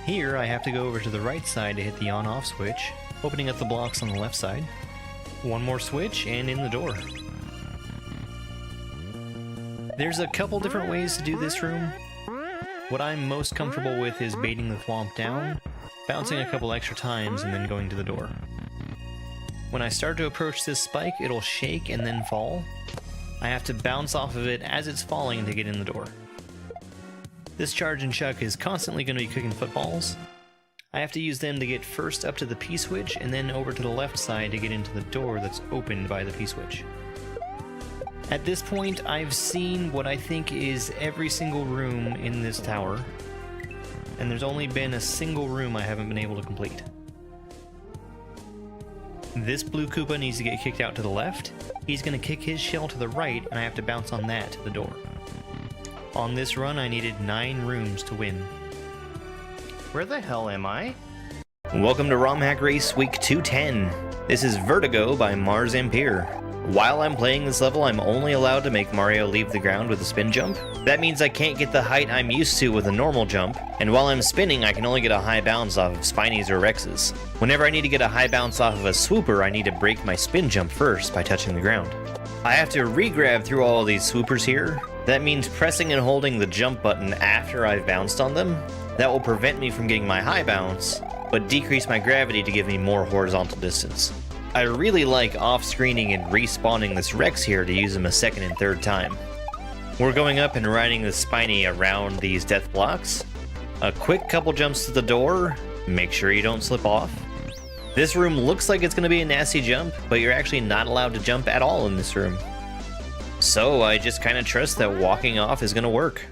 here, I have to go over to the right side to hit the on-off switch, opening up the blocks on the left side. One more switch, and in the door. There's a couple different ways to do this room. What I'm most comfortable with is baiting the thwomp down, bouncing a couple extra times, and then going to the door. When I start to approach this spike, it'll shake and then fall. I have to bounce off of it as it's falling to get in the door. This charge and chuck is constantly going to be cooking footballs. I have to use them to get first up to the P-switch and then over to the left side to get into the door that's opened by the P-switch. At this point, I've seen what I think is every single room in this tower, and there's only been a single room I haven't been able to complete. This blue Koopa needs to get kicked out to the left. He's going to kick his shell to the right, and I have to bounce on that to the door. On this run, I needed 9 rooms to win. Where the hell am I? Welcome to ROM Hack Race Week 210. This is Vertigo by Mars Ampere. While I'm playing this level, I'm only allowed to make Mario leave the ground with a spin jump. That means I can't get the height I'm used to with a normal jump, and while I'm spinning, I can only get a high bounce off of Spinies or Rexes. Whenever I need to get a high bounce off of a swooper, I need to break my spin jump first by touching the ground. I have to re-grab through all of these swoopers here. That means pressing and holding the jump button after I've bounced on them. That will prevent me from getting my high bounce, but decrease my gravity to give me more horizontal distance. I really like off-screening and respawning this Rex here to use him a second and third time. We're going up and riding the Spiny around these death blocks. A quick couple jumps to the door, make sure you don't slip off. This room looks like it's going to be a nasty jump, but you're actually not allowed to jump at all in this room. So I just kind of trust that walking off is going to work.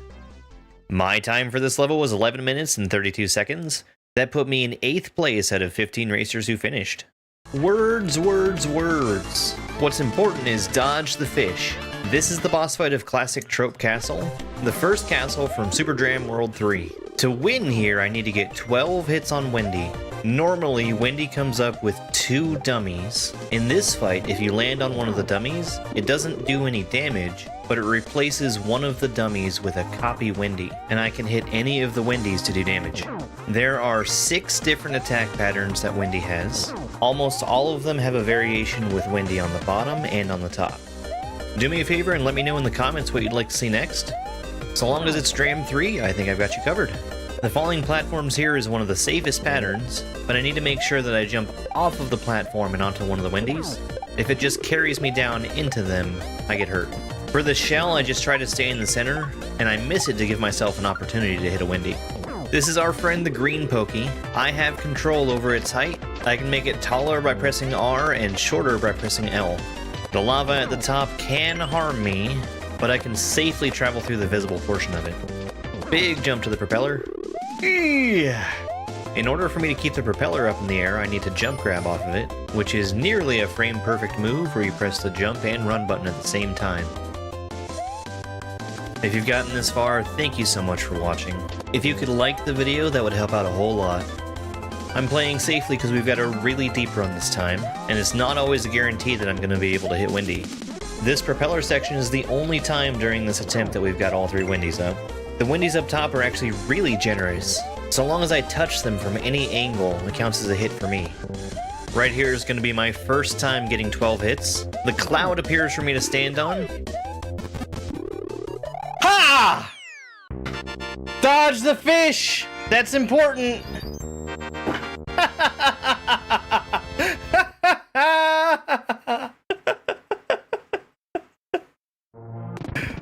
My time for this level was 11 minutes and 32 seconds. That put me in 8th place out of 15 racers who finished. Words, words, words. What's important is dodge the fish. This is the boss fight of classic Trope Castle, the first castle from Super Jam World 3. To win here, I need to get 12 hits on Wendy. Normally, Wendy comes up with 2 dummies. In this fight, if you land on one of the dummies, it doesn't do any damage, but it replaces one of the dummies with a copy Wendy, and I can hit any of the Wendy's to do damage. There are 6 different attack patterns that Wendy has. Almost all of them have a variation with Wendy on the bottom and on the top. Do me a favor and let me know in the comments what you'd like to see next. So long as it's Dram 3, I think I've got you covered. The falling platforms here is one of the safest patterns, but I need to make sure that I jump off of the platform and onto one of the Wendy's. If it just carries me down into them, I get hurt. For the shell, I just try to stay in the center, and I miss it to give myself an opportunity to hit a Wendy. This is our friend the green Pokey. I have control over its height. I can make it taller by pressing R and shorter by pressing L. The lava at the top can harm me, but I can safely travel through the visible portion of it. Big jump to the propeller. In order for me to keep the propeller up in the air, I need to jump grab off of it, which is nearly a frame-perfect move where you press the jump and run button at the same time. If you've gotten this far, thank you so much for watching. If you could like the video, that would help out a whole lot. I'm playing safely because we've got a really deep run this time, and it's not always a guarantee that I'm going to be able to hit Wendy. This propeller section is the only time during this attempt that we've got all 3 Wendy's up. The Wendy's up top are actually really generous. So long as I touch them from any angle, it counts as a hit for me. Right here is going to be my first time getting 12 hits. The cloud appears for me to stand on. Ha! Dodge the fish! That's important!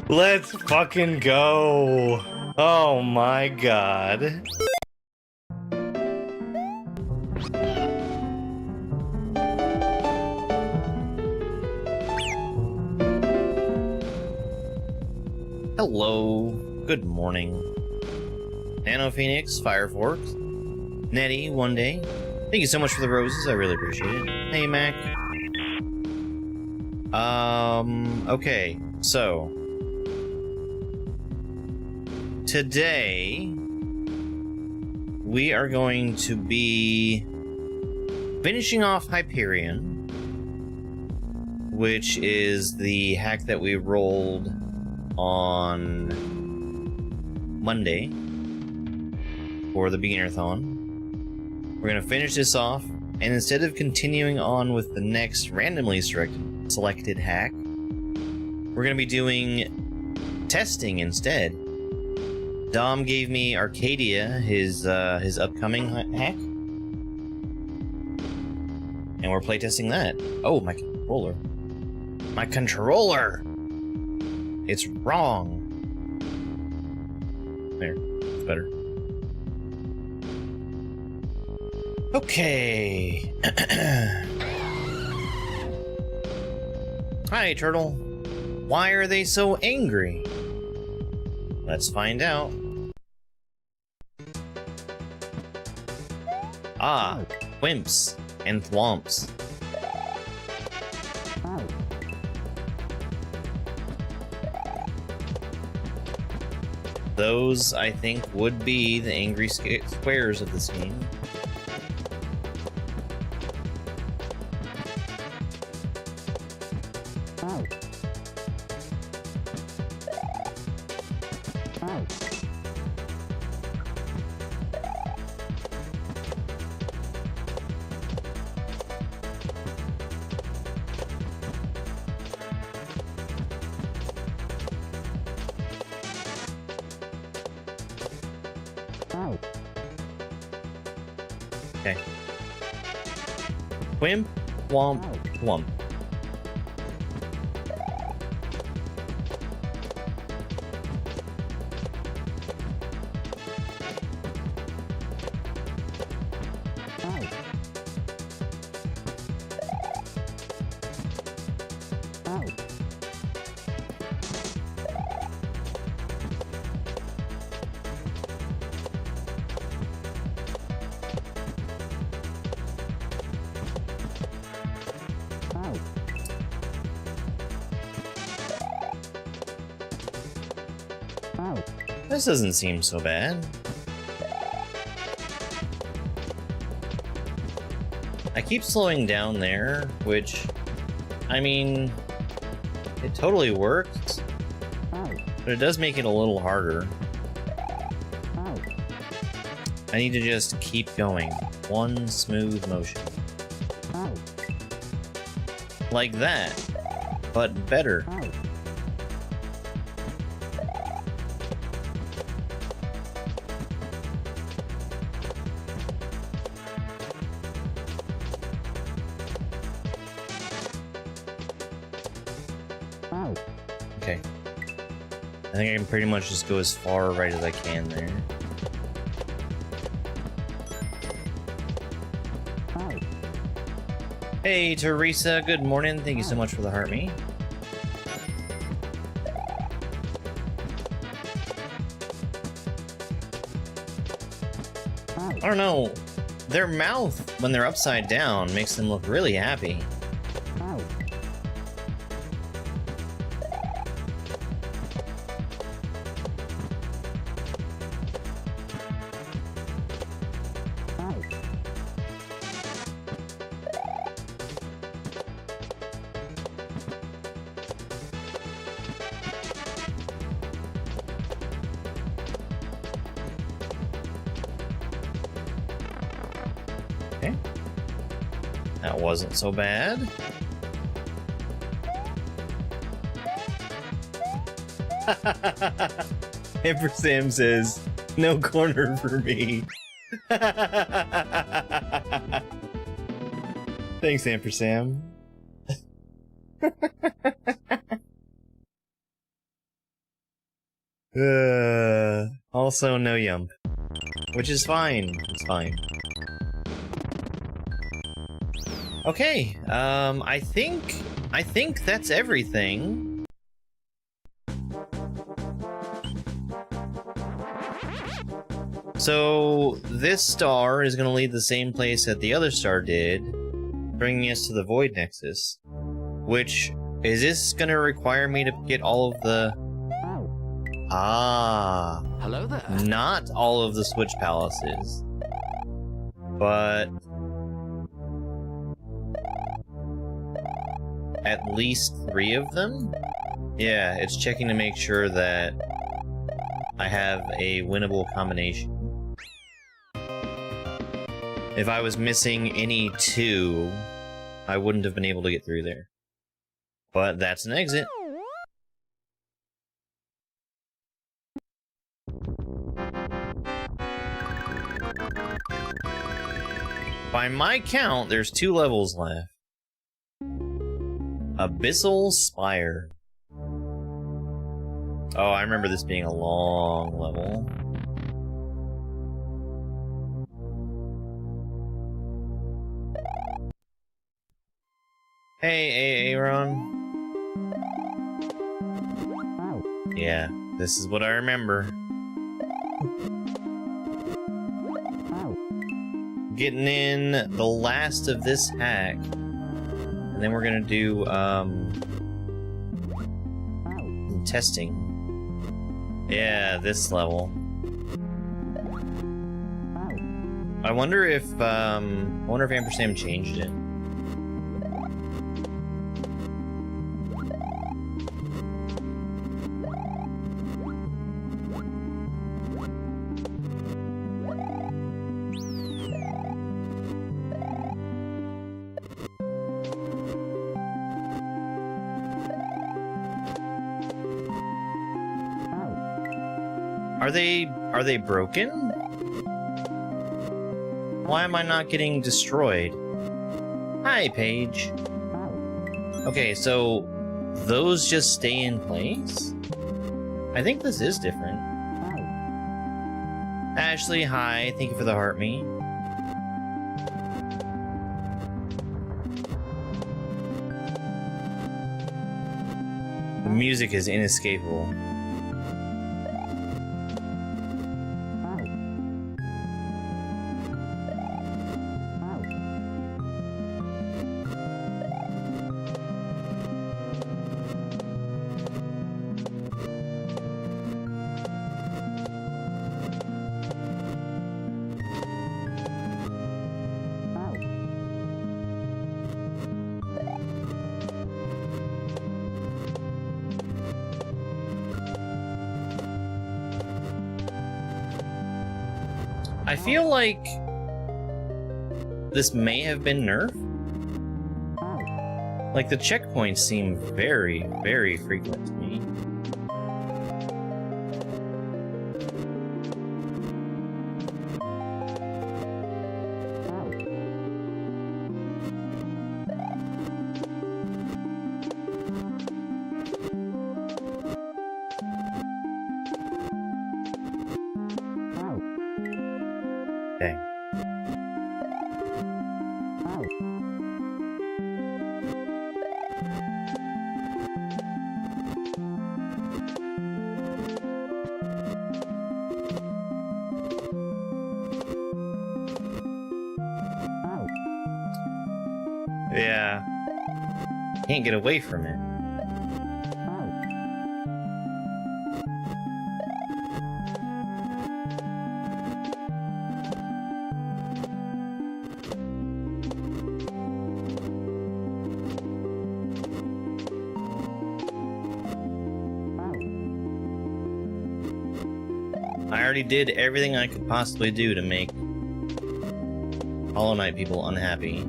Let's fucking go! Oh my god. Hello, good morning. Nano Phoenix, Fireforks, Nettie, One Day. Thank you so much for the roses, I really appreciate it. Hey, Mac. Okay, so today we are going to be finishing off Hyperion, which is the hack that we rolled on Monday. for the Beginnerthon. We're going to finish this off, and instead of continuing on with the next randomly selected hack, we're going to be doing testing instead. Dom gave me Arcadia, his upcoming hack, and we're playtesting that. Oh, my controller. My controller! It's wrong. There, it's better. Okay. Hi, Turtle. Why are they so angry? Let's find out. Ah, wimps and thwomps. Those, I think, would be the angry squares of this game. Okay. Wimp, womp, womp. This doesn't seem so bad. I keep slowing down there, which, I mean, it totally works, but it does make it a little harder. I need to just keep going. One smooth motion. Like that, but better. Okay. I think I can pretty much just go as far right as I can there. Hey, Teresa, good morning. Thank you so much for the heart me. I don't know. Their mouth, when they're upside down, makes them look really happy. Okay. That wasn't so bad. Amber Sam says, no corner for me. Thanks, Amber Sam. Also, no yump. Which is fine. It's fine. Okay, I think that's everything. So, this star is going to lead the same place that the other star did, bringing us to the Void Nexus. Which, is this going to require me to get all of the... Ah. Hello there. Not all of the Switch Palaces. But... at least 3 of them? Yeah, it's checking to make sure that I have a winnable combination. If I was missing any two, I wouldn't have been able to get through there. But that's an exit. By my count, there's 2 levels left. Abyssal Spire. Oh, I remember this being a long level. Hey, Aaron. Yeah, this is what I remember. Getting in the last of this hack. And then we're gonna do, some testing. Yeah, this level. I wonder if Ampersand changed it. Are they broken? Why am I not getting destroyed? Hi, Paige. Okay, so those just stay in place? I think this is different. Ashley, hi. Thank you for the heart me. The music is inescapable. I feel like this may have been nerfed. Like, the checkpoints seem very, very frequent to me. Okay. Yeah. Can't get away from it. I already did everything I could possibly do to make Hollow Knight people unhappy.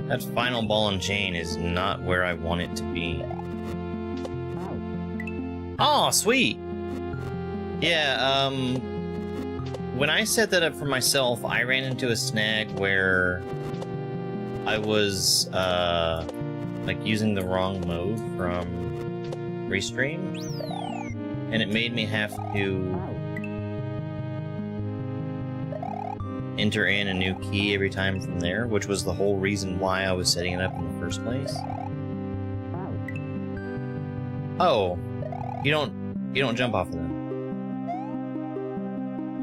That final ball and chain is not where I want it to be. Oh, sweet! Yeah, when I set that up for myself, I ran into a snag where I was, like, using the wrong mode from Restream, and it made me have to enter in a new key every time from there, which was the whole reason why I was setting it up in the first place. Oh, you don't jump off of them.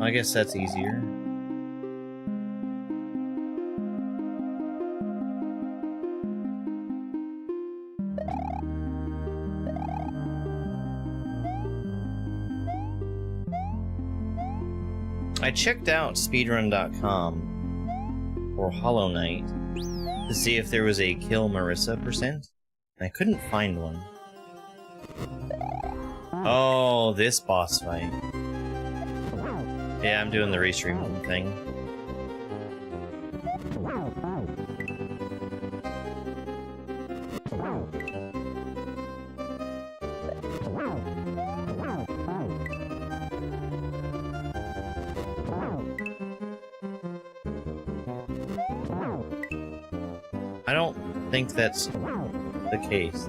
I guess that's easier. I checked out speedrun.com for Hollow Knight to see if there was a kill Marissa %, and I couldn't find one. Oh, this boss fight. Yeah, I'm doing the restream thing. I don't think that's the case.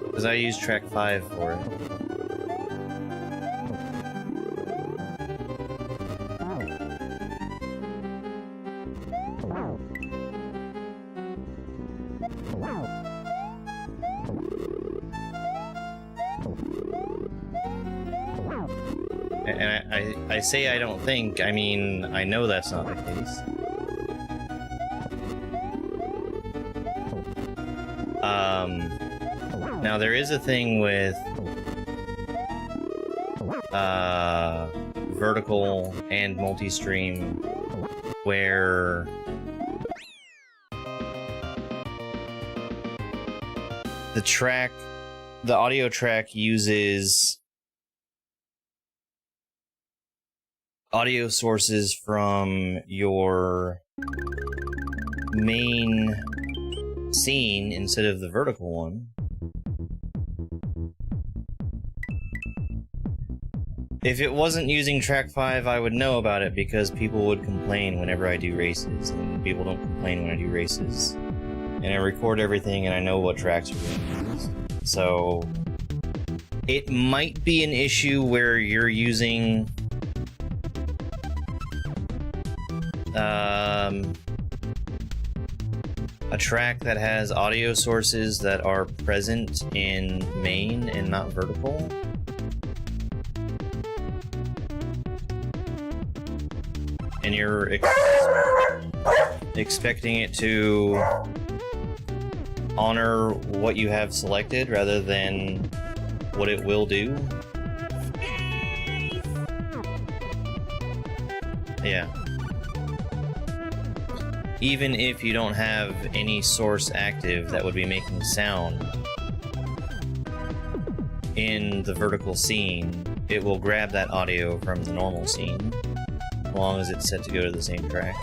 Because I use track 5 for it. And I say I don't think, I mean, I know that's not the case. Now there is a thing with vertical and multi-stream where the audio track uses audio sources from your main scene instead of the vertical one. If it wasn't using track 5, I would know about it because people would complain whenever I do races, and people don't complain when I do races. And I record everything and I know what tracks are being used. So it might be an issue where you're using a track that has audio sources that are present in main and not vertical. And you're expecting it to honor what you have selected rather than what it will do. Yeah. Even if you don't have any source active that would be making sound in the vertical scene, it will grab that audio from the normal scene, as long as it's set to go to the same track.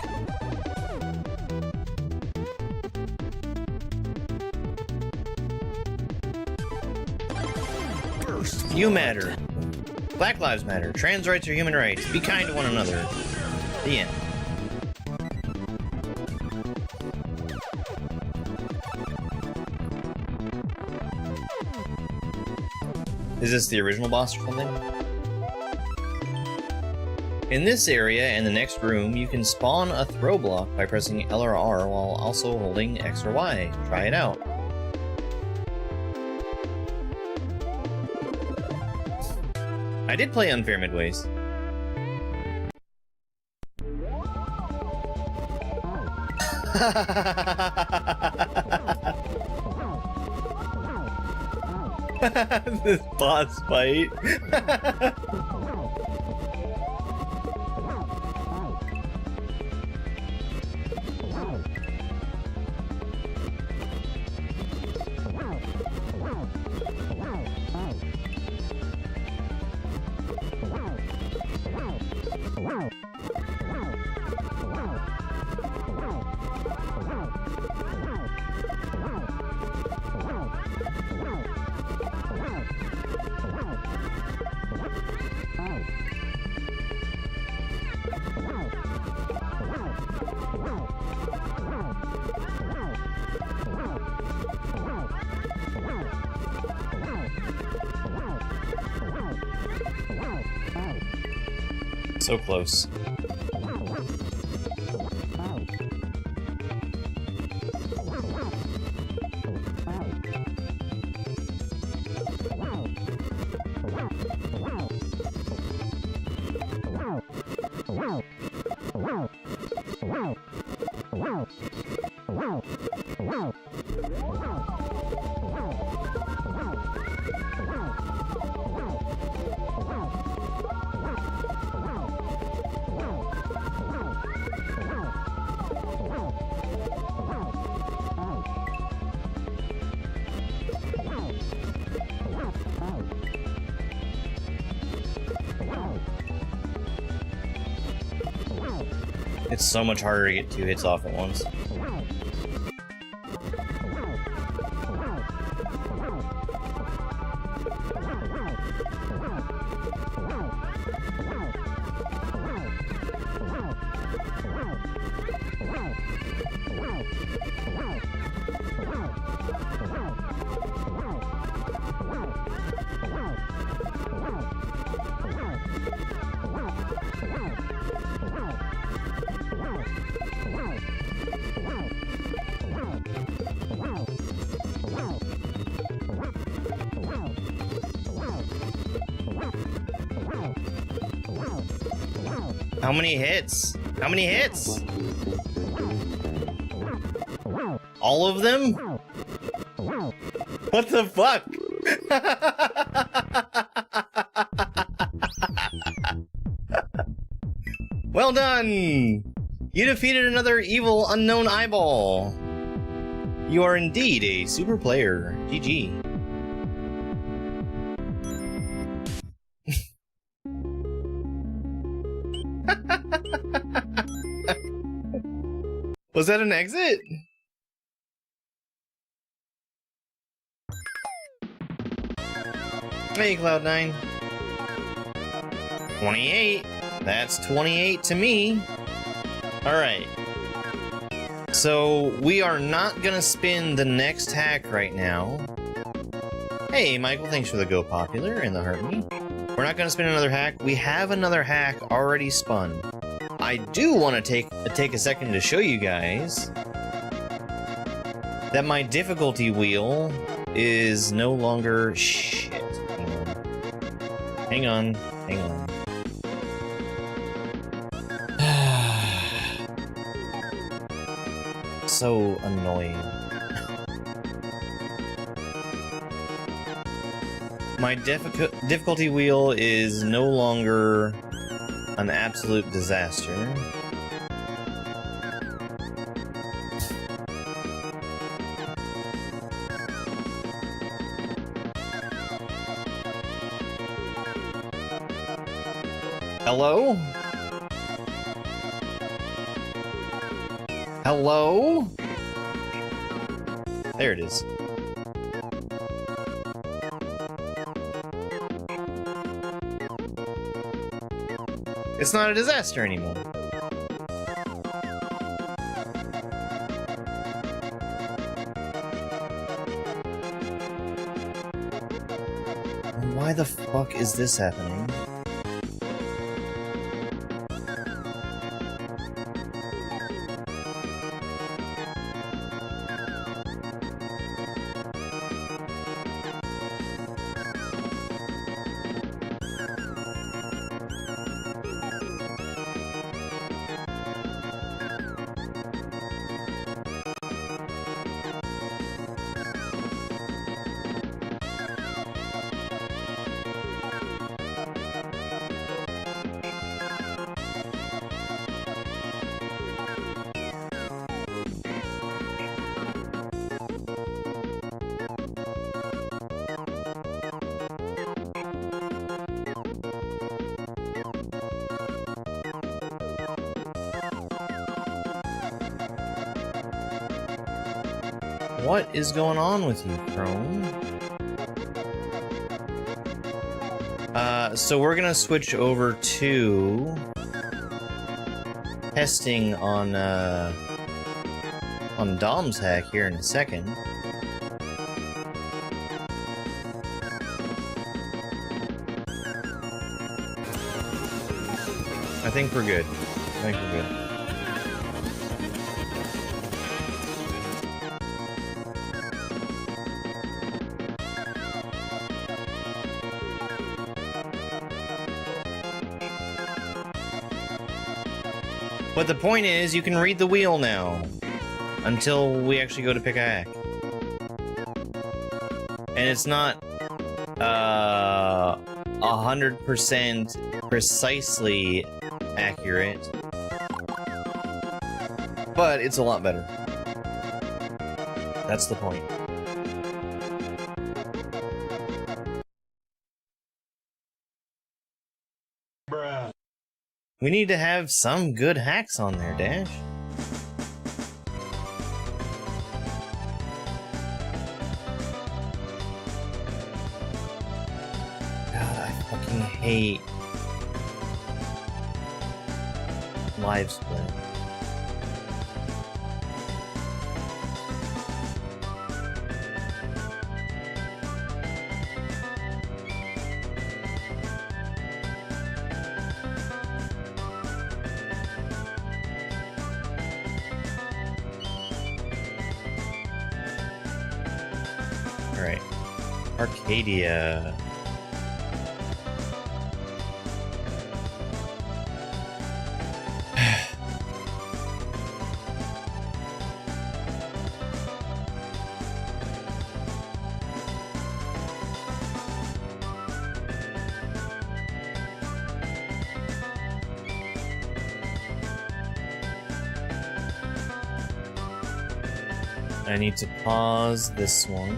You matter. Black lives matter. Trans rights are human rights. Be kind to one another. The end. Is this the original boss or something? In this area and the next room, you can spawn a throw block by pressing L or R while also holding X or Y. Try it out. I did play Unfair Midways. This boss fight. So close. It's so much harder to get 2 hits off at once. How many hits? How many hits? All of them? What the fuck? Well done! You defeated another evil unknown eyeball. You are indeed a super player. GG. Was that an exit? Hey, Cloud9. 28. That's 28 to me. Alright. So, we are not gonna spin the next hack right now. Hey, Michael, thanks for the Go Popular and the Heart Me. We're not gonna spin another hack. We have another hack already spun. I do want to take a second to show you guys that my difficulty wheel is no longer shit. Hang on. Hang on. So annoying. My difficulty wheel is no longer an absolute disaster. Hello? Hello? There it is. It's not a disaster anymore. Why the fuck is this happening? What is going on with you, Chrome? So we're gonna switch over to testing on Dom's hack here in a second. I think we're good. I think we're good. But the point is, you can read the wheel now. Until we actually go to pick a hack. And it's not 100% precisely accurate. But it's a lot better. That's the point. We need to have some good hacks on there, Dash. God, I fucking hate live split. Alright. Arcadia. I need to pause this one.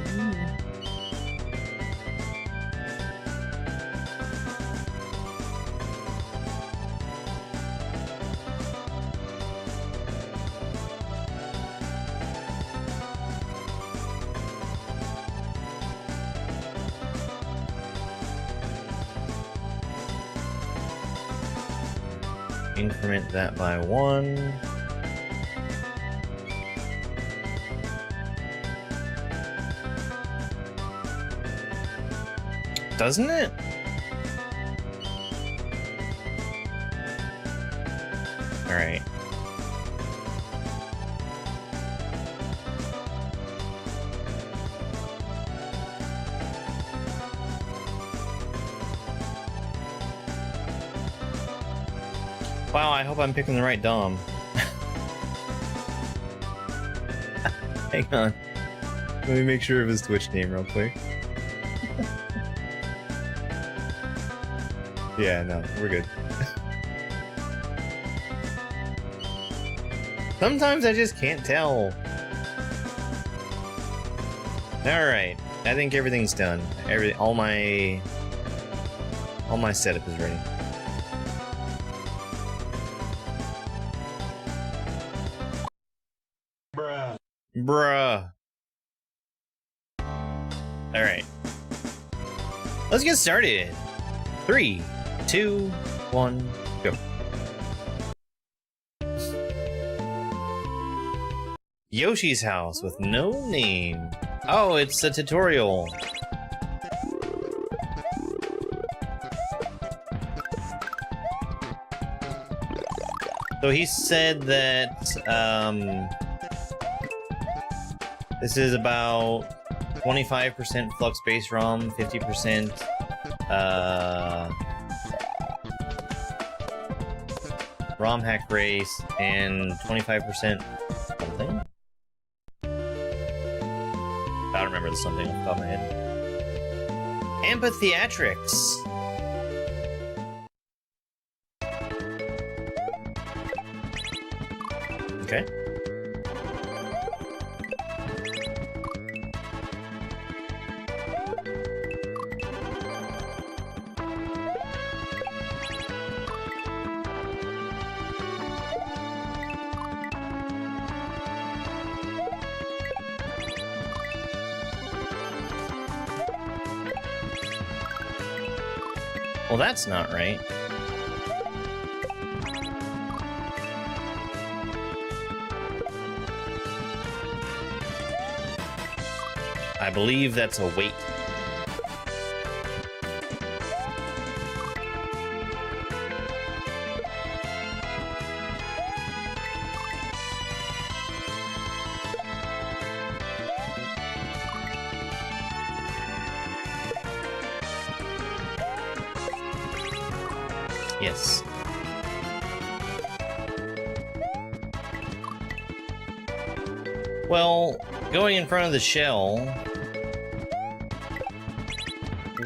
Increment that by 1. Doesn't it? Alright. Wow, I hope I'm picking the right Dom. Hang on. Let me make sure of his Twitch name real quick. Yeah, no, we're good. Sometimes I just can't tell. Alright, I think everything's done. All my setup is ready. Bruh. Alright. Let's get started. 3, 2, 1, go. Yoshi's house with no name. Oh, it's a tutorial. So he said that this is about 25% flux-based ROM, 50% ROM hack race, and 25% something? I don't remember the something off the top of my head. Amphitheatrics! Okay. Well, that's not right. I believe that's a weight. Yes. Well, going in front of the shell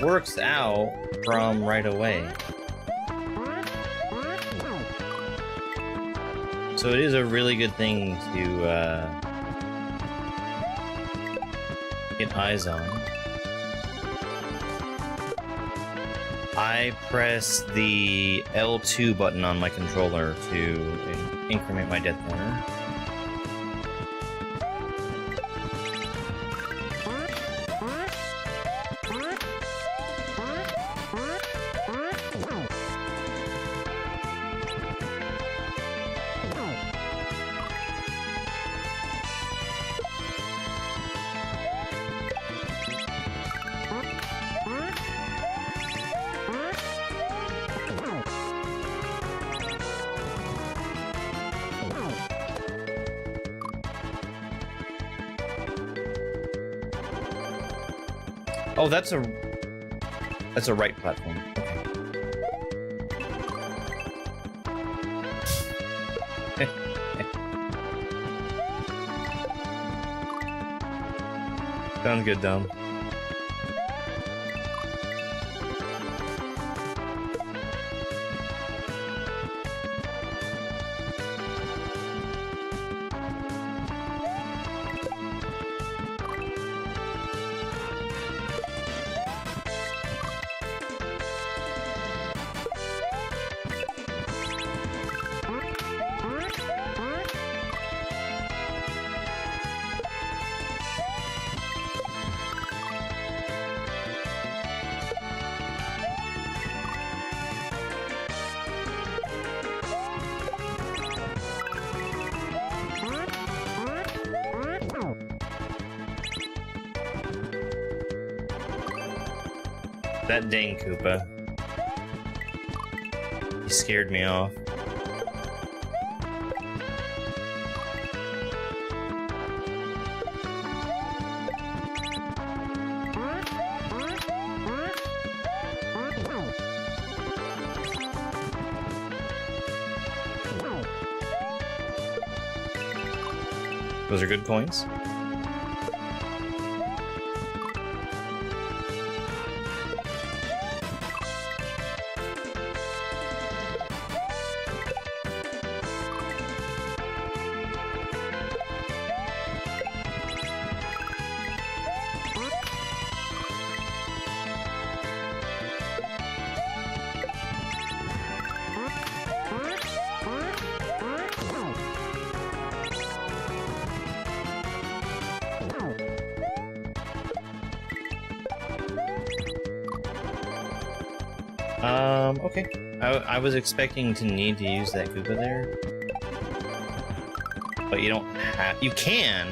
works out from right away. So it is a really good thing to get eyes on. I press the L2 button on my controller to increment my death counter. Oh, that's a right platform. Okay. Sounds good, Dom. That dang Koopa. He scared me off. Those are good coins. Okay. I was expecting to need to use that Koopa there. But you don't have... You can!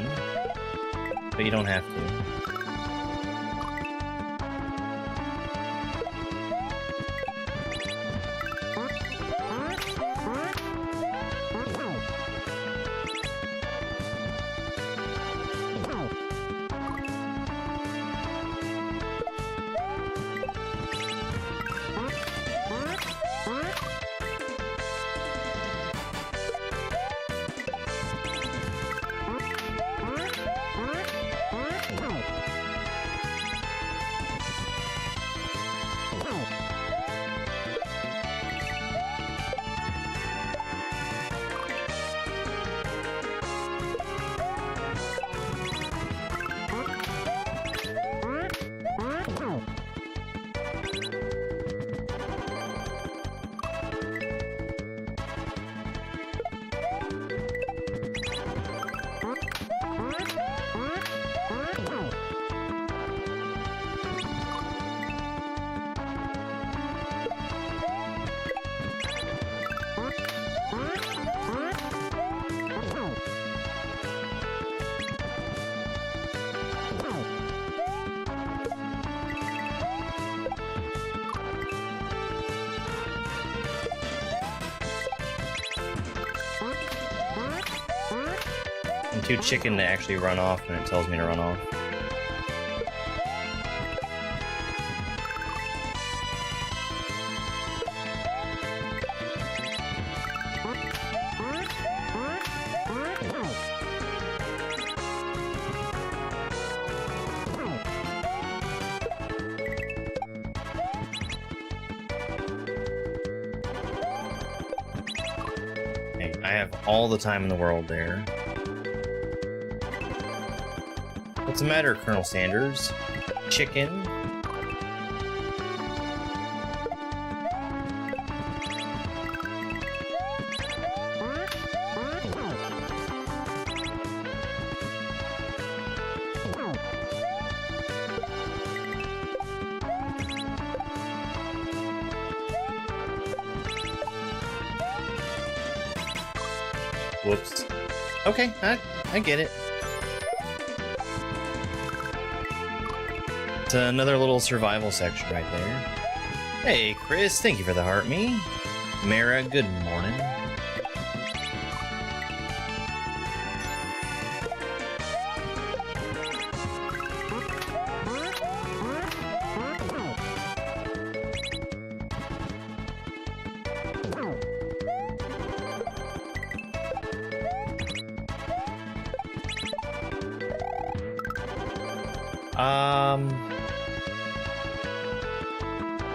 But you don't have to. I'm too chicken to actually run off when it tells me to run off. Okay, I have all the time in the world there. What's the matter, Colonel Sanders? Chicken? Whoops. Okay, I get it. It's another little survival section right there. Hey, Chris, thank you for the heart me. Mara, good morning.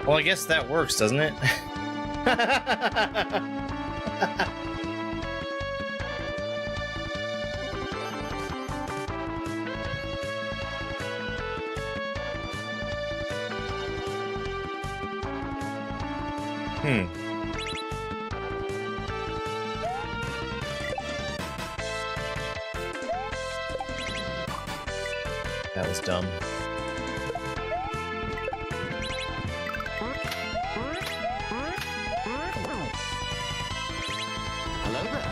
Well, I guess that works, doesn't it? That was dumb. Hello there.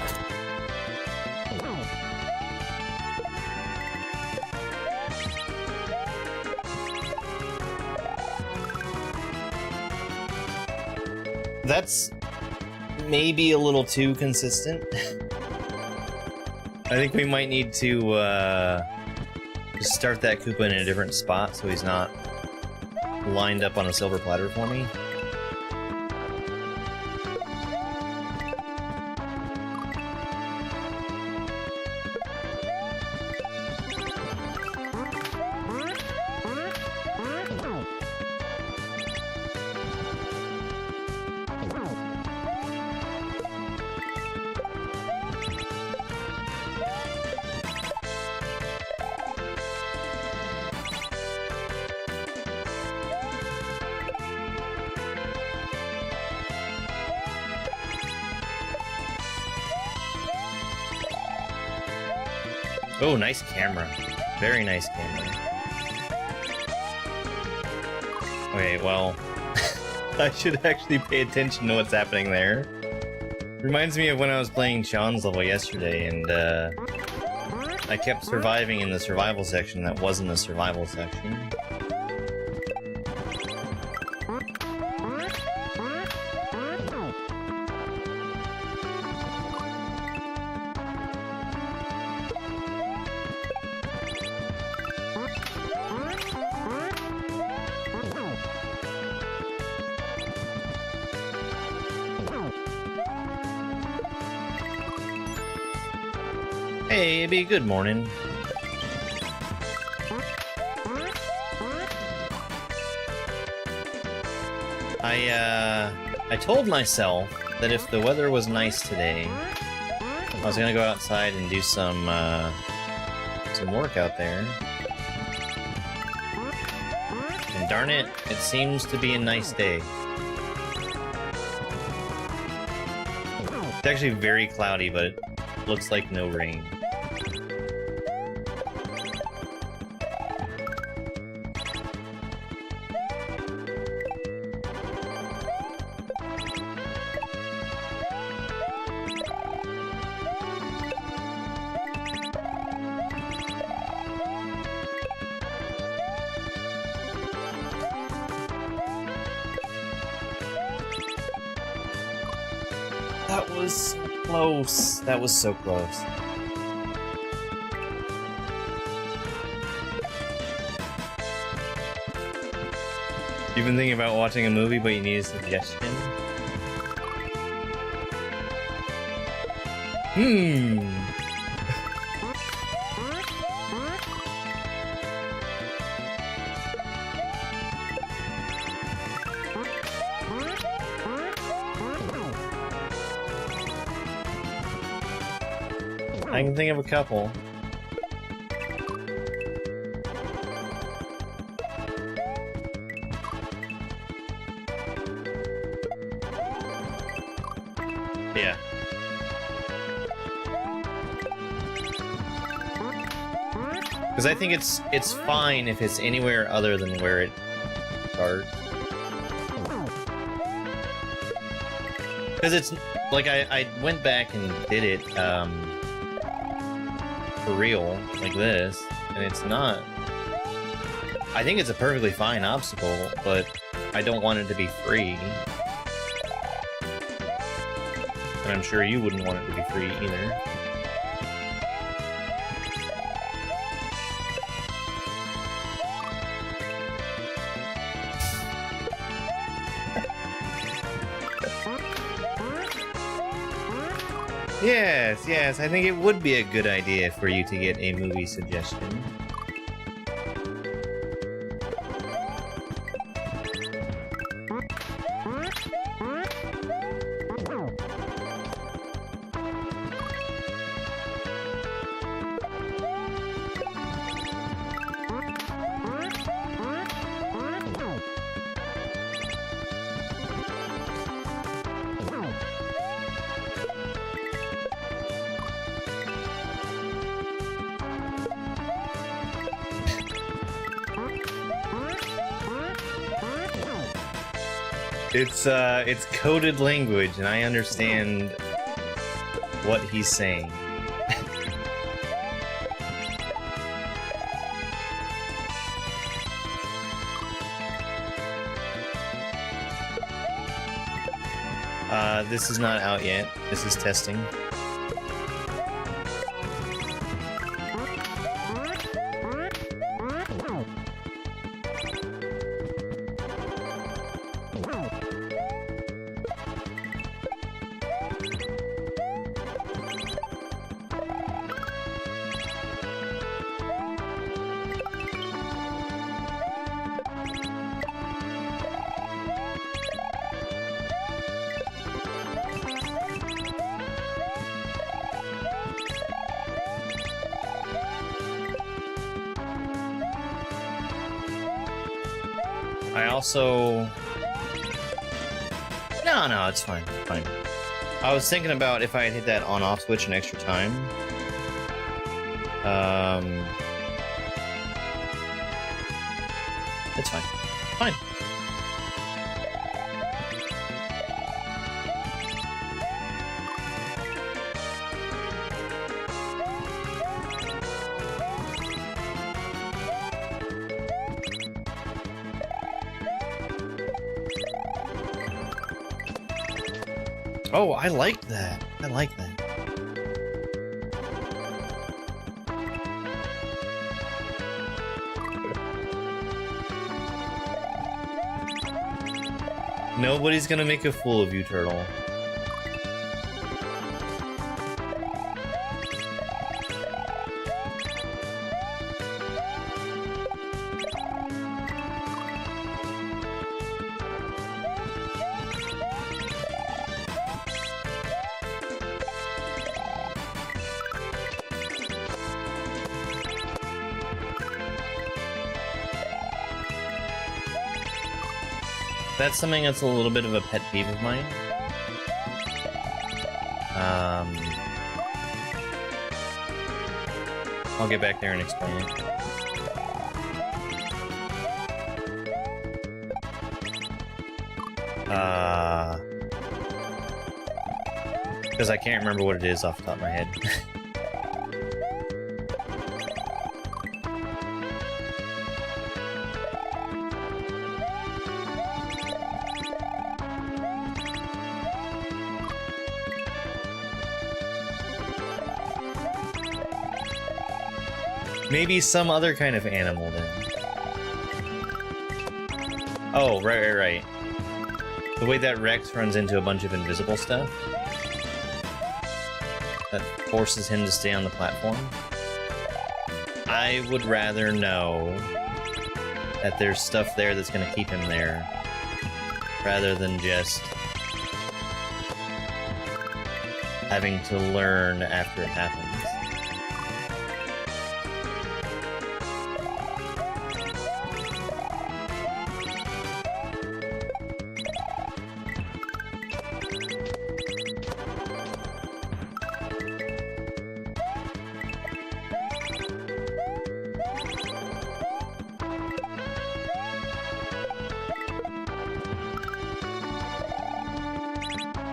That's maybe a little too consistent. I think we might need to just start that Koopa in a different spot so he's not lined up on a silver platter for me. Oh, nice camera. Very nice camera. Okay, well, I should actually pay attention to what's happening there. Reminds me of when I was playing Sean's level yesterday, and I kept surviving in the survival section that wasn't the survival section. Hey, Abby, good morning. I told myself that if the weather was nice today, I was gonna go outside and do some work out there. And darn it, it seems to be a nice day. It's actually very cloudy, but it looks like no rain. That was so close. That was so close. You've been thinking about watching a movie, but you need a suggestion? I can think of a couple. Yeah. Because I think it's fine if it's anywhere other than where it starts. Because it's like I went back and did it for real, like this, and it's not. I think it's a perfectly fine obstacle, but I don't want it to be free. And I'm sure you wouldn't want it to be free either. Yes, yes, I think it would be a good idea for you to get a movie suggestion. It's coded language, and I understand what he's saying. This is not out yet. This is testing. I also... No, it's fine. Fine. I was thinking about if I had hit that on-off switch an extra time. It's fine. Fine. Oh, I like that. I like that. Nobody's gonna make a fool of you, Turtle. That's something that's a little bit of a pet peeve of mine. I'll get back there and explain it. Because I can't remember what it is off the top of my head. Maybe some other kind of animal, then. Oh, right. The way that Rex runs into a bunch of invisible stuff that forces him to stay on the platform. I would rather know that there's stuff there that's going to keep him there, rather than just having to learn after it happens.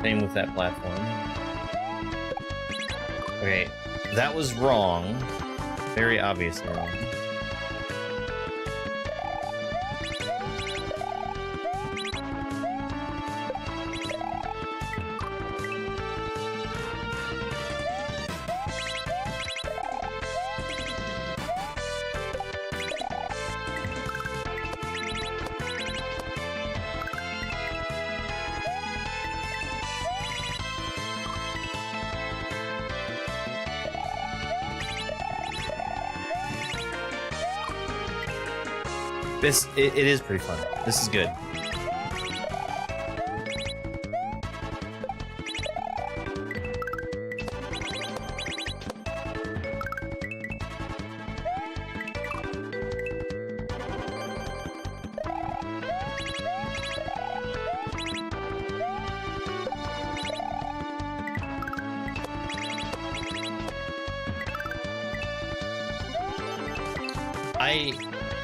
Same with that platform. Okay, That was wrong. Very obviously wrong. It is pretty fun. This is good.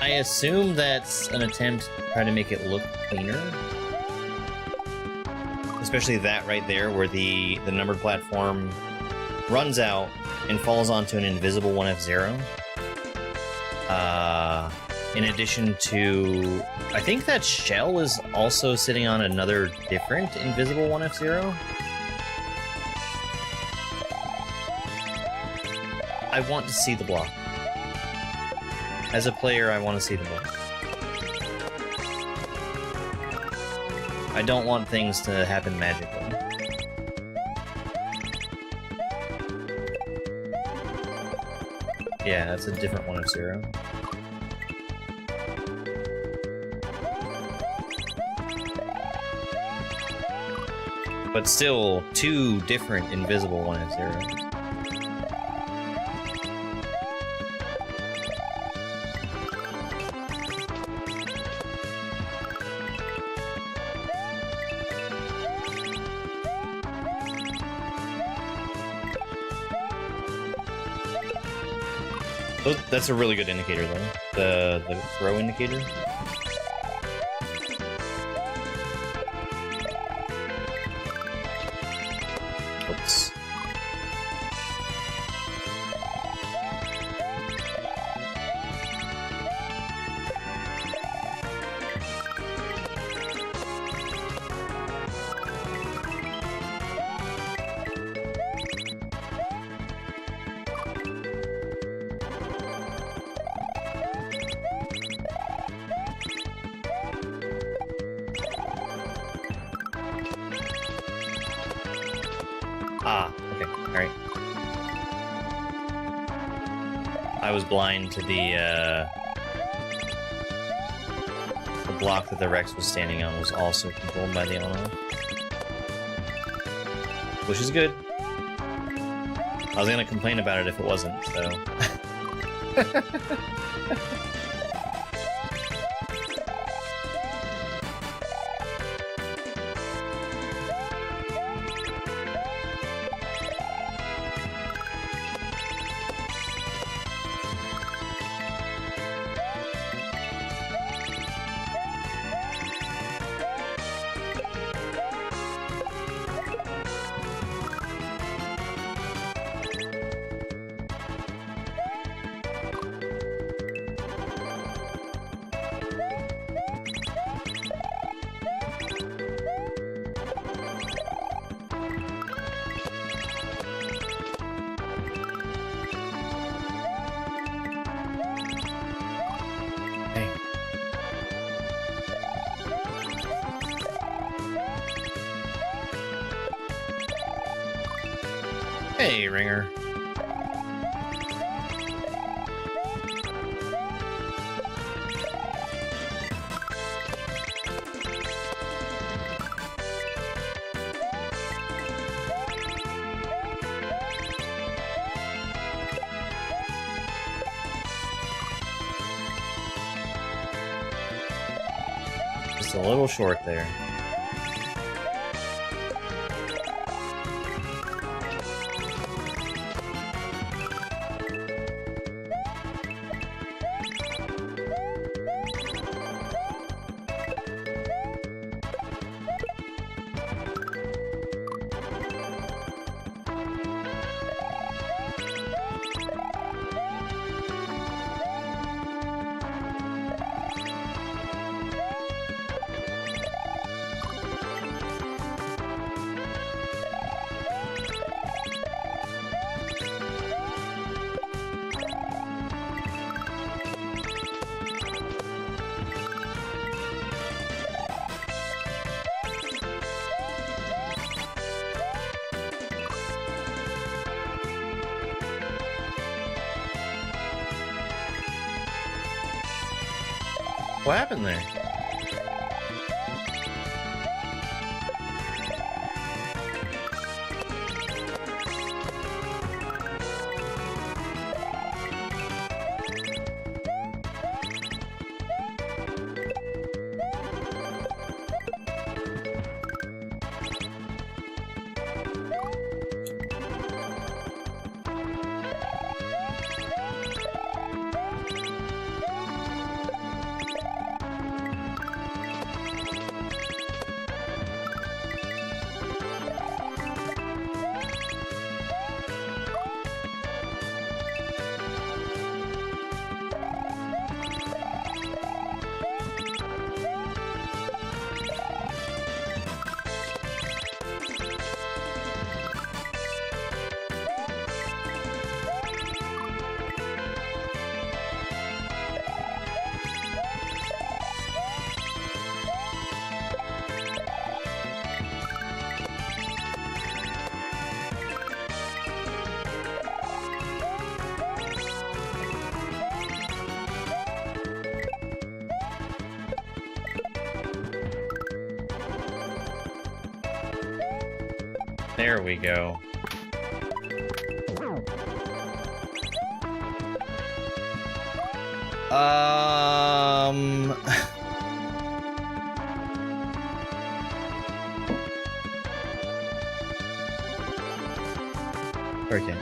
I assume that's an attempt to try to make it look cleaner. Especially that right there, where the numbered platform runs out and falls onto an invisible 1F0. In addition to... I think that shell is also sitting on another different invisible 1F0. I want to see the block. As a player, I want to see the block. I don't want things to happen magically. Yeah, that's a different 1F0. But still, two different invisible 1F0s. That's a really good indicator, though. The throw indicator. Oops. Ah, okay, alright. I was blind to the block that the Rex was standing on was also controlled by the on-off. Which is good. I was gonna complain about it if it wasn't, so... Hey, Ringer. Just a little short there. What happened there? There we go. Okay.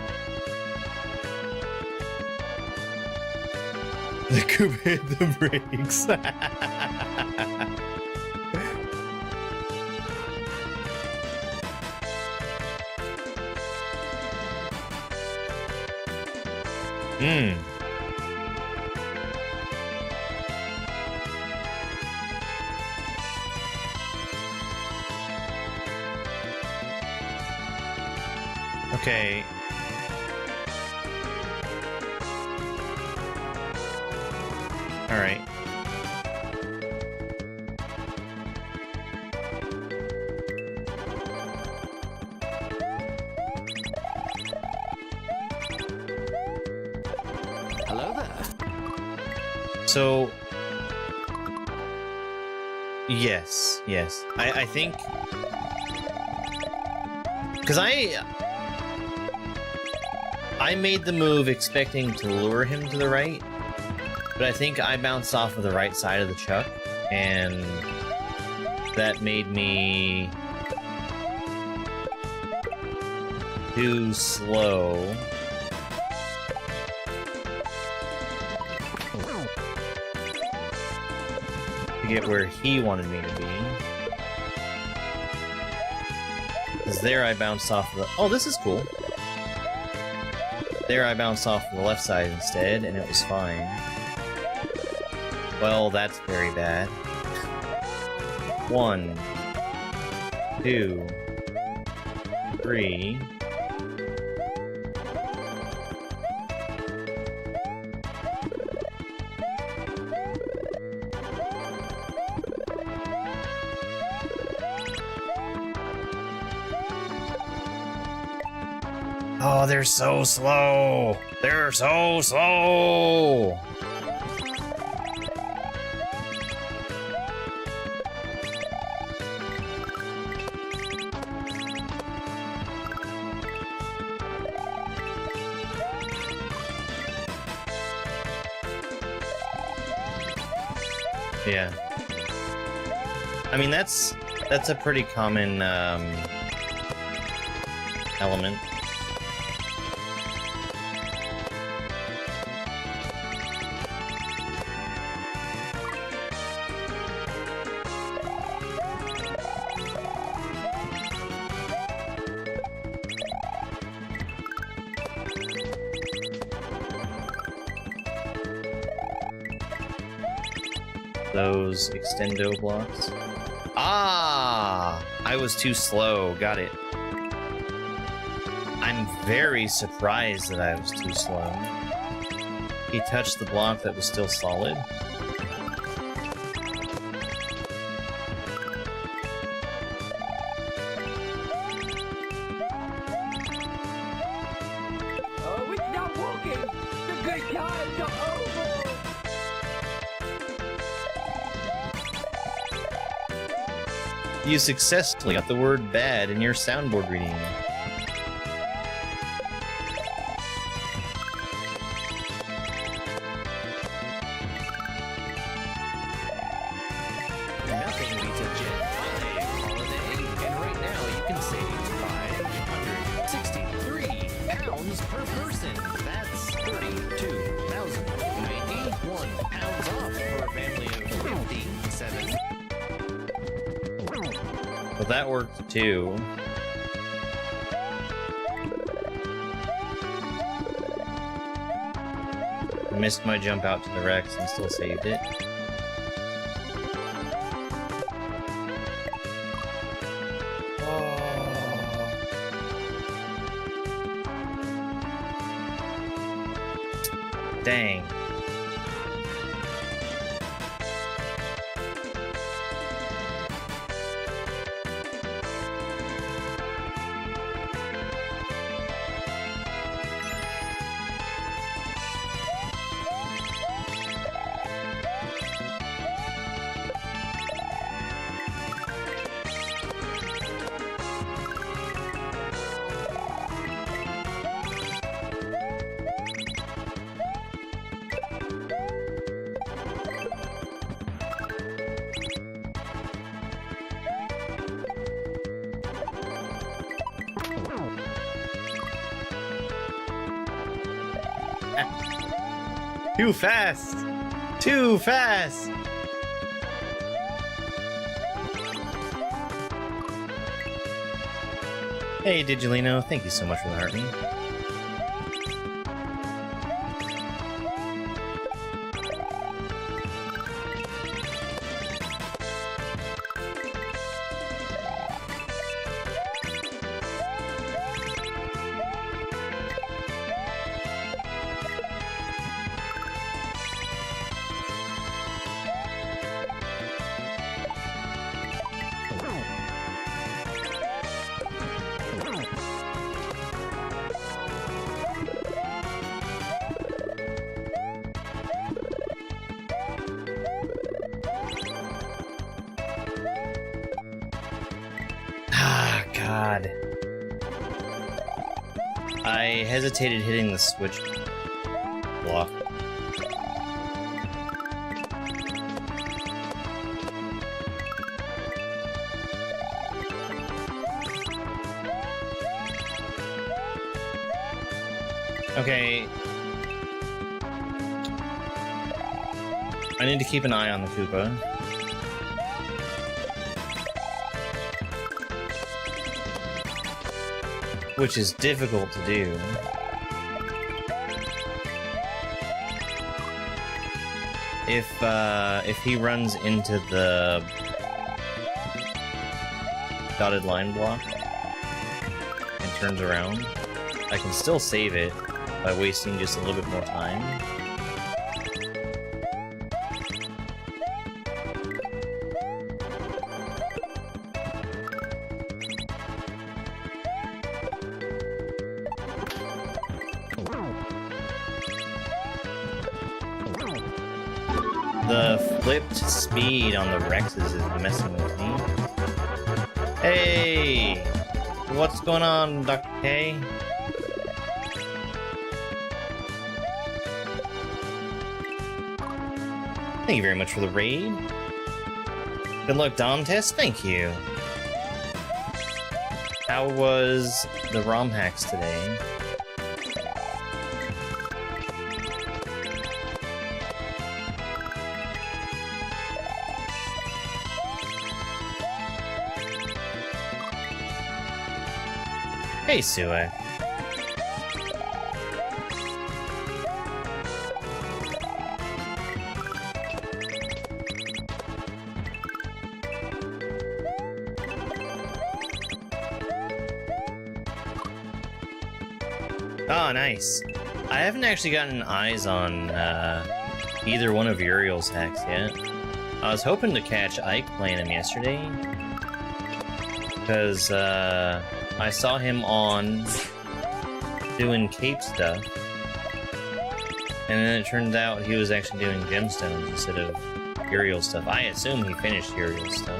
The coupe hit the brakes. Okay. All right. Hello there. So, yes. I think, because I made the move expecting to lure him to the right, but I think I bounced off of the right side of the chuck, and that made me too slow. To get where he wanted me to be. Because there I bounced off the... Oh, this is cool. There I bounced off the left side instead, and it was fine. Well, that's very bad. 1, 2, 3... Oh, they're so slow! They're so slow! Yeah. I mean, that's a pretty common element. Those extendo blocks. Ah! I was too slow. Got it. I'm very surprised that I was too slow. He touched the block that was still solid. Oh, we stop walking. The good times are over. You successfully got the word bad in your soundboard reading. Nothing beats a Gen 5 holiday. And right now you can save £563 per person. That's £32,091 off for a family of 57. Well, that worked too. Missed my jump out to the Rex and still saved it. Dang. Too fast! Too fast! Hey, Digilino, thank you so much for the heart me. God. I hesitated hitting the switch block. Okay. I need to keep an eye on the Koopa. Which is difficult to do. If he runs into the dotted line block and turns around, I can still save it by wasting just a little bit more time. The flipped speed on the Rexes is messing with me. Hey! What's going on, Dr. K? Thank you very much for the raid. Good luck, Dom Test. Thank you. How was the ROM hacks today? Hey, Sue. Oh, nice. I haven't actually gotten eyes on either one of Uriel's hacks yet. I was hoping to catch Ike playing him yesterday, because I saw him on doing cape stuff, and then it turned out he was actually doing gemstones instead of Uriel stuff. I assume he finished Uriel stuff.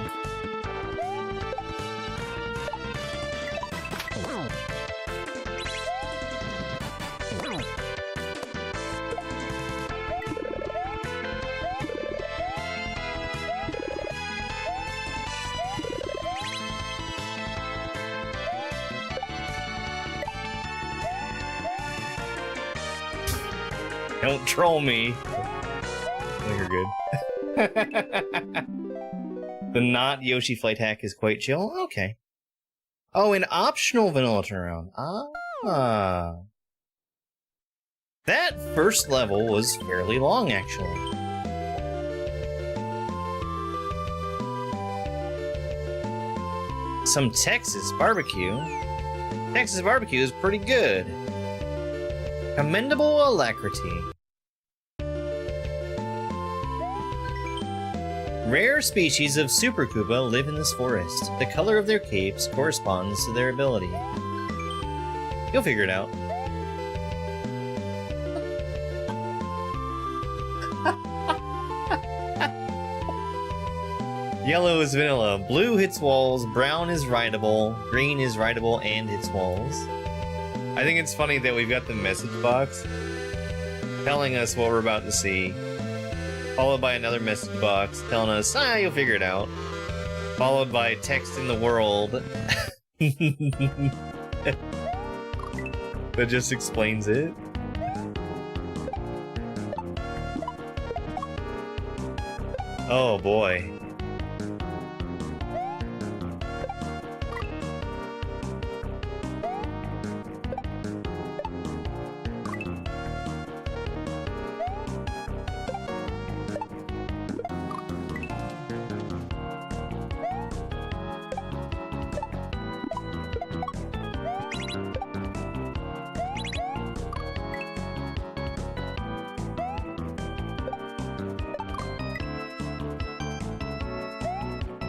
Don't troll me. Oh, you're good. The not Yoshi flight hack is quite chill. Okay. Oh, an optional vanilla turnaround. Ah. That first level was fairly long, actually. Some Texas barbecue. Texas barbecue is pretty good. Commendable alacrity. Rare species of Super Koopa live in this forest. The color of their capes corresponds to their ability. You'll figure it out. Yellow is vanilla, blue hits walls, brown is rideable, green is rideable and hits walls. I think it's funny that we've got the message box telling us what we're about to see, followed by another message box telling us, you'll figure it out, followed by text in the world that just explains it. Oh boy.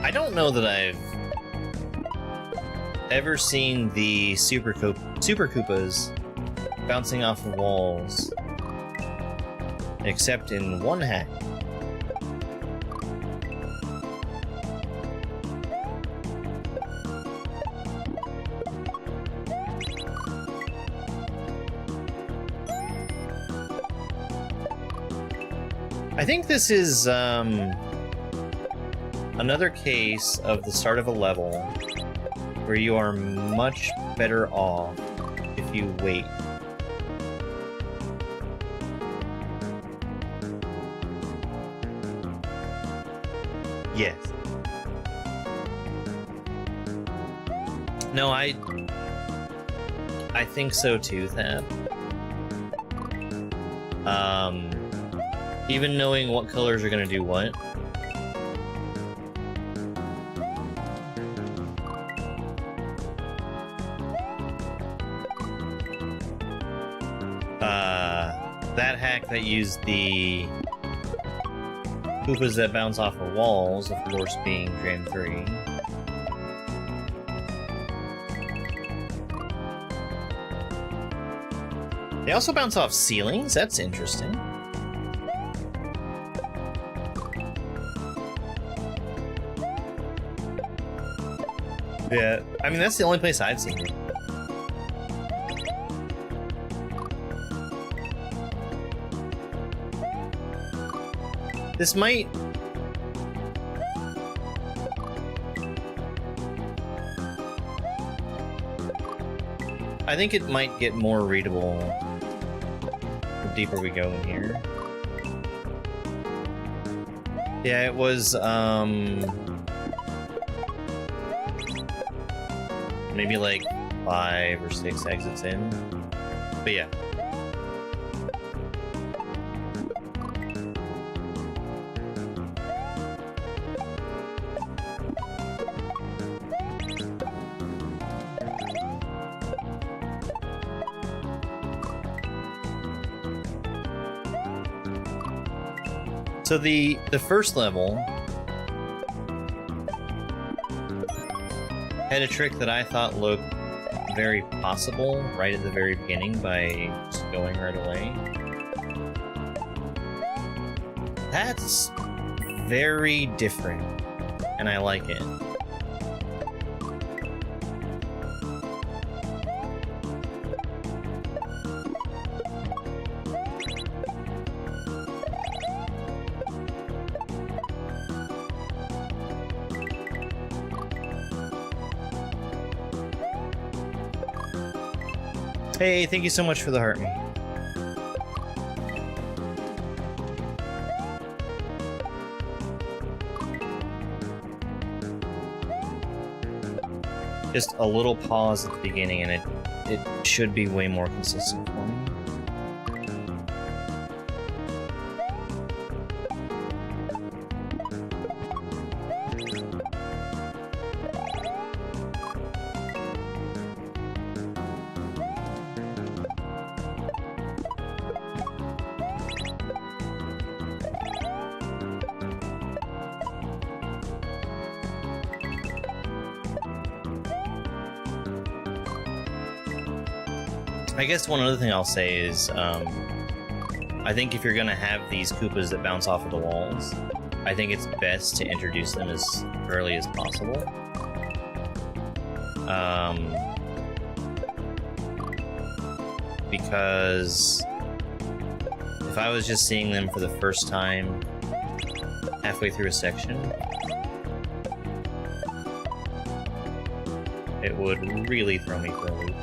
I don't know that I've ever seen the Super Koopas bouncing off of walls, except in one hack. I think this is, another case of the start of a level where you are much better off if you wait. Yes. No, I think so too, Thab. Even knowing what colors are gonna do what. That hack that used the Koopas that bounce off of walls, of course being Gen 3. They also bounce off ceilings, that's interesting. Yeah, I mean that's the only place I've seen it. This might... I think it might get more readable the deeper we go in here. Yeah, it was, maybe like 5 or 6 exits in. But yeah. So the first level had a trick that I thought looked very possible right at the very beginning by just going right away. That's very different, and I like it. Hey, thank you so much for the heart me. Just a little pause at the beginning, and it should be way more consistent for me. I guess one other thing I'll say is, I think if you're gonna have these Koopas that bounce off of the walls, I think it's best to introduce them as early as possible. Because if I was just seeing them for the first time halfway through a section, it would really throw me for a loop.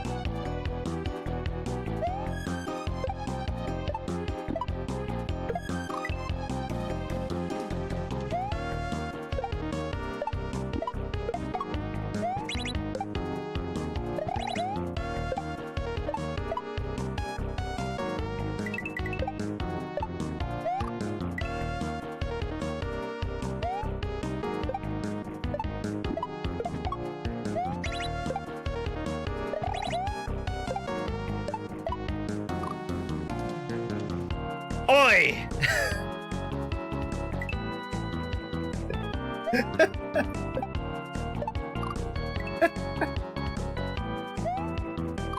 Oi!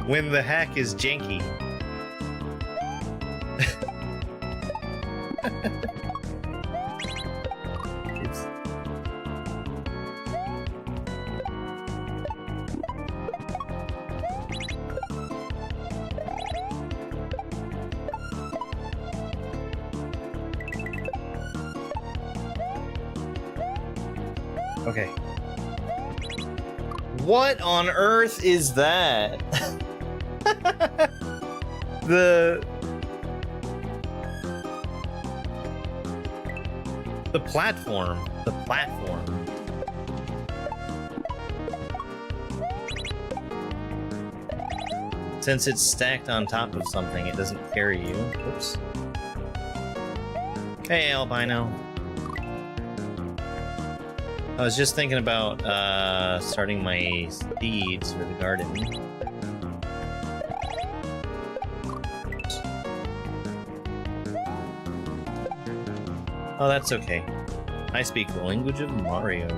When the hack is janky. It's... Okay. What on earth is that? The platform. The platform. Since it's stacked on top of something, it doesn't carry you. Oops. Hey, albino. I was just thinking about starting my seeds for the garden. Oh, that's okay. I speak the language of Mario.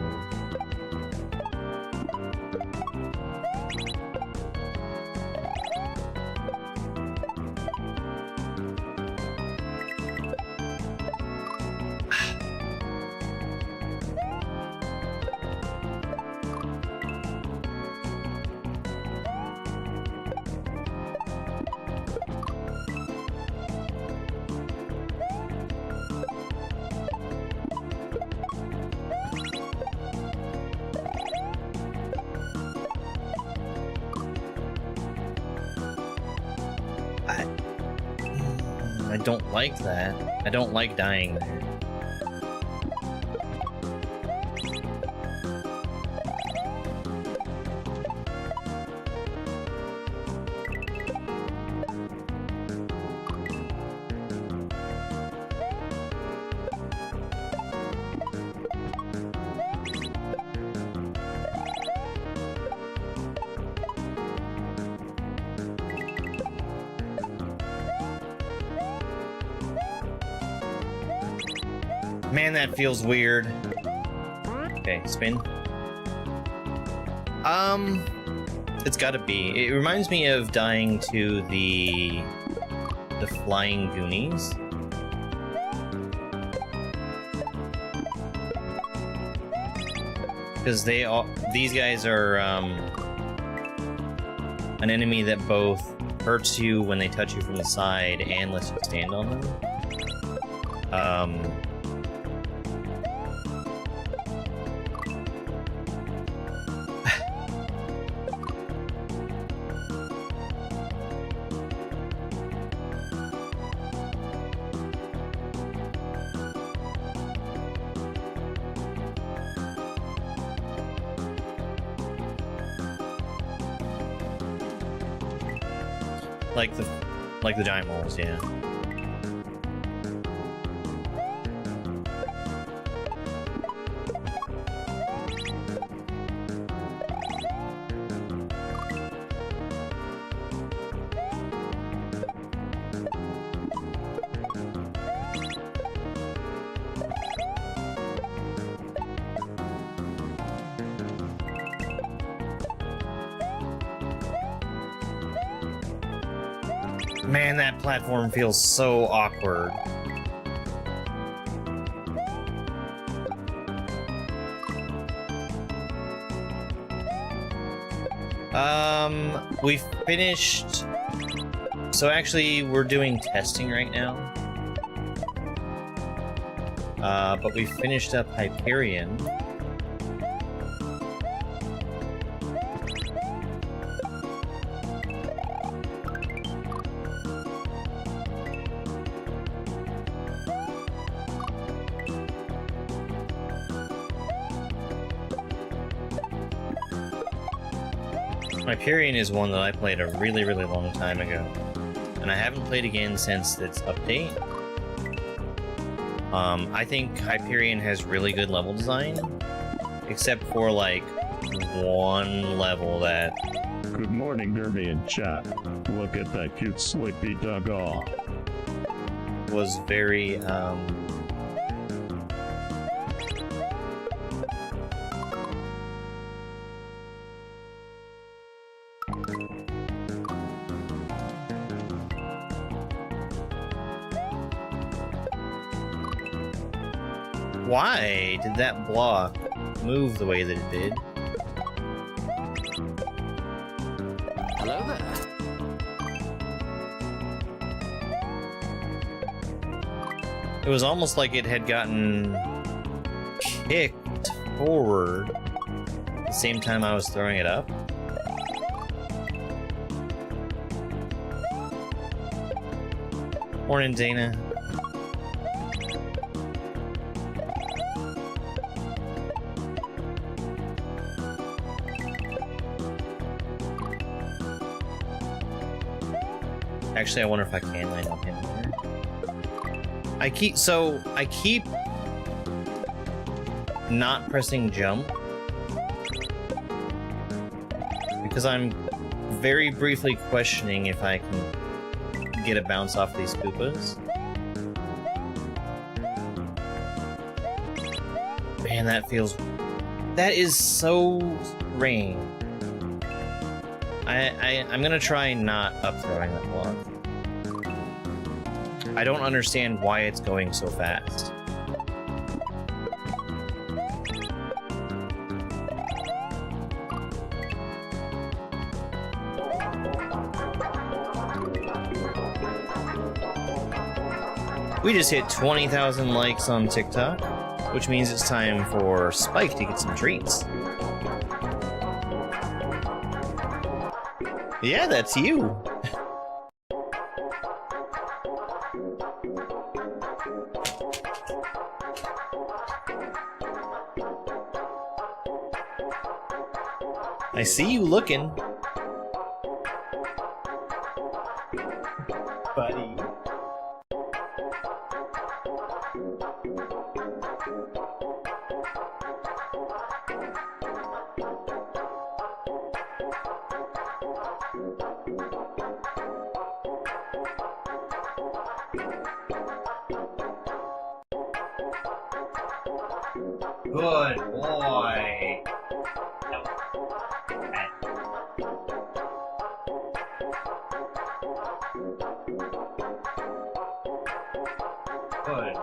I don't like that. I don't like dying there. Man, that feels weird. Okay, spin. It's gotta be. It reminds me of dying to the flying Goonies. Because these guys are an enemy that both hurts you when they touch you from the side and lets you stand on them. Like the giant moles, yeah. Man, that platform feels so awkward. We finished... So actually, we're doing testing right now. But we finished up Hyperion. Hyperion is one that I played a really, really long time ago, and I haven't played again since its update. I think Hyperion has really good level design, except for, like, one level that... Good morning, Derby and chat. Look at that cute sleepy dog. was very, Why did that block move the way that it did? Hello there. It was almost like it had gotten kicked forward at the same time I was throwing it up. Morning, Dana. Actually, I wonder if I can land on him here. I keep not pressing jump because I'm very briefly questioning if I can get a bounce off these Koopas. Man, that is so strange. I'm gonna try not up throwing that block. I don't understand why it's going so fast. We just hit 20,000 likes on TikTok, which means it's time for Spike to get some treats. Yeah, that's you. I see you looking. Buddy. Good boy. Good.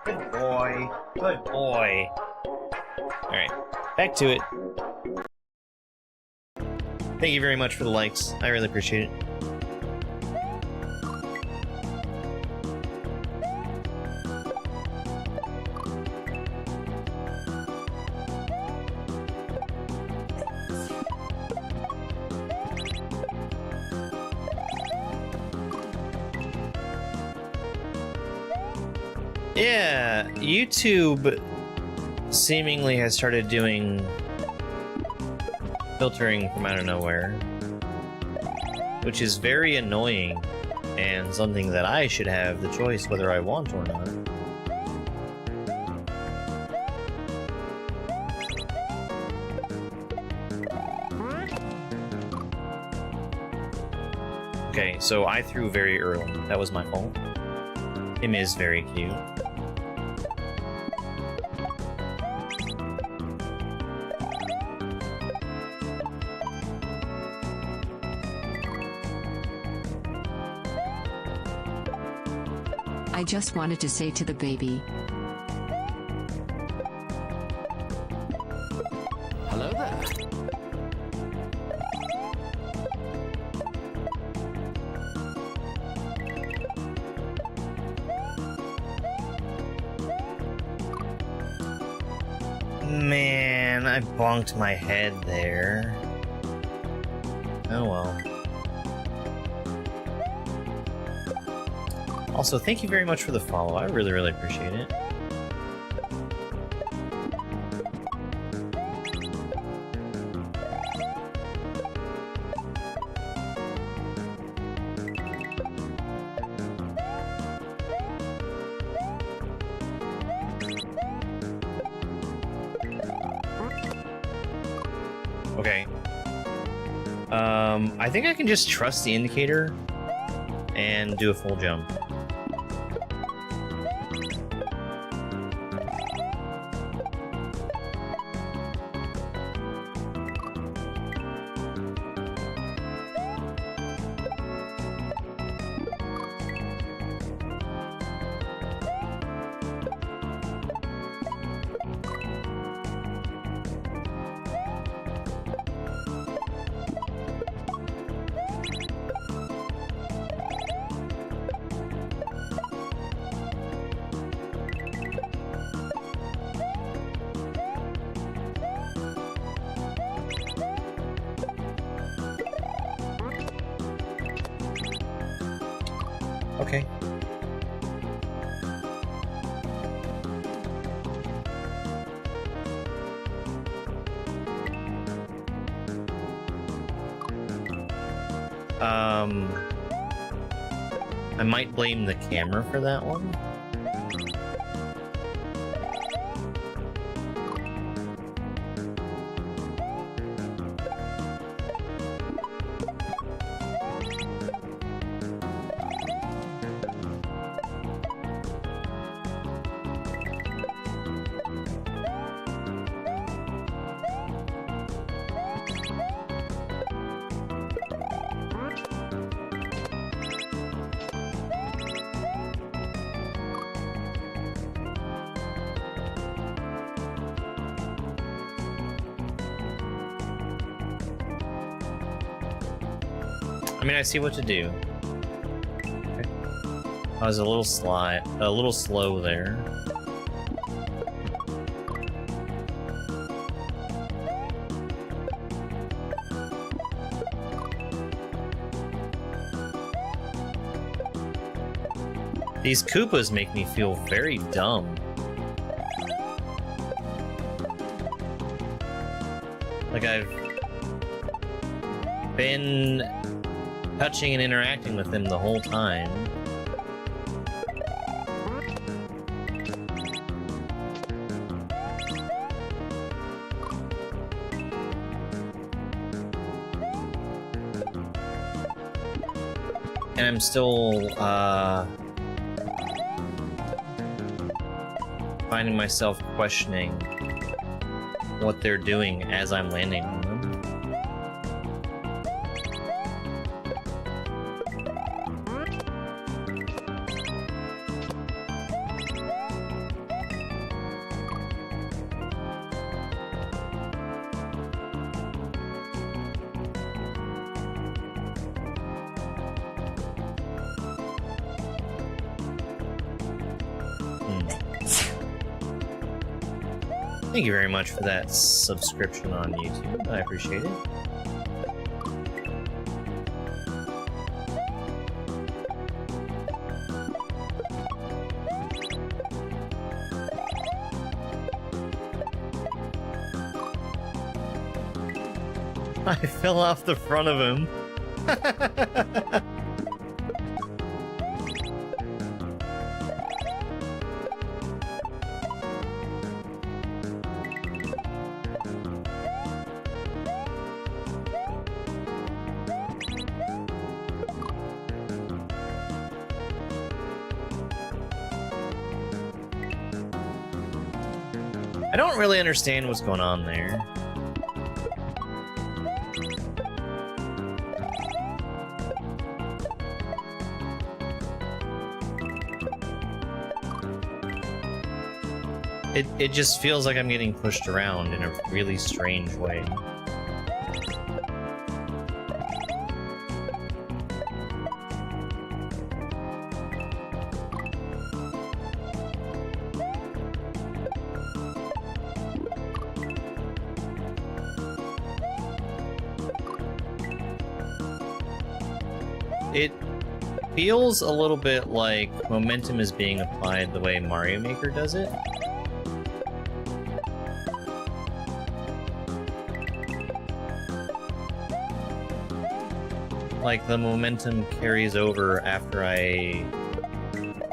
Good boy. Good boy. Alright, back to it. Thank you very much for the likes. I really appreciate it. Yeah, YouTube seemingly has started doing filtering from out of nowhere, which is very annoying and something that I should have the choice whether I want or not. Okay, so I threw very early. That was my fault. Him is very cute. I just wanted to say to the baby, Hello there. Man, I bonked my head there. Oh well. Also, thank you very much for the follow. I really, really appreciate it. Okay. I think I can just trust the indicator and do a full jump. Okay. I might blame the camera for that one. I mean, I see what to do. Okay. I was a little slow there. These Koopas make me feel very dumb. Like I've been touching and interacting with them the whole time. And I'm still, finding myself questioning what they're doing as I'm landing on them. Thank you very much for that subscription on YouTube. I appreciate it. I fell off the front of him. I don't really understand what's going on there. It just feels like I'm getting pushed around in a really strange way. It feels a little bit like momentum is being applied the way Mario Maker does it. Like the momentum carries over after I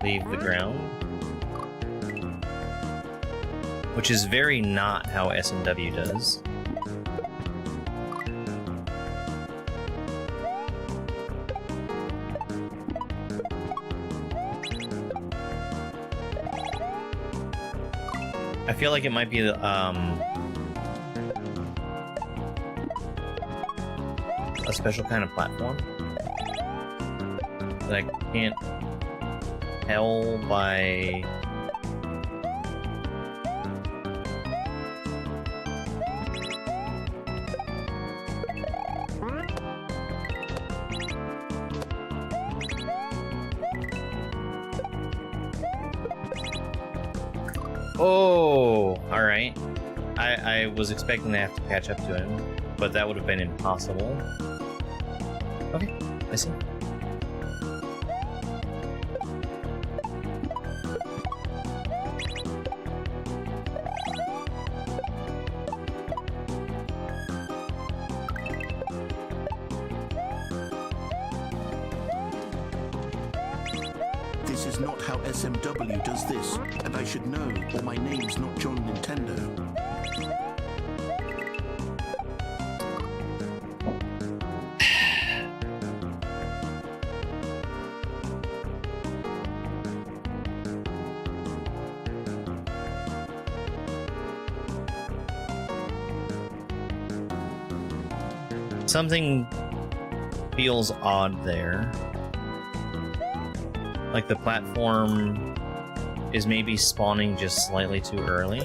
leave the ground. Which is very not how SMW does. I feel like it might be a special kind of platform that I can't tell by... Oh, alright. I was expecting to have to catch up to him, but that would have been impossible. Okay, I see. This is not how SMW does this, and I should know, or my name's not John Nintendo. Something feels odd there. Like the platform is maybe spawning just slightly too early.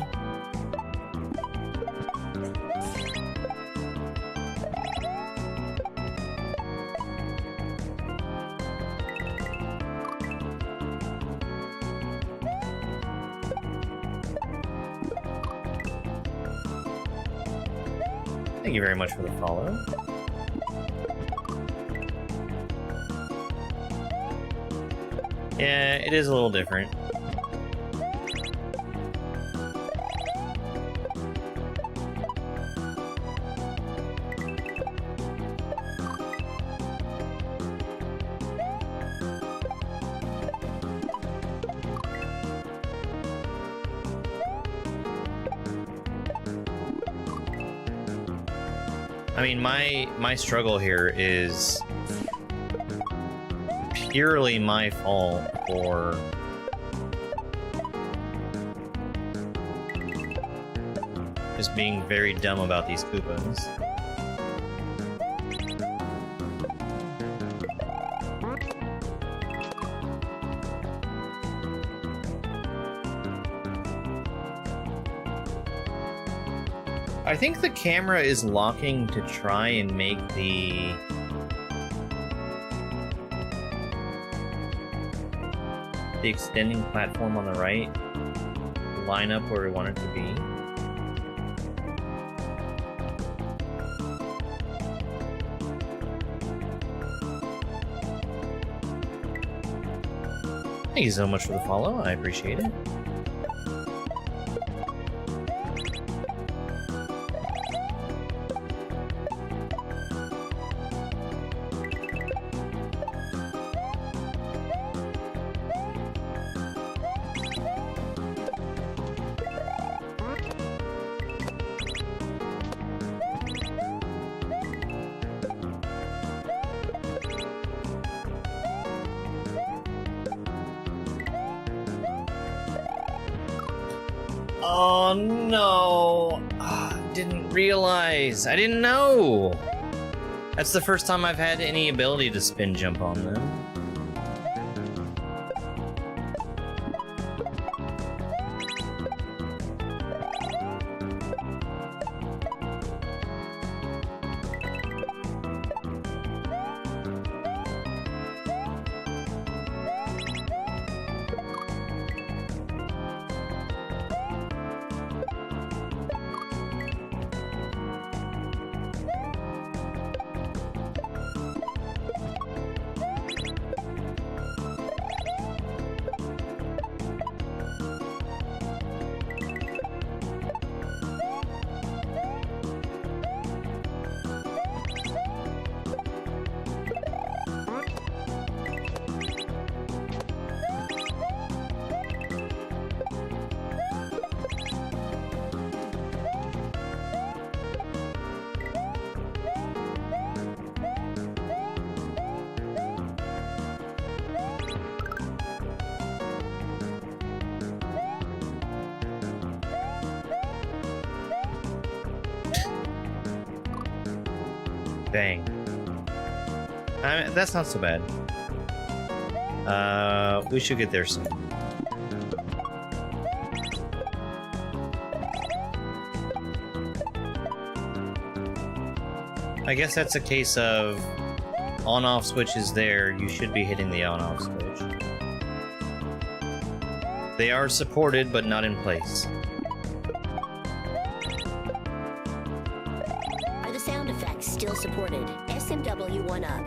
Thank you very much for the follow. Yeah, it is a little different. I mean, my struggle here is purely my fault for just being very dumb about these Koopas. I think the camera is locking to try and make the extending platform on the right line up where we want it to be. Thank you so much for the follow, I appreciate it. Oh no! Didn't realize. I didn't know! That's the first time I've had any ability to spin jump on them. Dang. I mean, that's not so bad. We should get there soon. I guess that's a case of on-off switch is there, you should be hitting the on-off switch. They are supported, but not in place. Are the sound effects still supported? SMW 1 up.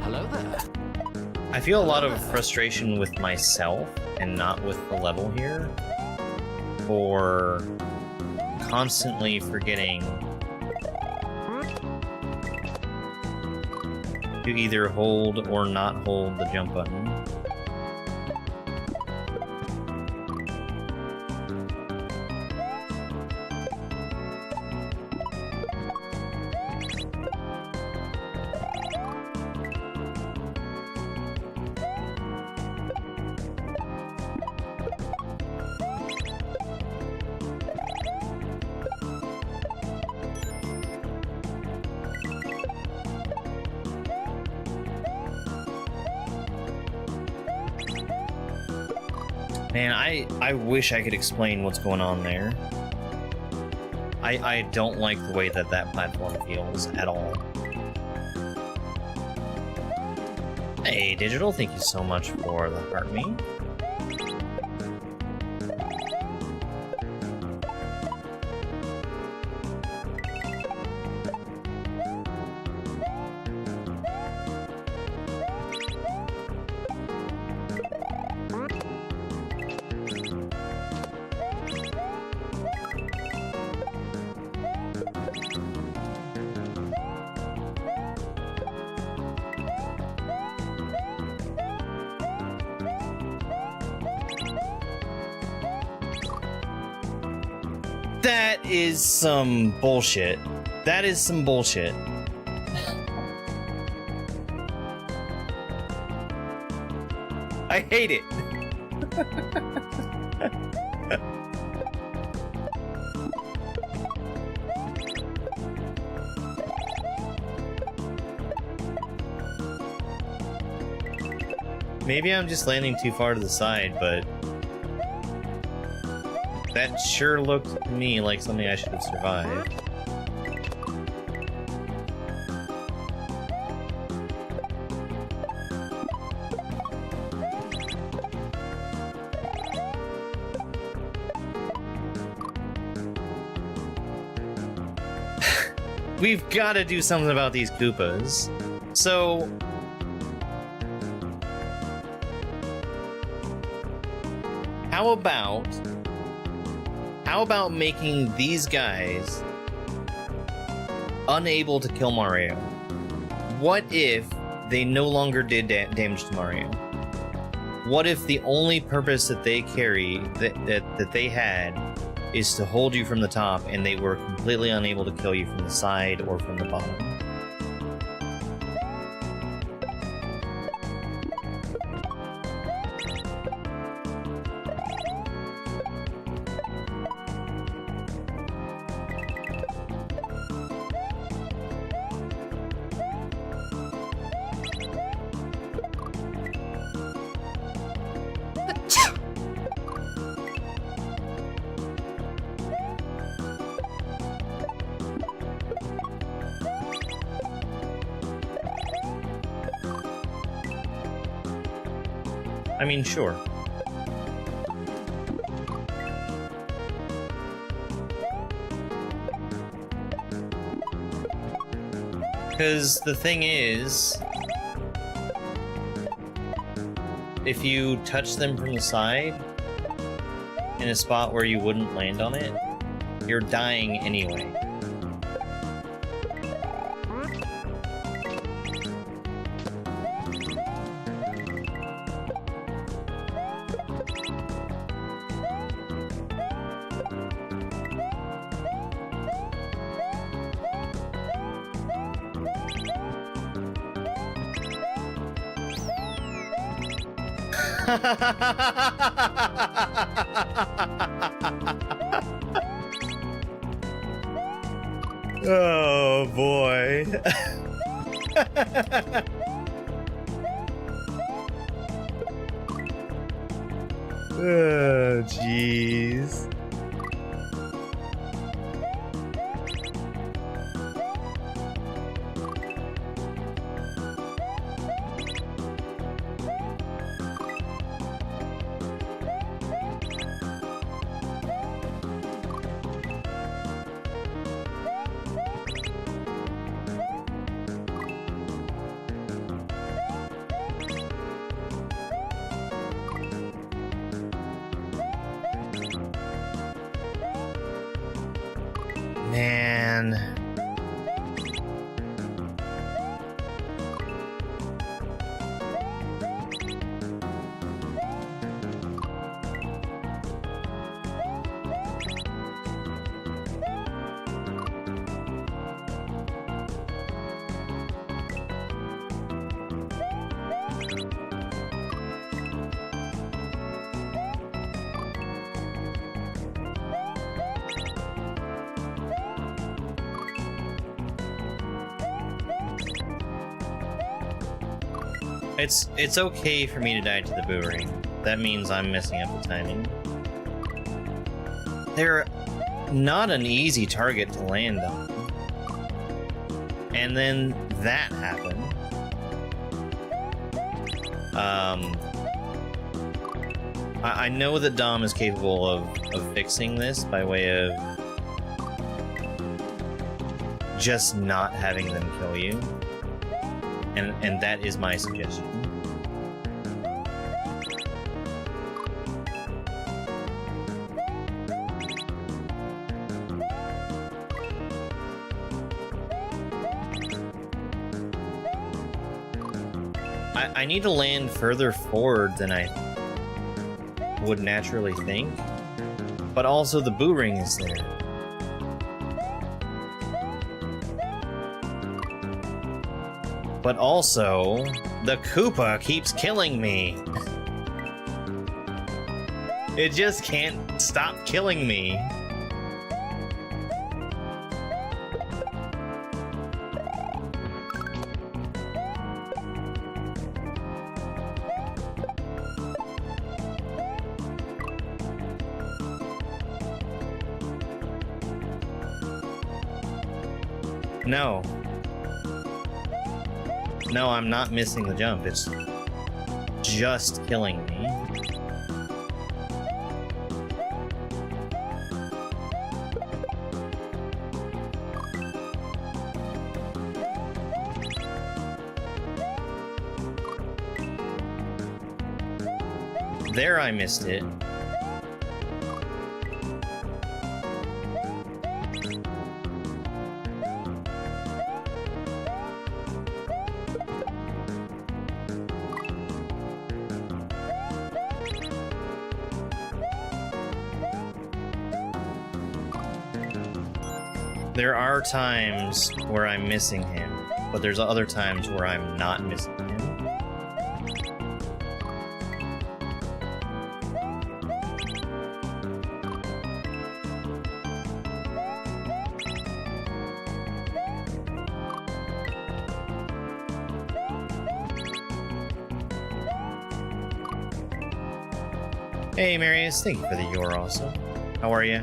Hello there. I feel a lot of frustration with myself and not with the level here for constantly forgetting to either hold or not hold the jump button. Man, I wish I could explain what's going on there. I don't like the way that platform feels at all. Hey, Digital, thank you so much for the heart me. That is some bullshit. That is some bullshit. I hate it. Maybe I'm just landing too far to the side, but that sure looked to me like something I should have survived. We've got to do something about these Koopas. So... How about making these guys unable to kill Mario? What if they no longer did damage to Mario? What if the only purpose that they carry, that they had, is to hold you from the top, and they were completely unable to kill you from the side or from the bottom? I mean, sure. Because the thing is, if you touch them from the side, in a spot where you wouldn't land on it, you're dying anyway. Oh boy. Oh jeez. Man. It's okay for me to die to the boomerang. That means I'm messing up the timing. They're not an easy target to land on. And then that happened. I know that Dom is capable of fixing this by way of just not having them kill you. And that is my suggestion. I need to land further forward than I would naturally think, but also the boomerang is there. But also, the Koopa keeps killing me. It just can't stop killing me. No. No, I'm not missing the jump. It's just killing me. There I missed it. There are times where I'm missing him, but there's other times where I'm not missing him. Hey Marius, thank you for the Yor also. How are you?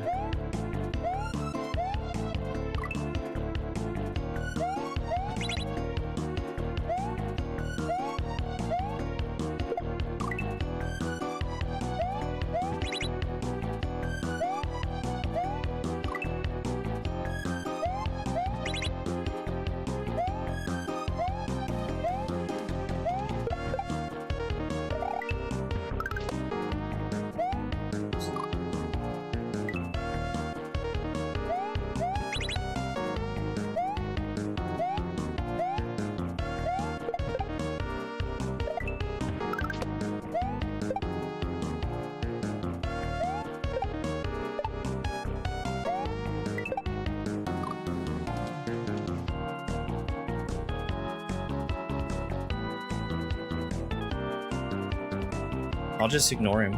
I'll just ignore him.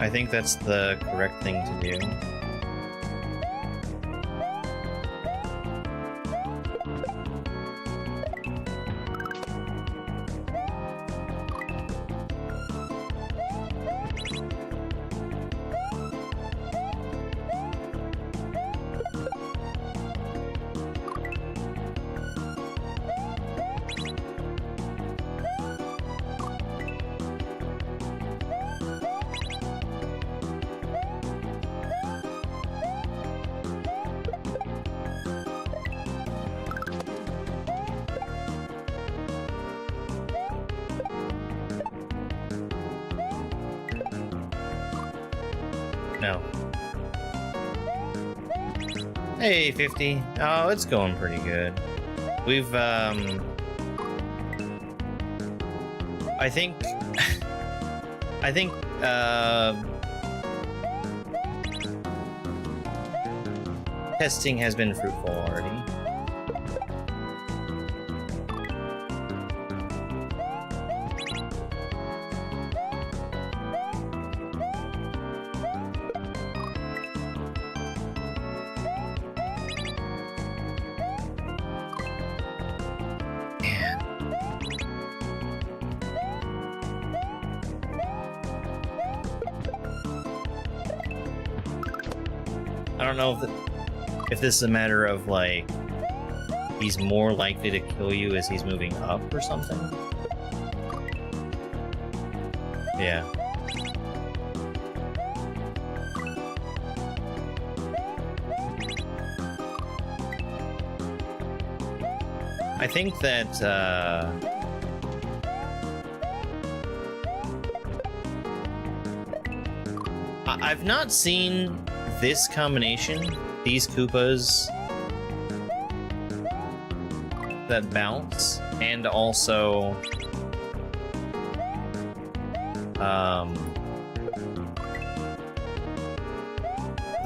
I think that's the correct thing to do. No. Hey, 50. Oh, it's going pretty good. We've, I think... testing has been fruitful already. I don't know if this is a matter of, like, he's more likely to kill you as he's moving up or something. Yeah. I think that, I've not seen this combination, these Koopas that bounce, and also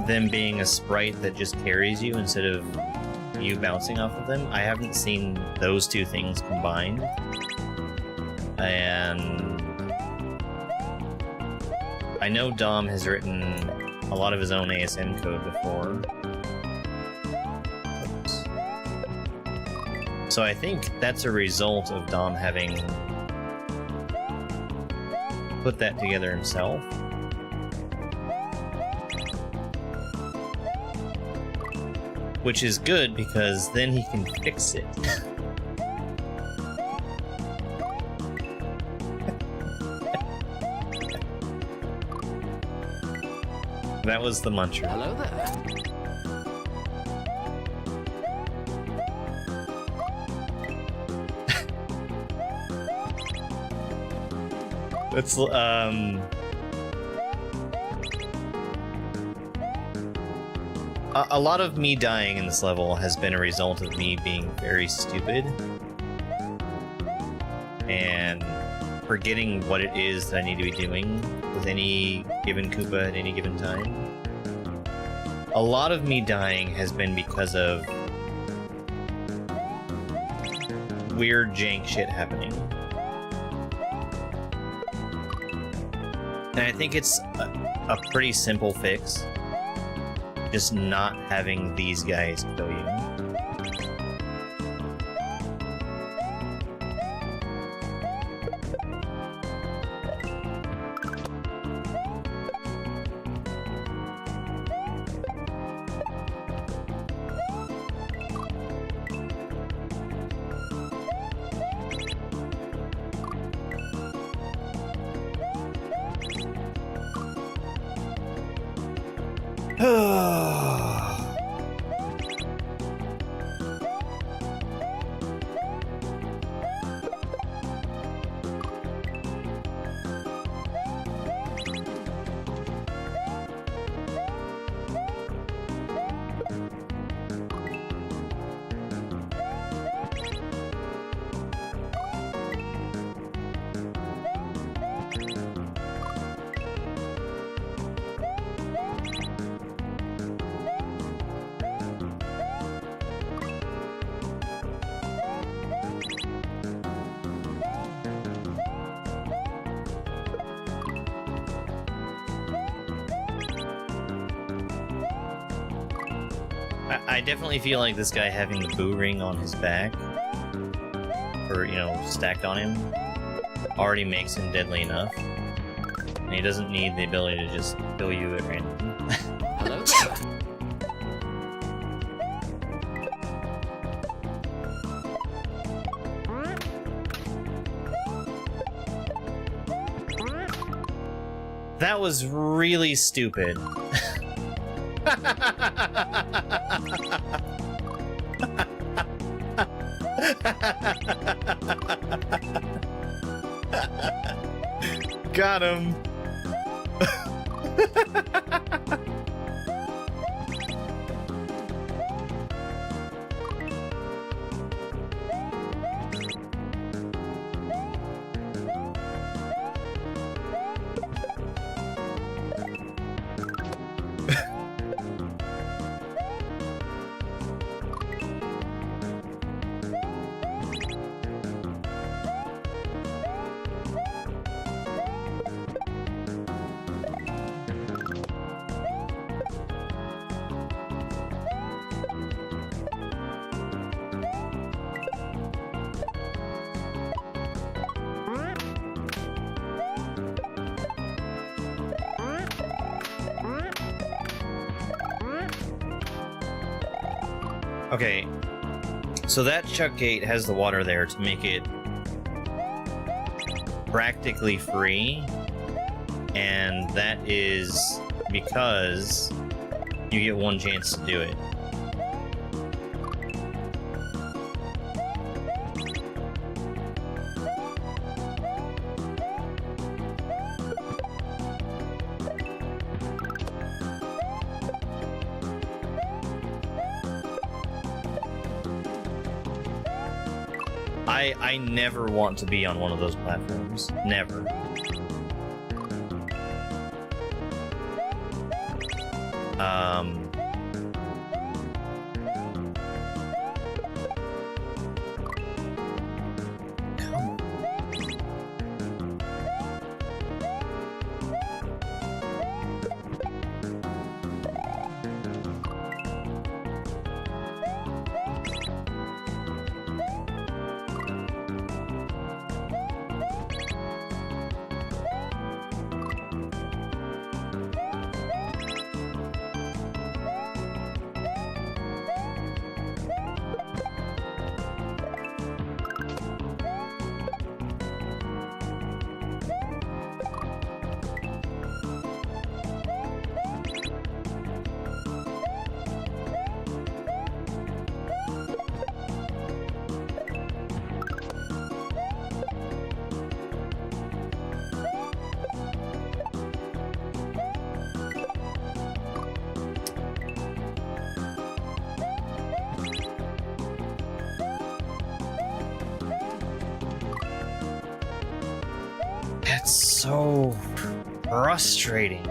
them being a sprite that just carries you instead of you bouncing off of them. I haven't seen those two things combined. And I know Dom has written a lot of his own ASM code before. Oops. So I think that's a result of Dom having put that together himself. Which is good because then he can fix it. That was the muncher. Hello there. That's a lot of me dying in this level has been a result of me being very stupid and forgetting what it is that I need to be doing with any given Koopa at any given time. A lot of me dying has been because of weird jank shit happening. And I think it's a pretty simple fix. Just not having these guys kill you. I definitely feel like this guy having the boo ring on his back, or, you know, stacked on him, already makes him deadly enough. And he doesn't need the ability to just kill you at random. Hello? That was really stupid. Got him. Okay, so that chuck gate has the water there to make it practically free, and that is because you get one chance to do it. I never want to be on one of those platforms. Never. That's so frustrating.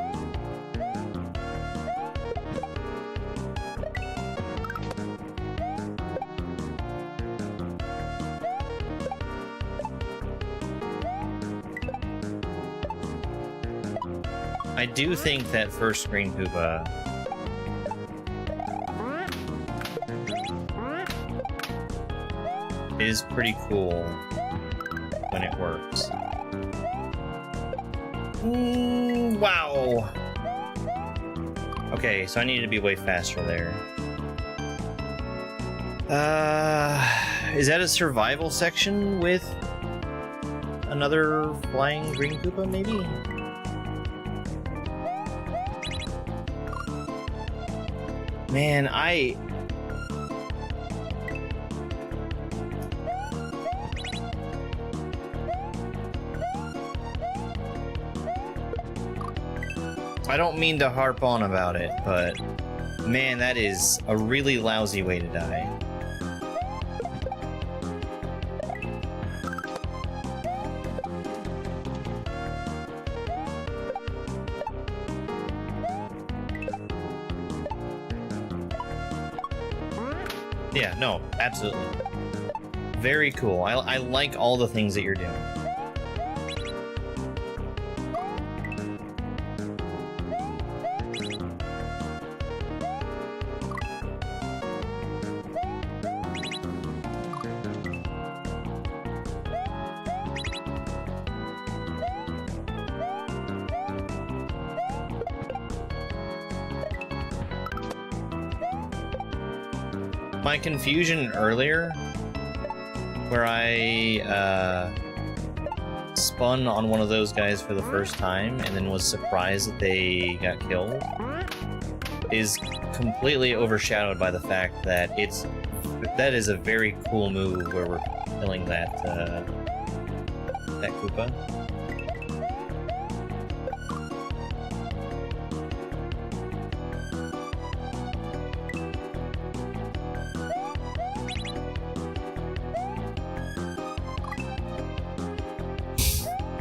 I do think that first screen Koopa is pretty cool when it works. Wow. Okay, so I needed to be way faster there. Is that a survival section with another flying green Koopa, maybe? Man, I don't mean to harp on about it, but man, that is a really lousy way to die. Yeah, no, absolutely. Very cool. I like all the things that you're doing. My confusion earlier, where I spun on one of those guys for the first time and then was surprised that they got killed, is completely overshadowed by the fact that that is a very cool move where we're killing that Koopa.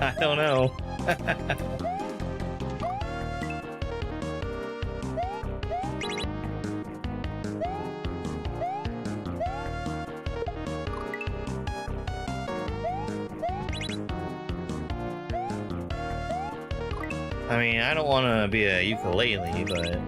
I don't know. I mean, I don't want to be a ukulele, but...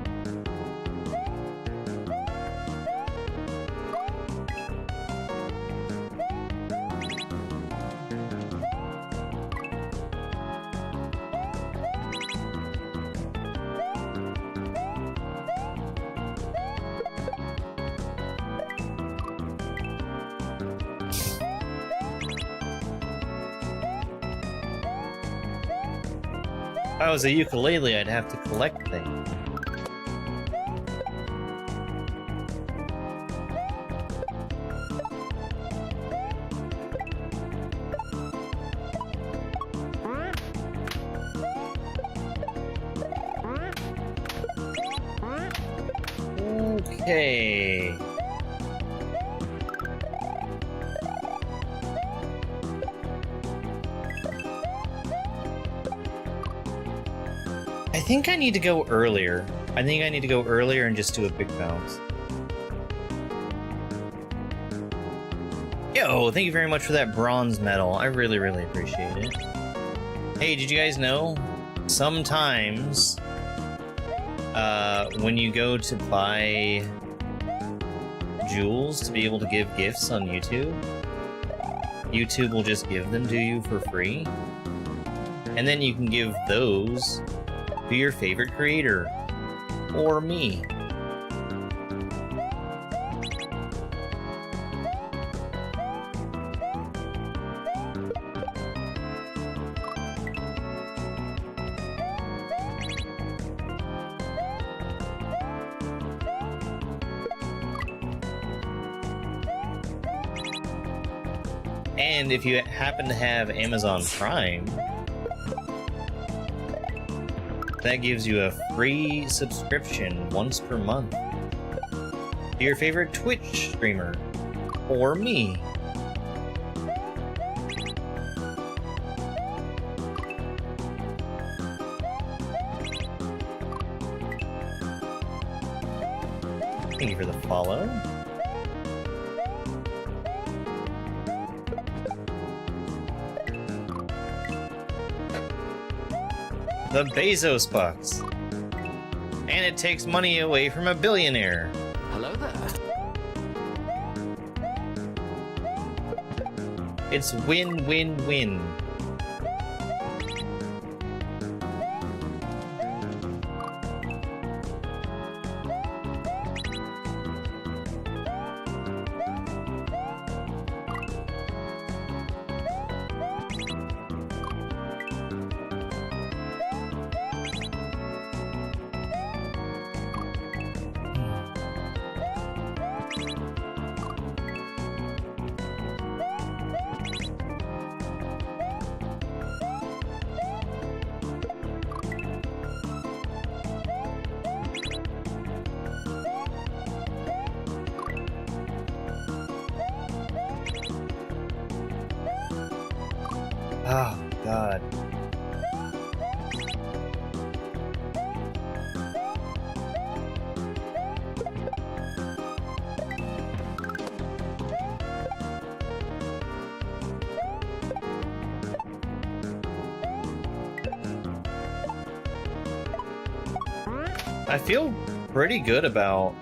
If I was a ukulele, I'd have to collect things. Okay. I think I need to go earlier. I think I need to go earlier and just do a big bounce. Yo, thank you very much for that bronze medal. I really, really appreciate it. Hey, did you guys know? Sometimes, when you go to buy jewels to be able to give gifts on YouTube, YouTube will just give them to you for free. And then you can give those to your favorite creator, or me. And if you happen to have Amazon Prime, that gives you a free subscription once per month to your favorite Twitch streamer, or me. Thank you for the follow. The Bezos bucks. And it takes money away from a billionaire. Hello there. It's win-win-win. Oh, God. I feel pretty good about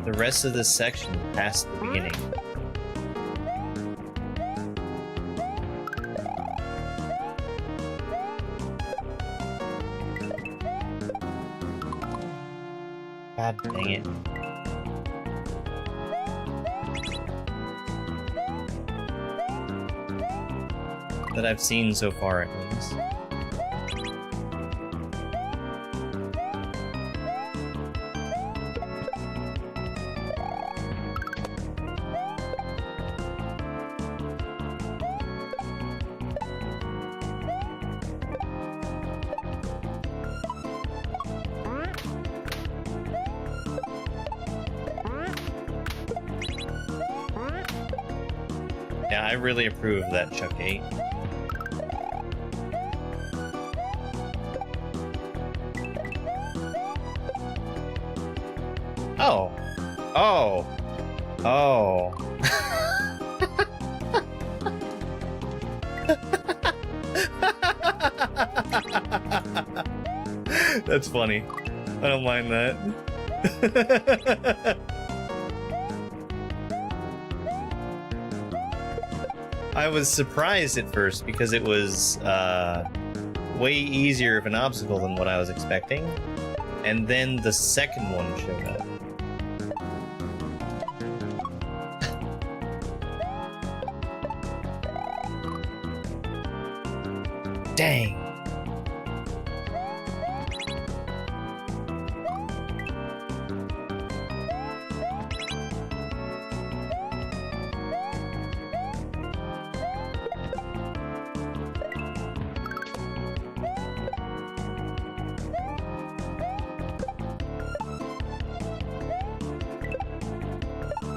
the rest of this section past the beginning. God dang it. That I've seen so far, at least. Yeah, I really approve of that Chuck 8. Oh. Oh. Oh. That's funny. I don't mind that. I was surprised at first because it was way easier of an obstacle than what I was expecting. And then the second one showed up. Dang.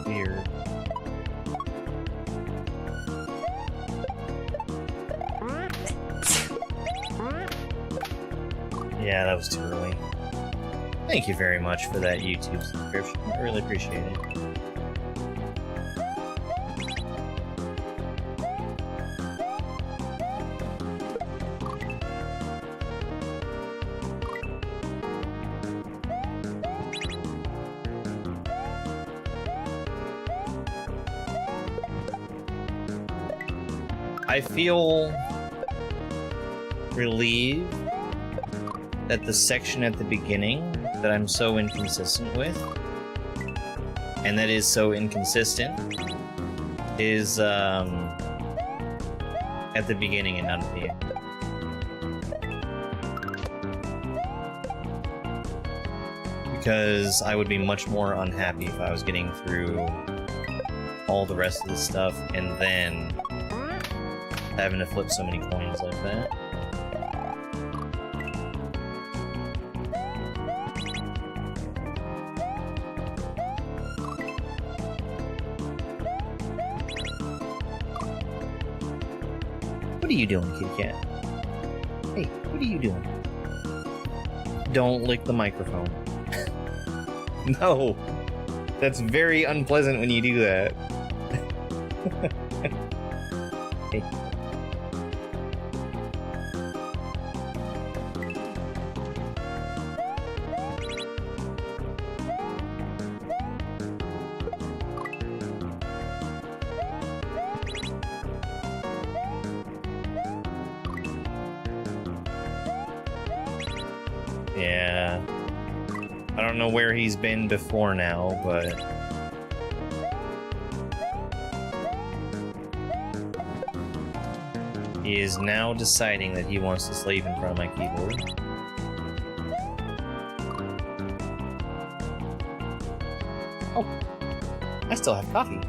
Weird. Yeah, that was too early. Thank you very much for that YouTube subscription. I really appreciate it. I feel relieved that the section at the beginning that I'm so inconsistent with, and that is so inconsistent, is at the beginning and not at the end. Because I would be much more unhappy if I was getting through all the rest of the stuff and then having to flip so many coins like that. What are you doing, kitty cat? Hey, what are you doing? Don't lick the microphone. No. That's very unpleasant when you do that. Yeah. I don't know where he's been before now, but... he is now deciding that he wants to sleep in front of my keyboard. Oh! I still have coffee.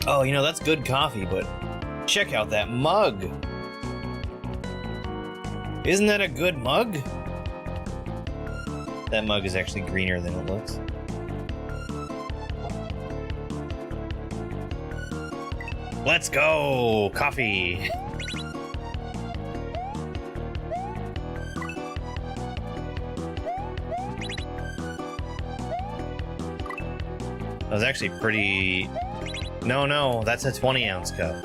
Oh, you know, that's good coffee, but check out that mug! Isn't that a good mug? That mug is actually greener than it looks. Let's go! Coffee! That was actually pretty... No, that's a 20-ounce cup.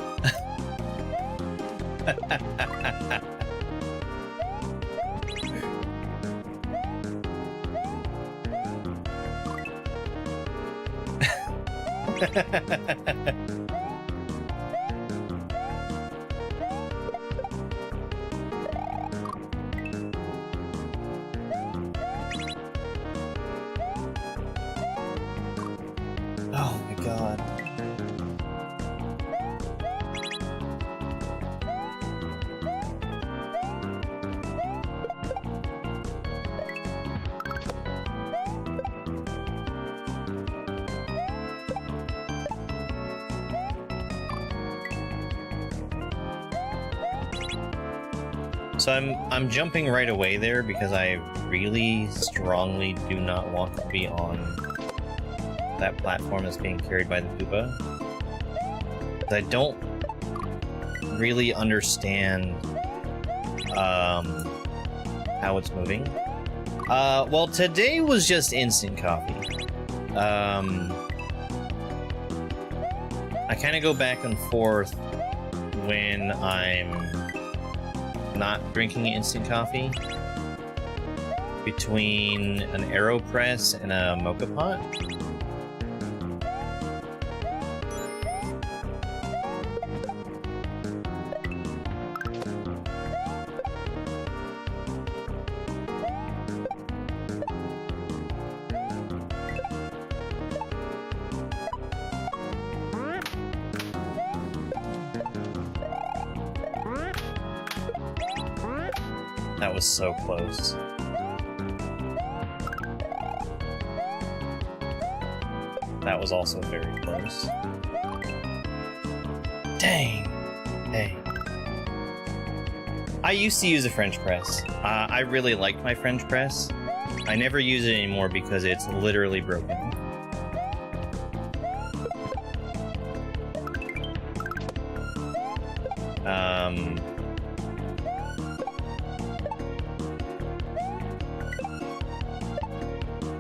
Oh my god. So I'm jumping right away there because I really strongly do not want to be on that platform that's being carried by the Koopa. I don't really understand how it's moving. Well, today was just instant coffee. I kind of go back and forth when I'm not drinking instant coffee between an AeroPress and a mocha pot. That was so close. That was also very close. Dang. I used to use a French press. I really liked my French press. I never use it anymore because it's literally broken.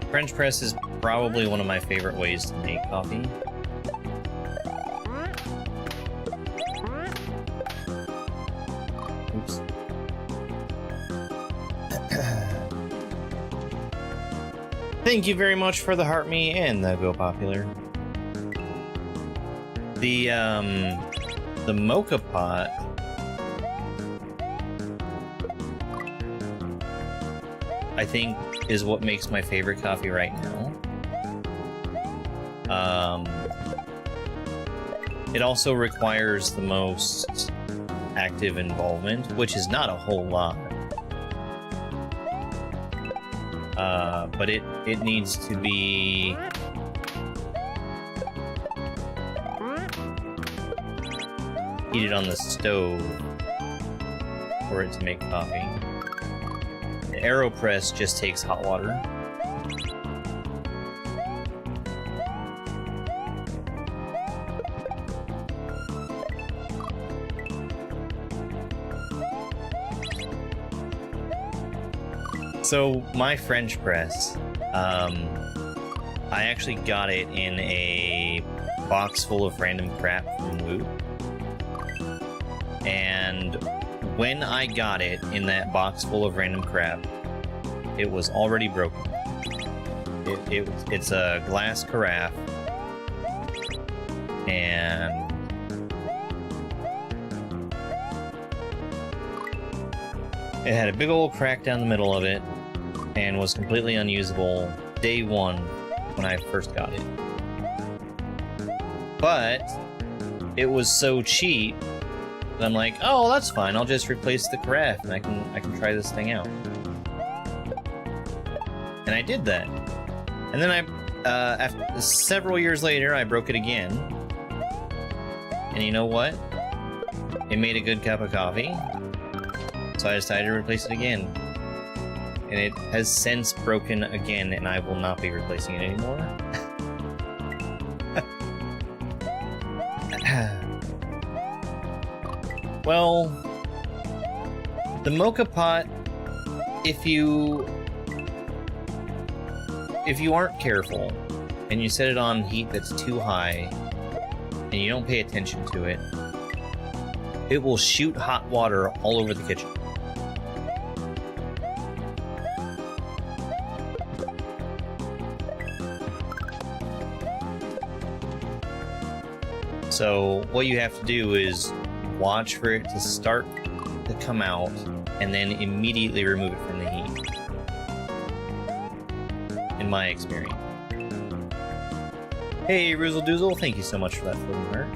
French press is probably one of my favorite ways to make coffee. Oops. Thank you very much for the heart me and the Go Popular. The mocha pot I think is what makes my favorite coffee right now. It also requires the most active involvement, which is not a whole lot. But it needs to be heated on the stove for it to make coffee. The AeroPress just takes hot water. So my French press, I actually got it in a box full of random crap from Woo. And when I got it in that box full of random crap, it was already broken. It's a glass carafe, and it had a big old crack down the middle of it, and was completely unusable day one when I first got it. But it was so cheap that I'm like, oh, that's fine. I'll just replace the carafe, and I can try this thing out. And I did that. And then after several years later, I broke it again. And you know what? It made a good cup of coffee. So I decided to replace it again. And it has since broken again, and I will not be replacing it anymore. Well, the mocha pot, if you aren't careful and you set it on heat that's too high and you don't pay attention to it, it will shoot hot water all over the kitchen. So what you have to do is watch for it to start to come out and then immediately remove it from the heat. In my experience. Hey, Rizzle Doozle, thank you so much for that floating heart.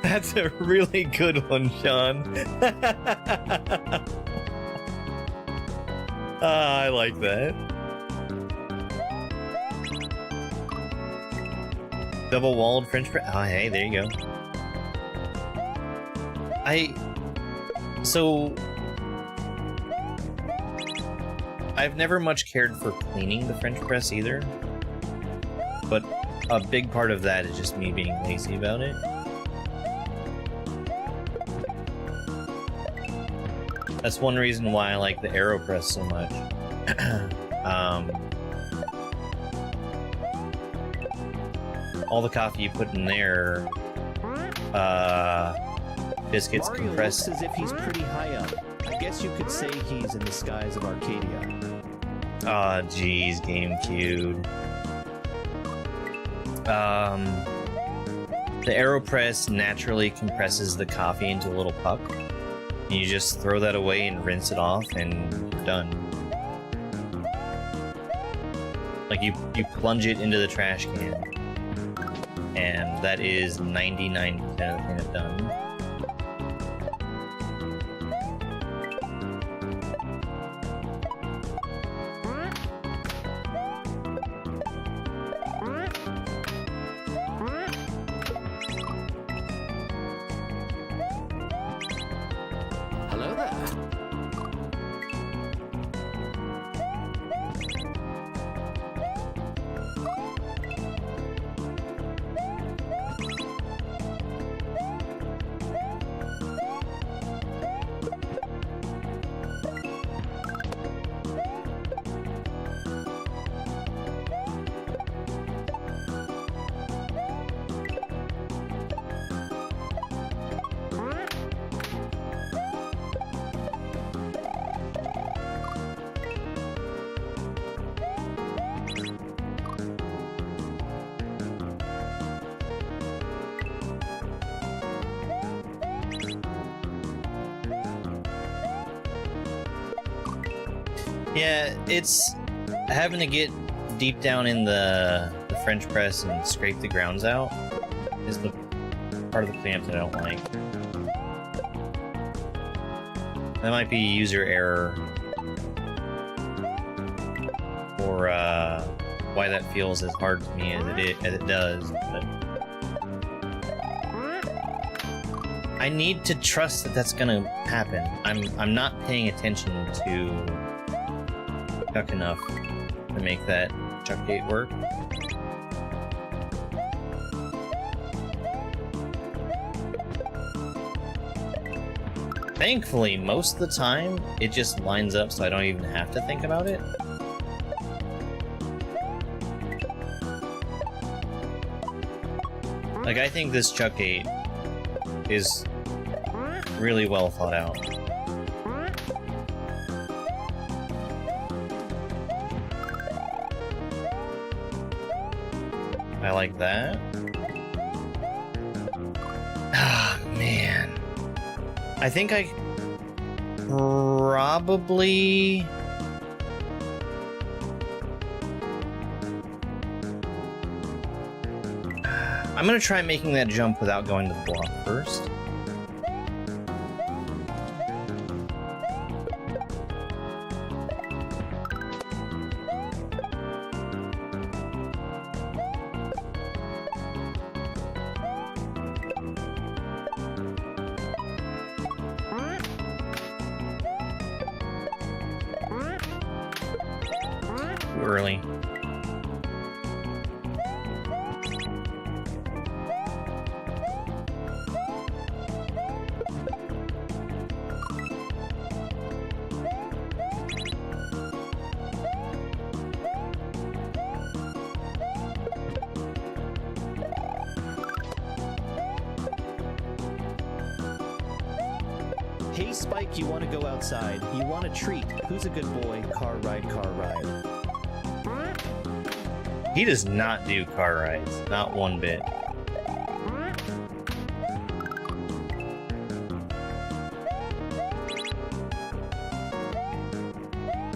That's a really good one, Sean. I like that. Double-walled French press. Oh, hey, there you go. I've never much cared for cleaning the French press either. But a big part of that is just me being lazy about it. That's one reason why I like the AeroPress so much. All the coffee you put in there just gets Mario compressed. looks as if he's pretty high up. I guess you could say he's in the skies of Arcadia. Ah, geez, GameCube. The AeroPress naturally compresses the coffee into a little puck. And you just throw that away and rinse it off, and you're done. Like, you plunge it into the trash can. And that is 99% of the thing I've done. Hello there. Yeah, it's having to get deep down in the French press and scrape the grounds out is the part of the cleanup that I don't like. That might be user error or why that feels as hard to me as it does. But I need to trust that that's gonna happen. I'm not paying attention to Cook enough to make that chuck gate work. Thankfully, most of the time, it just lines up so I don't even have to think about it. Like, I think this chuck gate is really well thought out. I like that. Ah, man. I think I probably... I'm gonna try making that jump without going to the block first. Too early. Hey Spike, you want to go outside? You want a treat? Who's a good boy? Car ride, car ride. He does not do car rides, not one bit.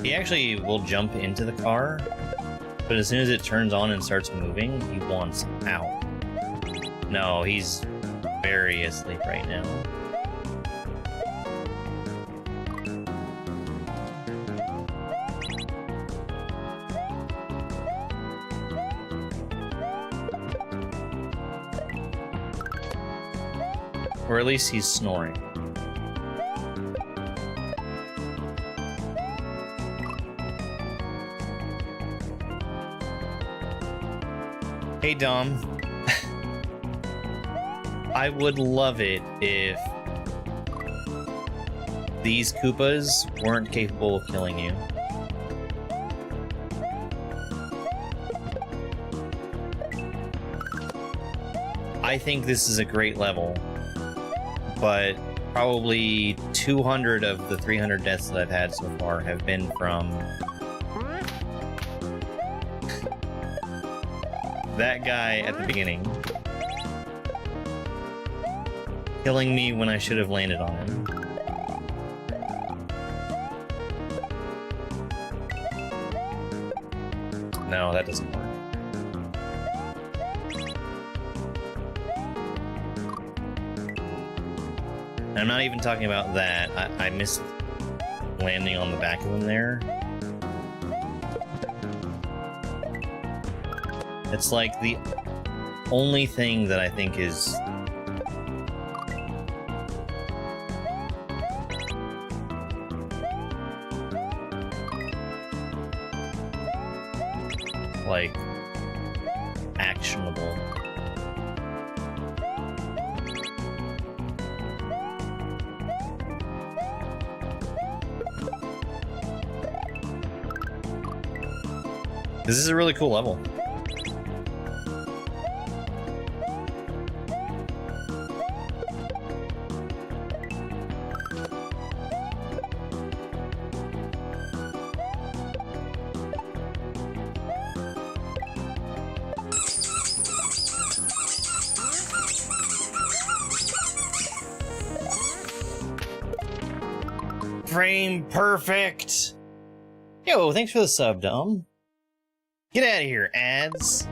He actually will jump into the car, but as soon as it turns on and starts moving, he wants out. No, he's very asleep right now. Or at least he's snoring. Hey Dom. I would love it if these Koopas weren't capable of killing you. I think this is a great level. But probably 200 of the 300 deaths that I've had so far have been from that guy at the beginning killing me when I should have landed on him. No, that doesn't work. And I'm not even talking about that. I missed landing on the back of him there. It's like the only thing that I think is like actionable. This is a really cool level. Frame perfect. Yo, thanks for the sub, Dom. Get out of here, ads.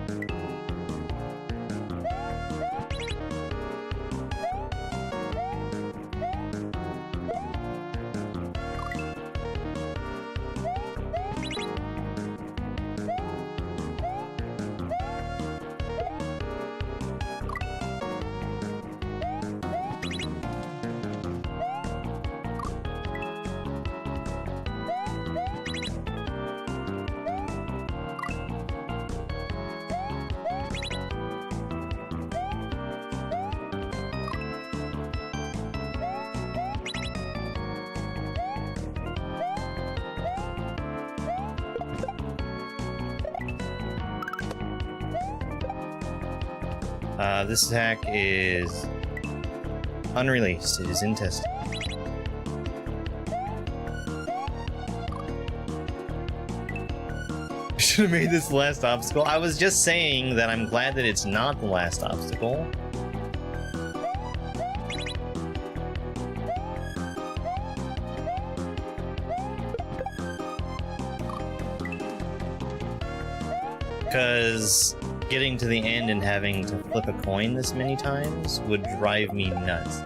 This hack is unreleased. It is in testing. Should have made this the last obstacle. I was just saying that I'm glad that it's not the last obstacle. Because getting to the end and having to flip a coin this many times would drive me nuts.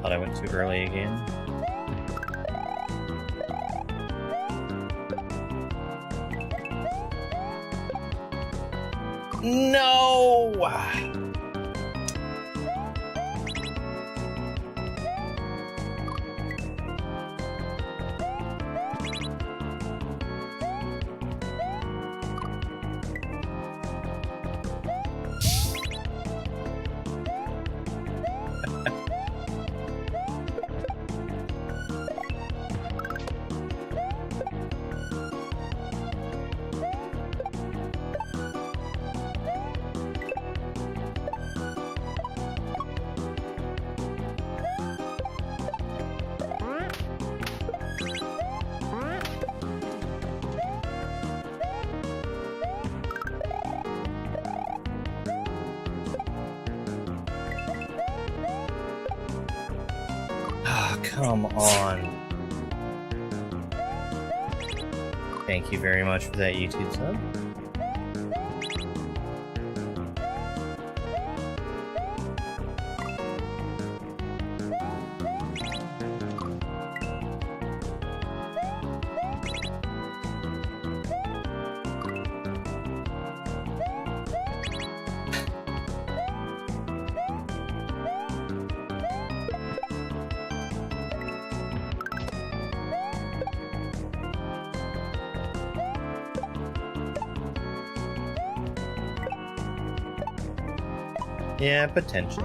Thought I went too early again. No! Come on. Thank you very much for that YouTube sub. Yeah, potentially.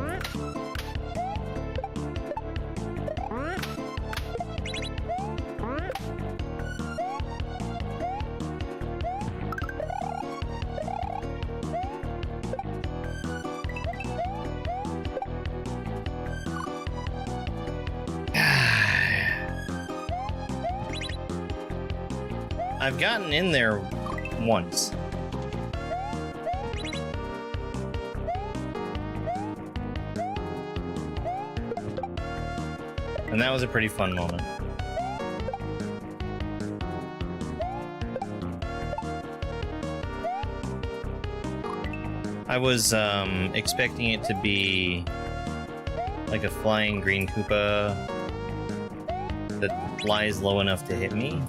I've gotten in there once. And that was a pretty fun moment. I was expecting it to be like a flying green Koopa that flies low enough to hit me.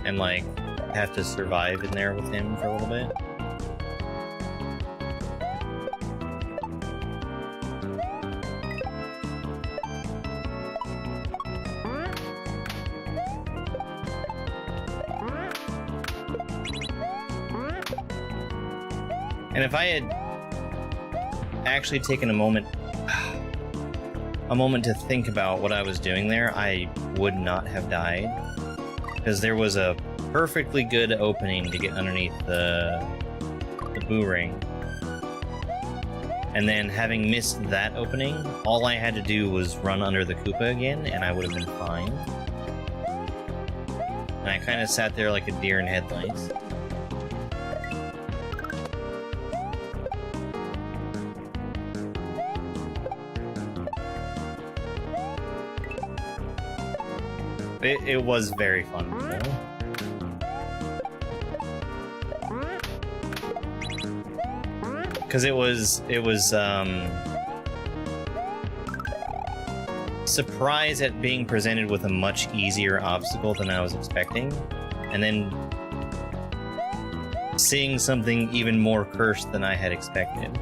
And like have to survive in there with him for a little bit. And if I had actually taken a moment to think about what I was doing there, I would not have died. Because there was a perfectly good opening to get underneath the boo ring. And then having missed that opening, all I had to do was run under the Koopa again, and I would have been fine. And I kind of sat there like a deer in headlights. It was very fun, though. Because it was surprised at being presented with a much easier obstacle than I was expecting, and then seeing something even more cursed than I had expected.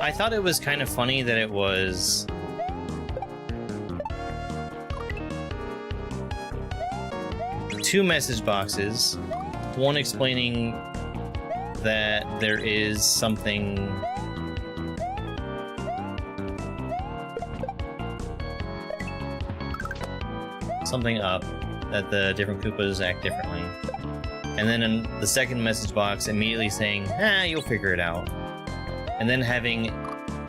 I thought it was kind of funny that it was two message boxes, one explaining that there is something up, that the different Koopas act differently. And then in the second message box immediately saying, you'll figure it out. And then having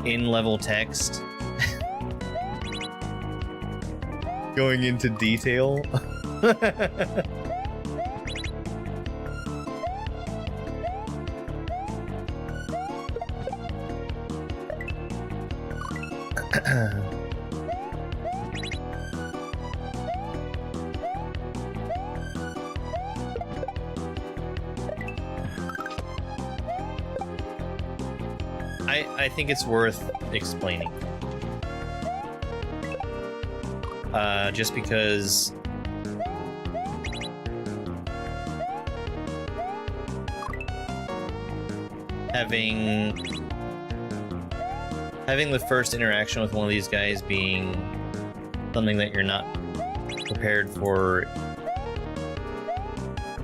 in-level text going into detail. I think it's worth explaining. Just because having the first interaction with one of these guys being something that you're not prepared for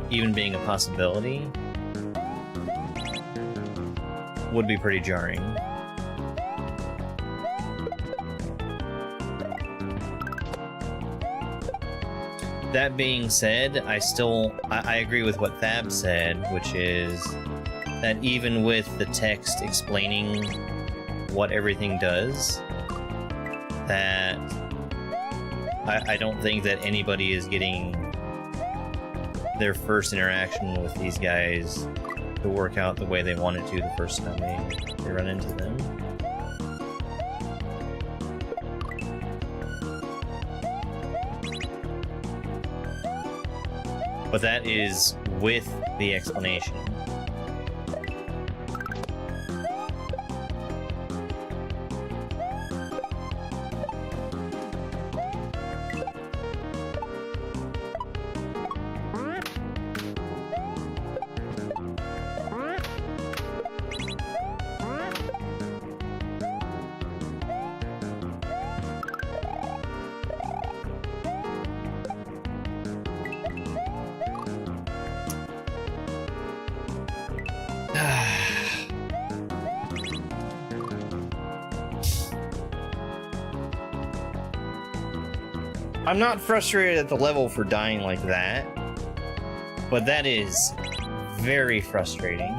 even being a possibility would be pretty jarring. That being said, I agree with what Thab said, which is that even with the text explaining what everything does, that I don't think that anybody is getting their first interaction with these guys to work out the way they wanted to the first time they run into them. But that is with the explanation. I'm not frustrated at the level for dying like that, but that is very frustrating.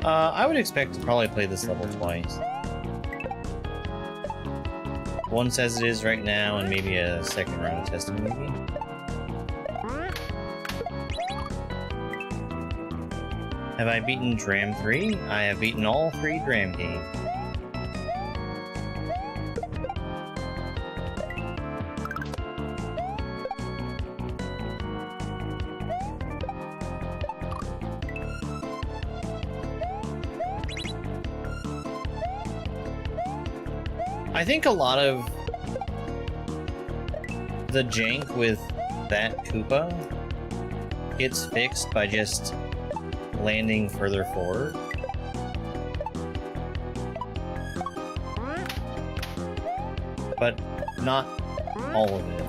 I would expect to probably play this level twice. Once as it is right now, and maybe a second round of testing maybe. Have I beaten Dram 3? I have beaten all 3 Dram games. I think a lot of the jank with that Koopa gets fixed by just landing further forward. But not all of it.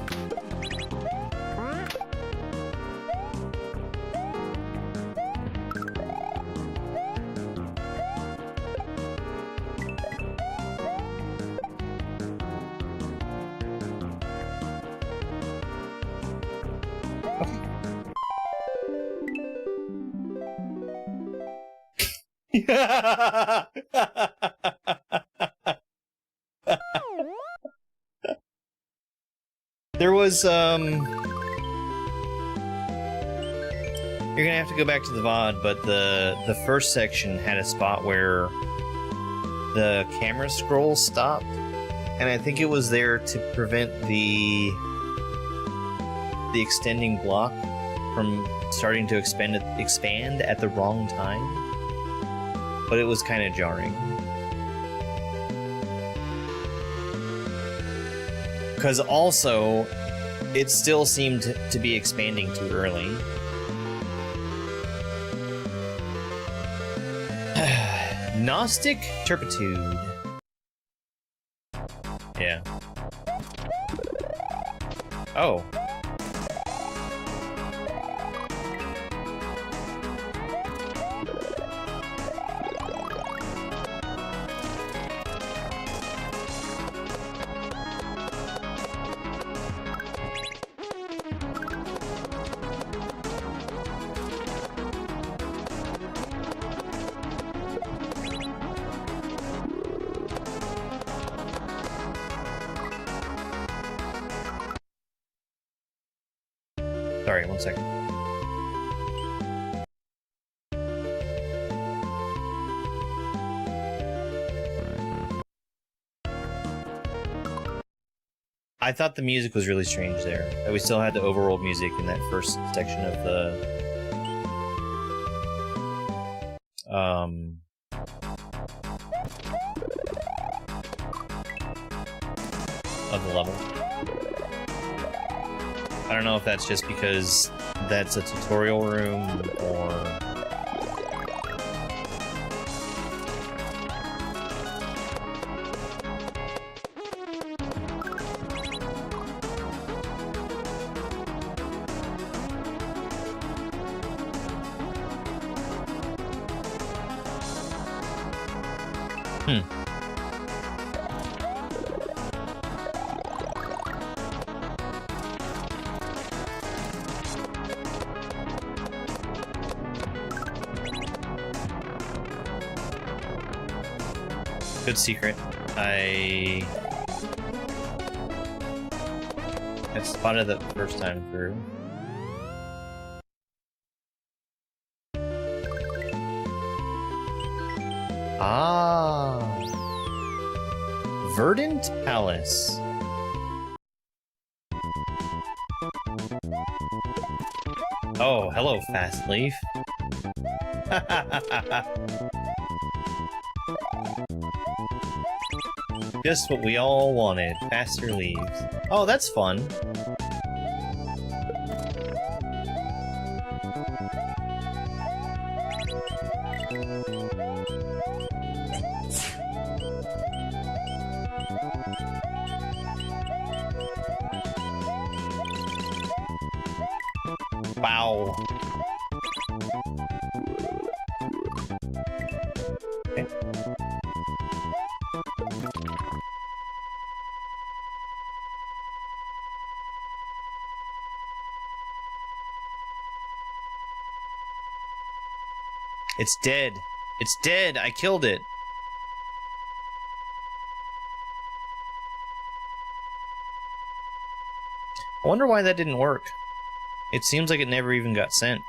There was, you're gonna have to go back to the VOD, but the first section had a spot where the camera scroll stopped, and I think it was there to prevent the extending block from starting to expand at the wrong time. But it was kind of jarring. Because also, it still seemed to be expanding too early. Gnostic Turpitude. Yeah. Oh. Sorry, one second. I thought the music was really strange there. That we still had the overworld music in that first section of the level. I don't know if that's just because that's a tutorial room or... Good secret. I spotted that the first time through. Ah, Verdant Palace. Oh, hello, Fast Leaf. Just what we all wanted, faster leaves. Oh, that's fun. Wow. Okay. It's dead. It's dead. I killed it. I wonder why that didn't work. It seems like it never even got sent.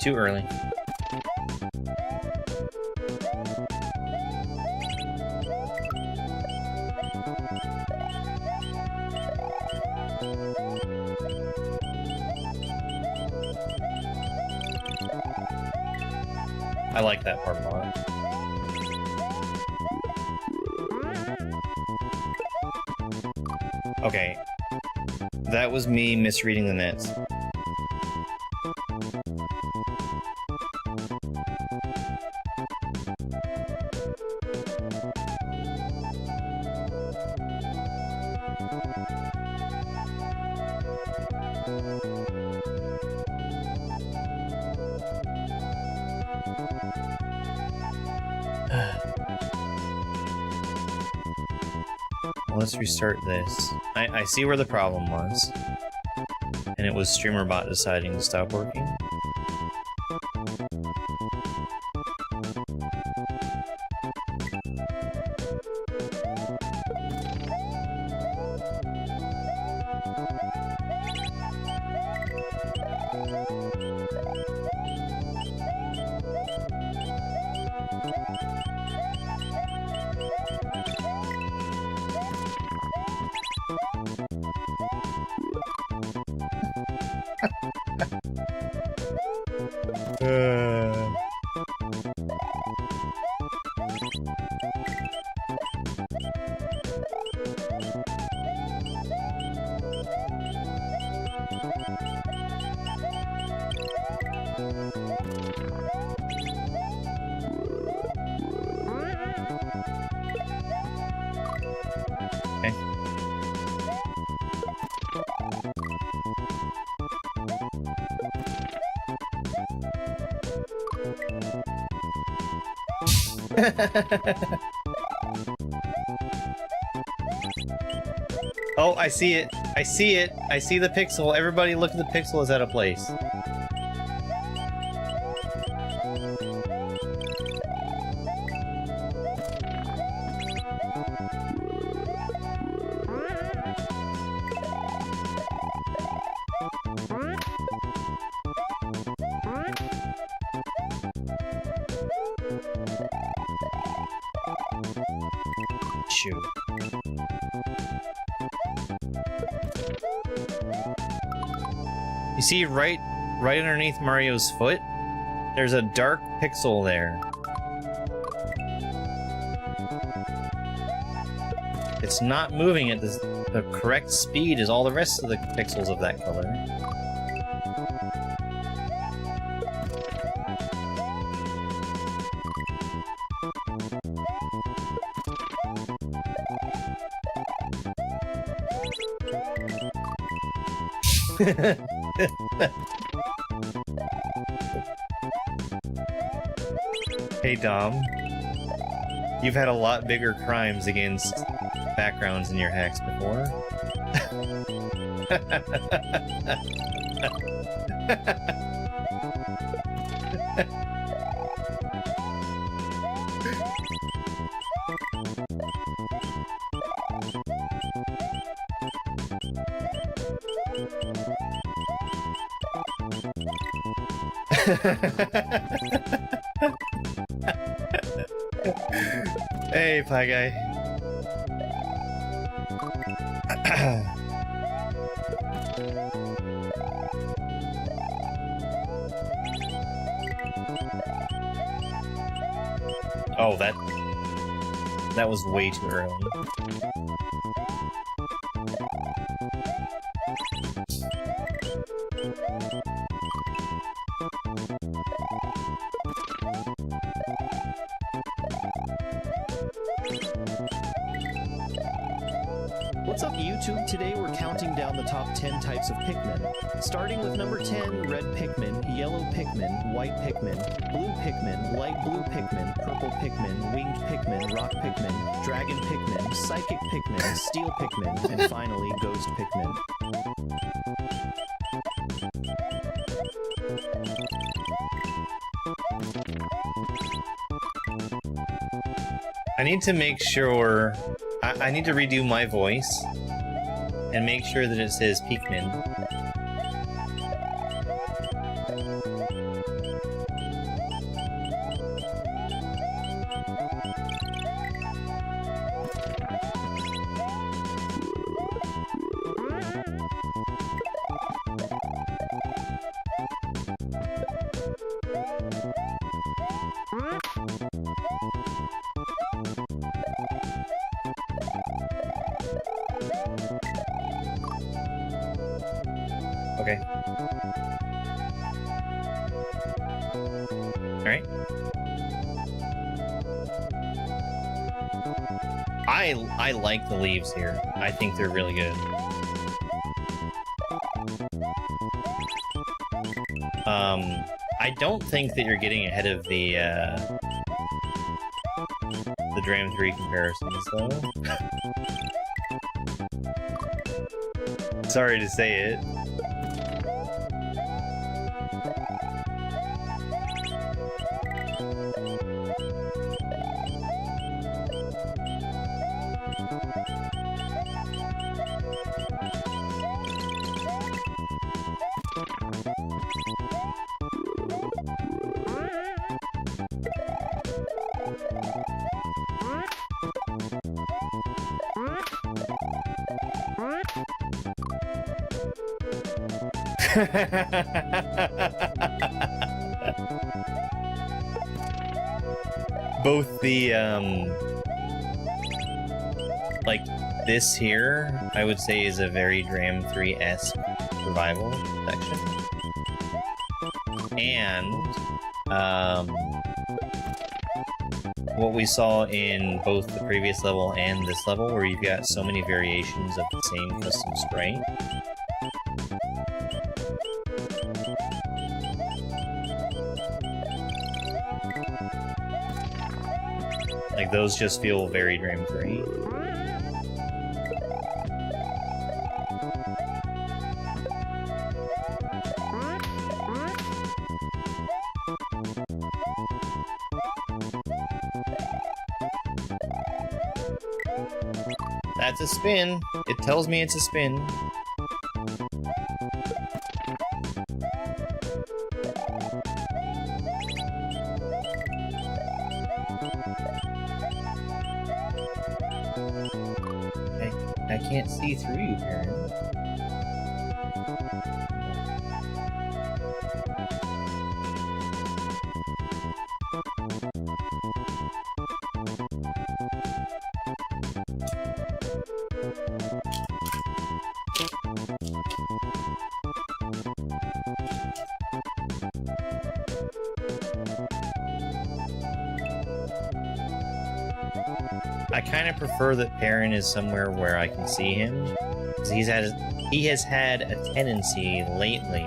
too early. I like that part a lot. Okay. That was me misreading the nets. Let's restart this. I see where the problem was. And it was StreamerBot deciding to stop working. Oh, I see it. I see it. I see the pixel. Everybody look at the pixel is out of place. Shoot. You see right underneath Mario's foot? There's a dark pixel there. It's not moving at the correct speed as all the rest of the pixels of that color. Hey Dom, you've had a lot bigger crimes against backgrounds in your hacks before. Hey, Pie Guy. Oh, that was way too early. What's up, YouTube? Today we're counting down the top 10 types of Pikmin. Starting with number 10, red Pikmin, yellow Pikmin, white Pikmin, blue Pikmin, light blue Pikmin, purple Pikmin, winged Pikmin, rock Pikmin, dragon Pikmin, psychic Pikmin, steel Pikmin, and finally, ghost Pikmin. I need to make sure... I need to redo my voice and make sure that it says Pikmin. Okay. Alright. I like the leaves here. I think they're really good. I don't think that you're getting ahead of the Dram 3 comparisons, though. Sorry to say it. Both the, like, this here, I would say is a very Dram 3-esque survival section. And, what we saw in both the previous level and this level, where you've got so many variations of the same custom sprite. Like, those just feel very Dram 3. That's a spin. It tells me it's a spin. I can't see through you, Karen. I kind of prefer that Perrin is somewhere where I can see him. 'Cause he has had a tendency lately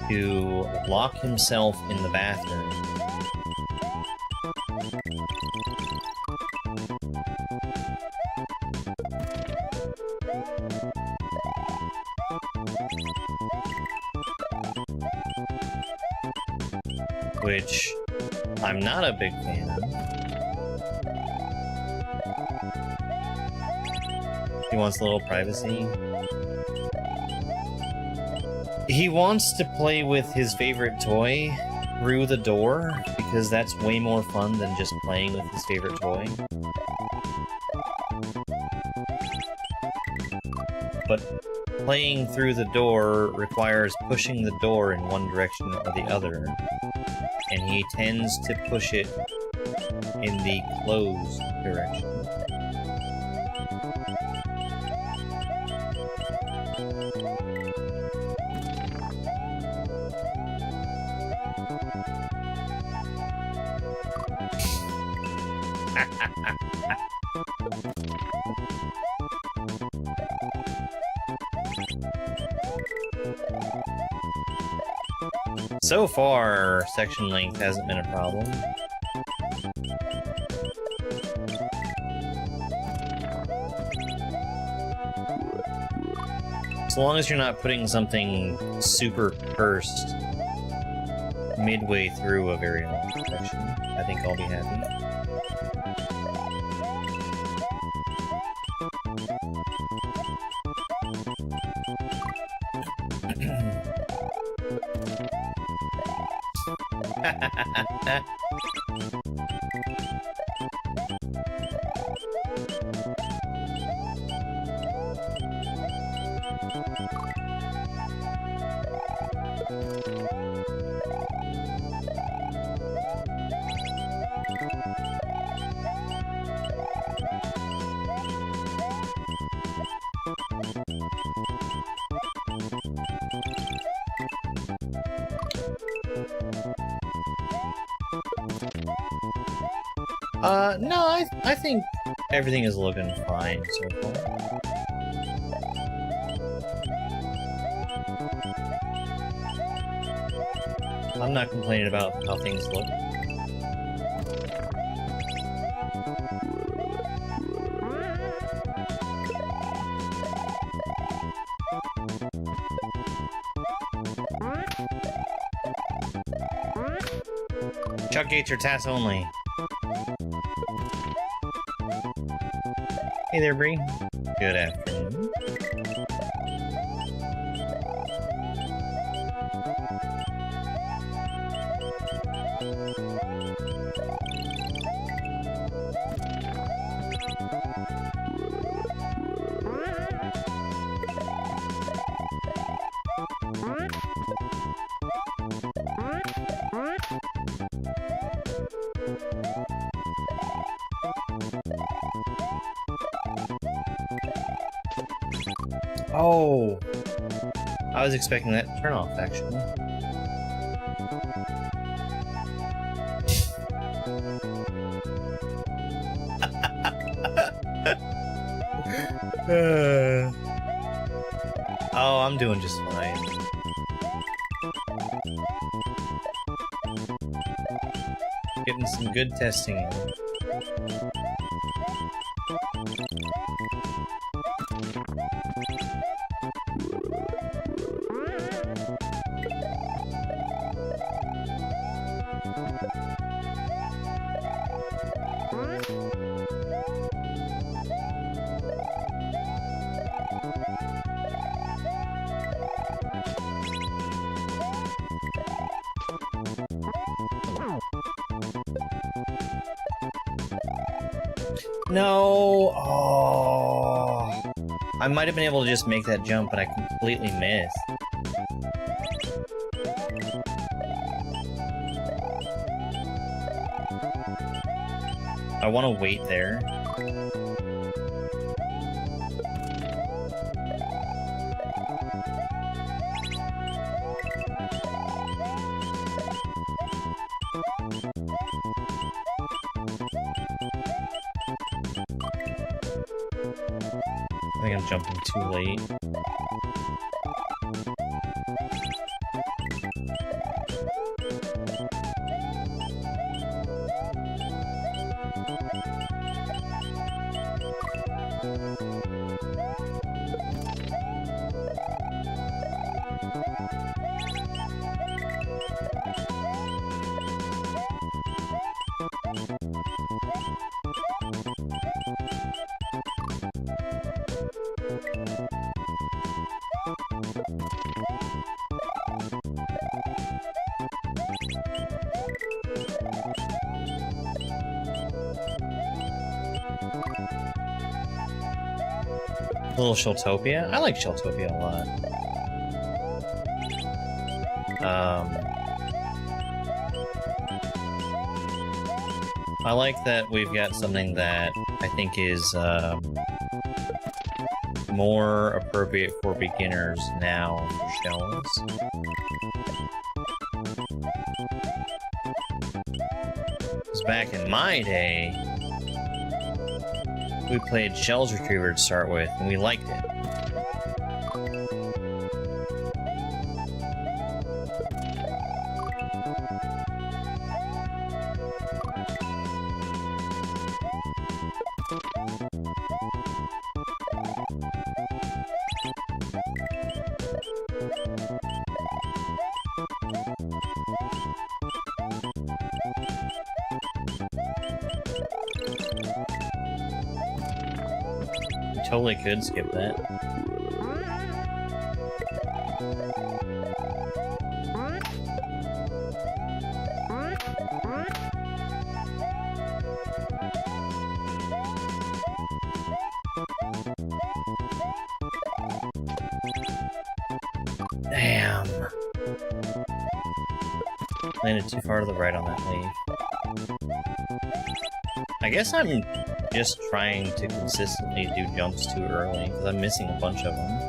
to lock himself in the bathroom. Which I'm not a big fan of. He wants a little privacy. He wants to play with his favorite toy through the door, because that's way more fun than just playing with his favorite toy. But playing through the door requires pushing the door in one direction or the other, and he tends to push it in the closed direction. So far, section length hasn't been a problem. As long as you're not putting something super cursed midway through a very long section, I think I'll be happy. No, I think everything is looking fine so far. I'm not complaining about how things look. Chuck gates are tasks only. Hey there, Bree. Good afternoon. Oh, I was expecting that turn off actually. Oh, I'm doing just fine. Getting some good testing in. No! Oh! I might have been able to just make that jump, but I completely missed. I want to wait there. I think I'm jumping too late. Little Sheltopia? I like Sheltopia a lot. I like that we've got something that I think is more appropriate for beginners now for shells. Because back in my day, we played Shells Retriever to start with, and we liked it. Totally could skip that. Damn. Landed too far to the right on that leaf. I guess I'm just trying to consistently do jumps too early, because I'm missing a bunch of them.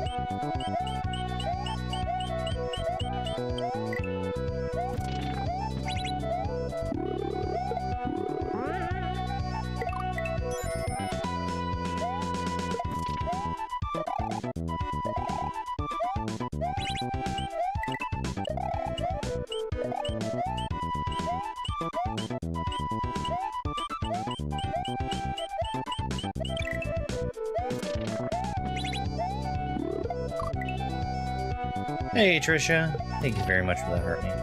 Hey, Trisha. Thank you very much for the heart, man.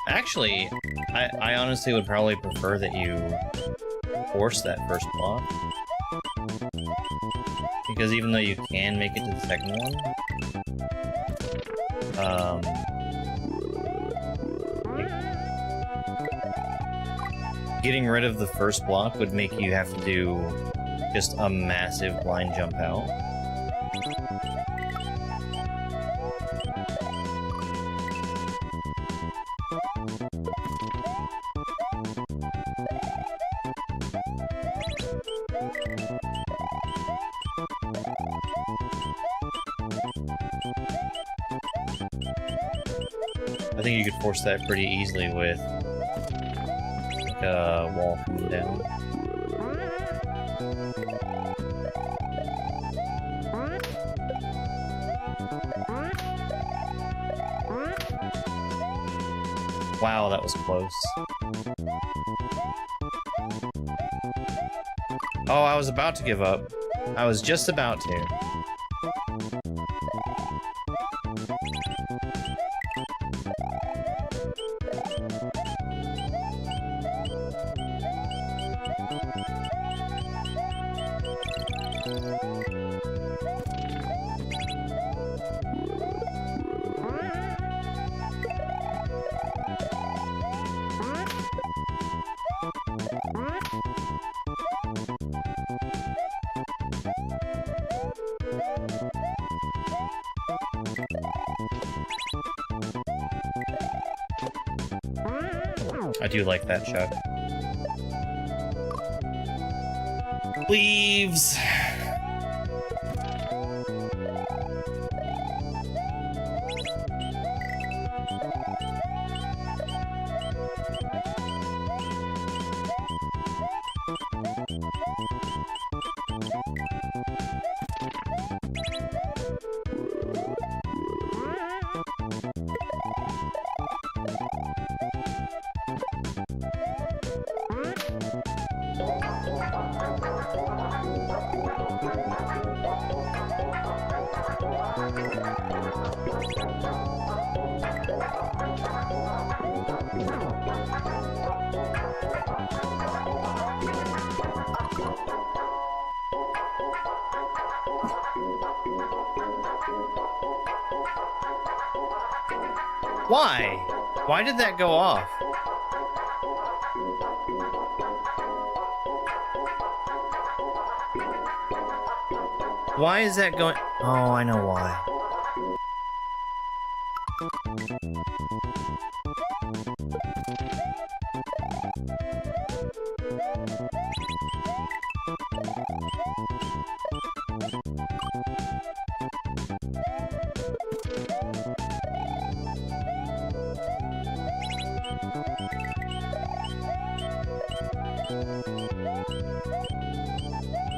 Actually, I honestly would probably prefer that you force that first block. Because even though you can make it to the second one, getting rid of the first block would make you have to do just a massive blind jump out. I think you could force that pretty easily with like a wall coming down. Wow, that was close. Oh, I was about to give up. I was just about to. I do like that shot. Leaves! Why? Why did that go off? Why is that going? Oh, I know why.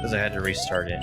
Because I had to restart it.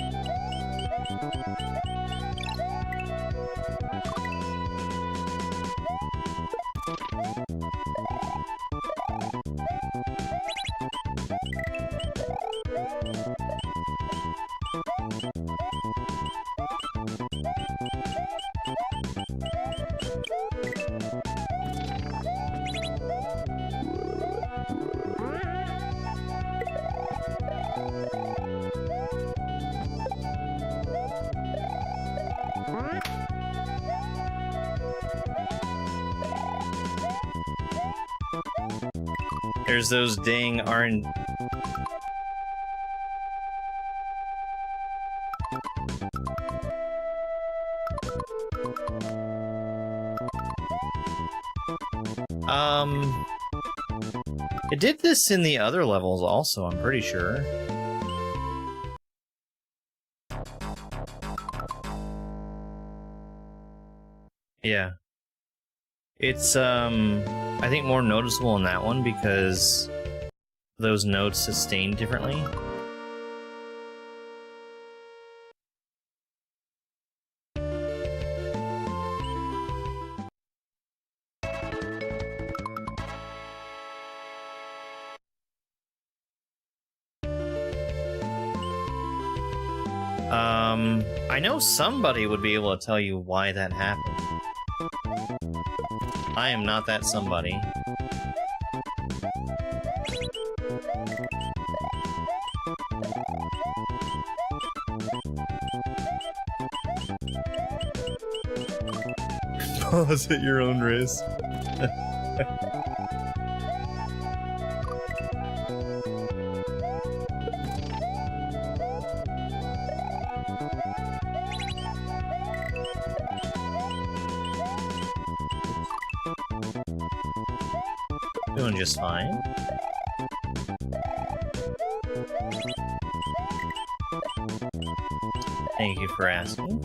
There's those dang RN. It did this in the other levels also, I'm pretty sure. Yeah. It's, I think more noticeable in that one because those notes sustain differently. I know somebody would be able to tell you why that happened. I am not that somebody. Pause at your own risk. Doing just fine. Thank you for asking.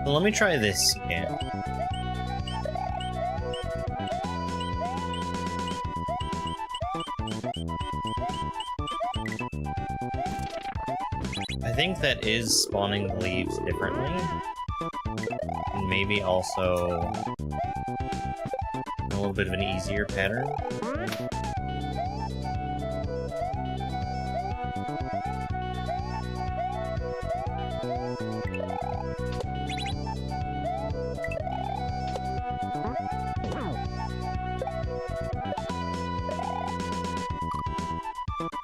So let me try this again. I think that is spawning the leaves differently. And maybe also a little bit of an easier pattern.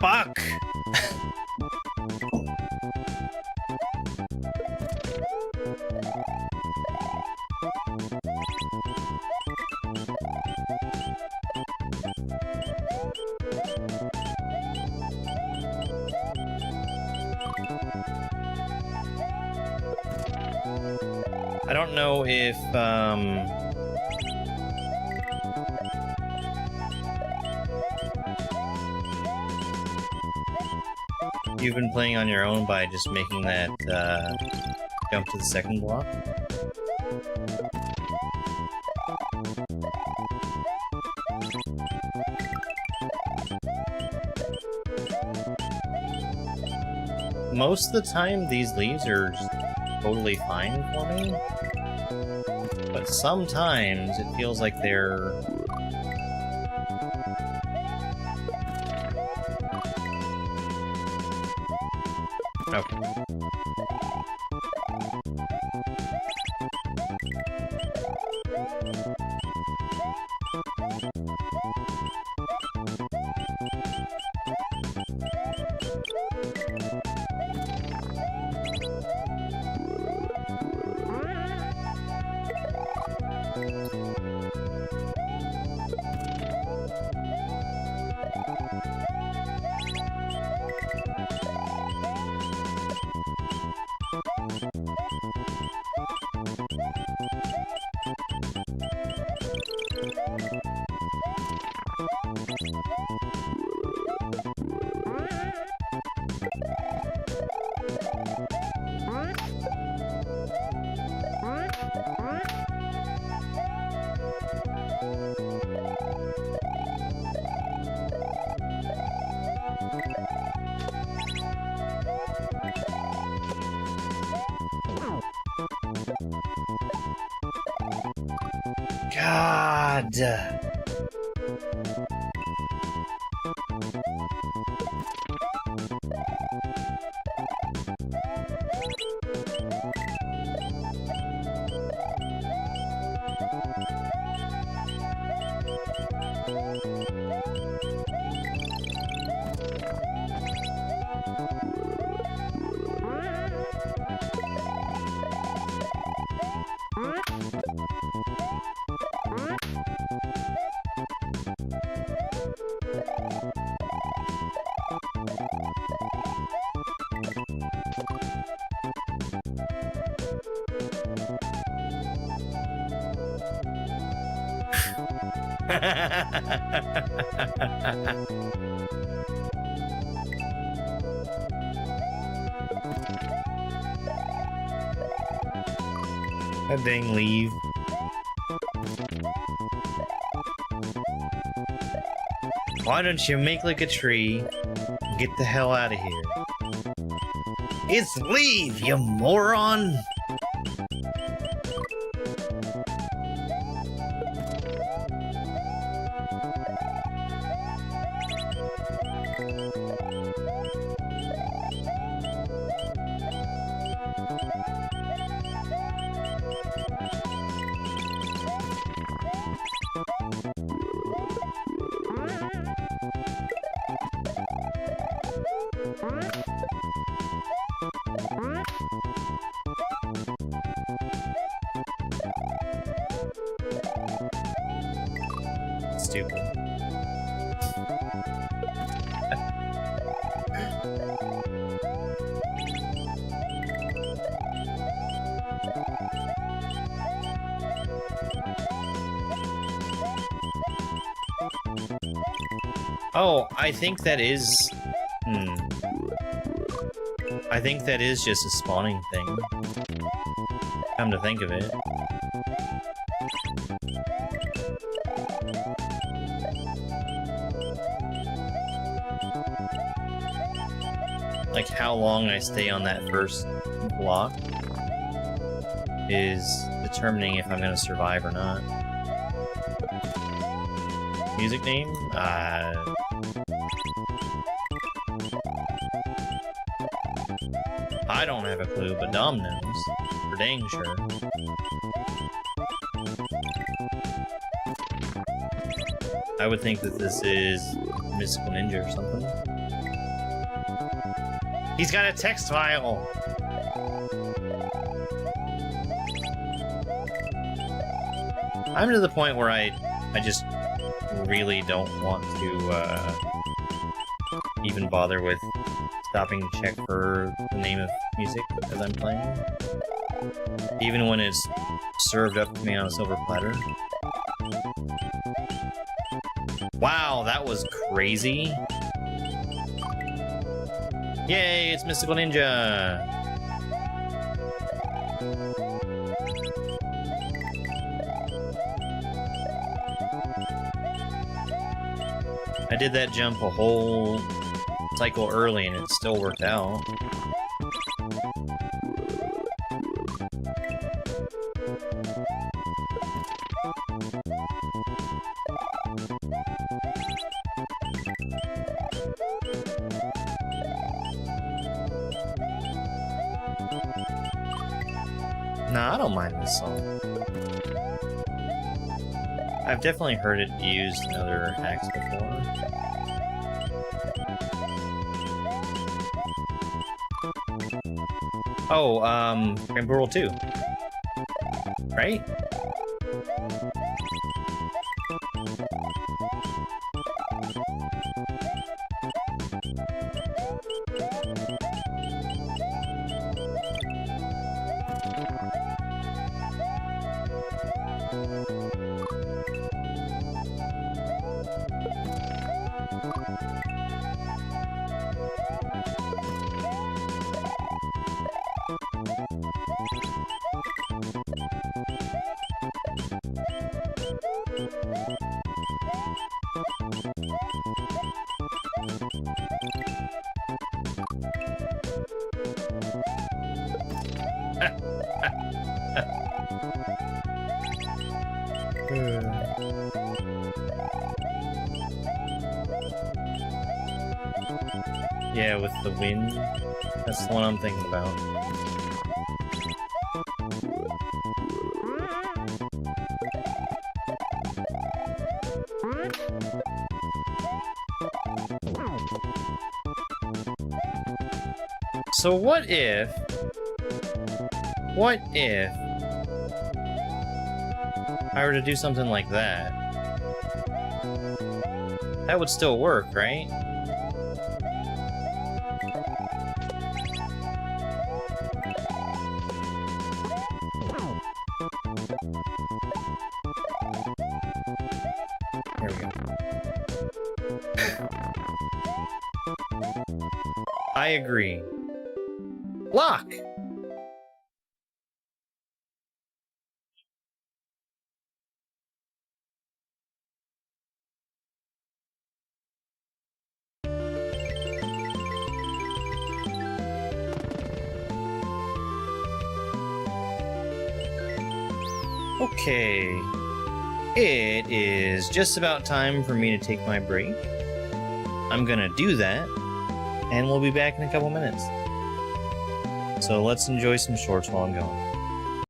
Fuck! I don't know if, you've been playing on your own by just making that, jump to the second block. Most of the time, these leaves are totally fine for me, but sometimes it feels like they're... Okay. God. That dang leave. Why don't you make like a tree? Get the hell out of here. It's leave, you moron! Stupid. Oh, I think that is... I think that is just a spawning thing. Come to think of it. Like, how long I stay on that first block is determining if I'm gonna survive or not. Music name? I don't have a clue, but Dom knows. For dang sure. I would think that this is Mystical Ninja or something. He's got a text file! I'm to the point where I just really don't want to even bother with stopping to check for the name of music as I'm playing. Even when it's served up to me on a silver platter. Wow, that was crazy. Yay, it's Mystical Ninja! I did that jump a whole cycle early and it still worked out. Nah, I don't mind this song. I've definitely heard it used in other hacks before. Oh, Grand World 2. Right? Yeah, with the wind. That's the one I'm thinking about. So what if I were to do something like that? That would still work, right? There we go. I agree. Lock! Okay. It is just about time for me to take my break. I'm gonna do that, and we'll be back in a couple minutes. So let's enjoy some shorts while I'm gone.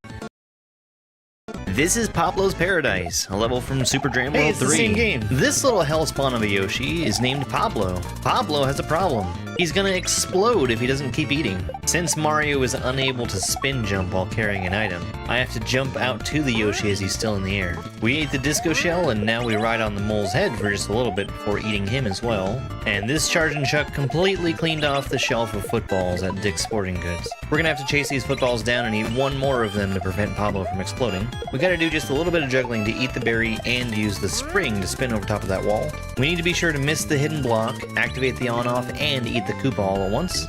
This is Pablo's Paradise, a level from Super Dream Hey, World it's the 3. same game. This little hellspawn of a Yoshi is named Pablo. Pablo has a problem. He's gonna explode if he doesn't keep eating. Since Mario is unable to spin jump while carrying an item, I have to jump out to the Yoshi as he's still in the air. We ate the disco shell, and now we ride on the mole's head for just a little bit before eating him as well. And this Chargin' Chuck completely cleaned off the shelf of footballs at Dick's Sporting Goods. We're gonna have to chase these footballs down and eat one more of them to prevent Pablo from exploding. We gotta do just a little bit of juggling to eat the berry and use the spring to spin over top of that wall. We need to be sure to miss the hidden block, activate the on-off, and eat the Koopa all at once.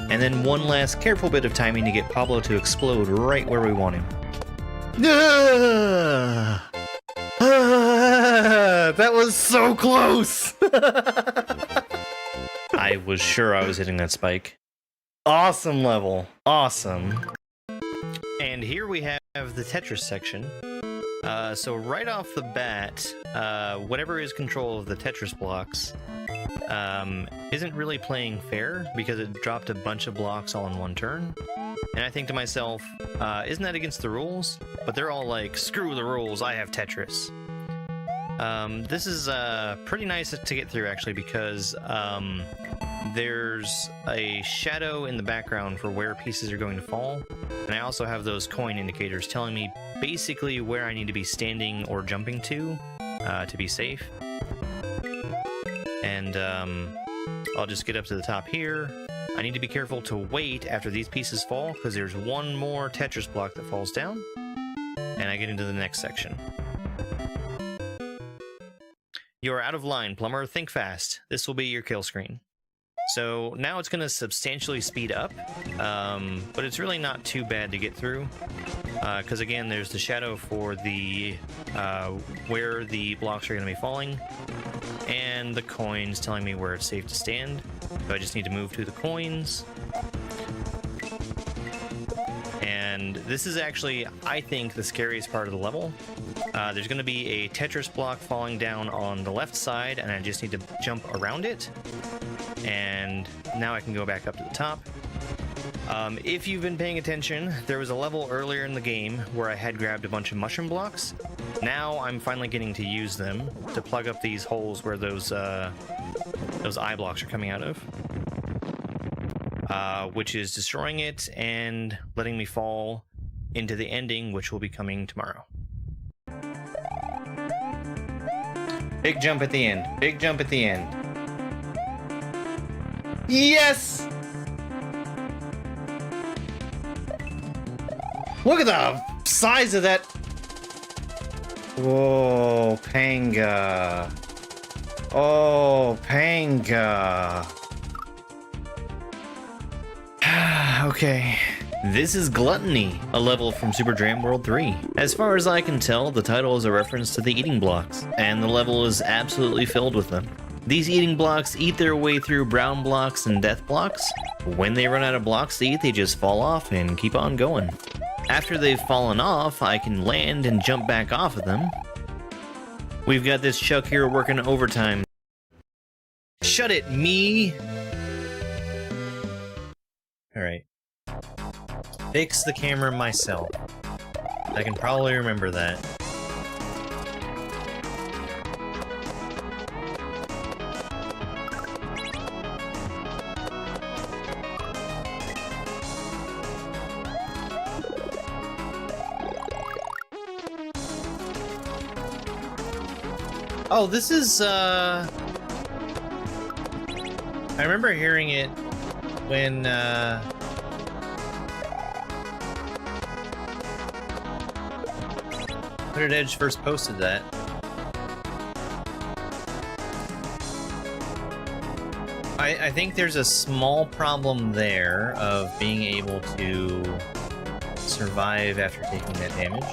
And then one last careful bit of timing to get Pablo to explode right where we want him. That was so close! I was sure I was hitting that spike. Awesome level. Awesome. And here we have the Tetris section. So right off the bat, whatever is control of the Tetris blocks isn't really playing fair because it dropped a bunch of blocks all in one turn. And I think to myself, isn't that against the rules? But they're all like, screw the rules, I have Tetris. This is pretty nice to get through actually because there's a shadow in the background for where pieces are going to fall. And I also have those coin indicators telling me basically where I need to be standing or jumping to be safe. And I'll just get up to the top here. I need to be careful to wait after these pieces fall because there's one more Tetris block that falls down. And I get into the next section. You are out of line, plumber. Think fast. This will be your kill screen. So now it's going to substantially speed up, but it's really not too bad to get through. Because again, there's the shadow for the where the blocks are going to be falling, and the coins telling me where it's safe to stand. So I just need to move to the coins. And this is actually, I think, the scariest part of the level. There's going to be a Tetris block falling down on the left side, and I just need to jump around it. And now I can go back up to the top. If you've been paying attention, there was a level earlier in the game where I had grabbed a bunch of mushroom blocks. Now I'm finally getting to use them to plug up these holes where those eye blocks are coming out of. Which is destroying it and letting me fall into the ending, which will be coming tomorrow. Big jump at the end. Big jump at the end. Yes! Look at the size of that. Whoa, Panga. Oh, Panga. Okay. This is Gluttony, a level from Super Dream World 3. As far as I can tell, the title is a reference to the eating blocks, and the level is absolutely filled with them. These eating blocks eat their way through brown blocks and death blocks. When they run out of blocks to eat, they just fall off and keep on going. After they've fallen off, I can land and jump back off of them. We've got this Chuck here working overtime. Shut it, me! Alright. Fix the camera myself. I can probably remember that. Oh, this is, I remember hearing it when, Hooded Edge first posted that. I think there's a small problem there of being able to survive after taking that damage.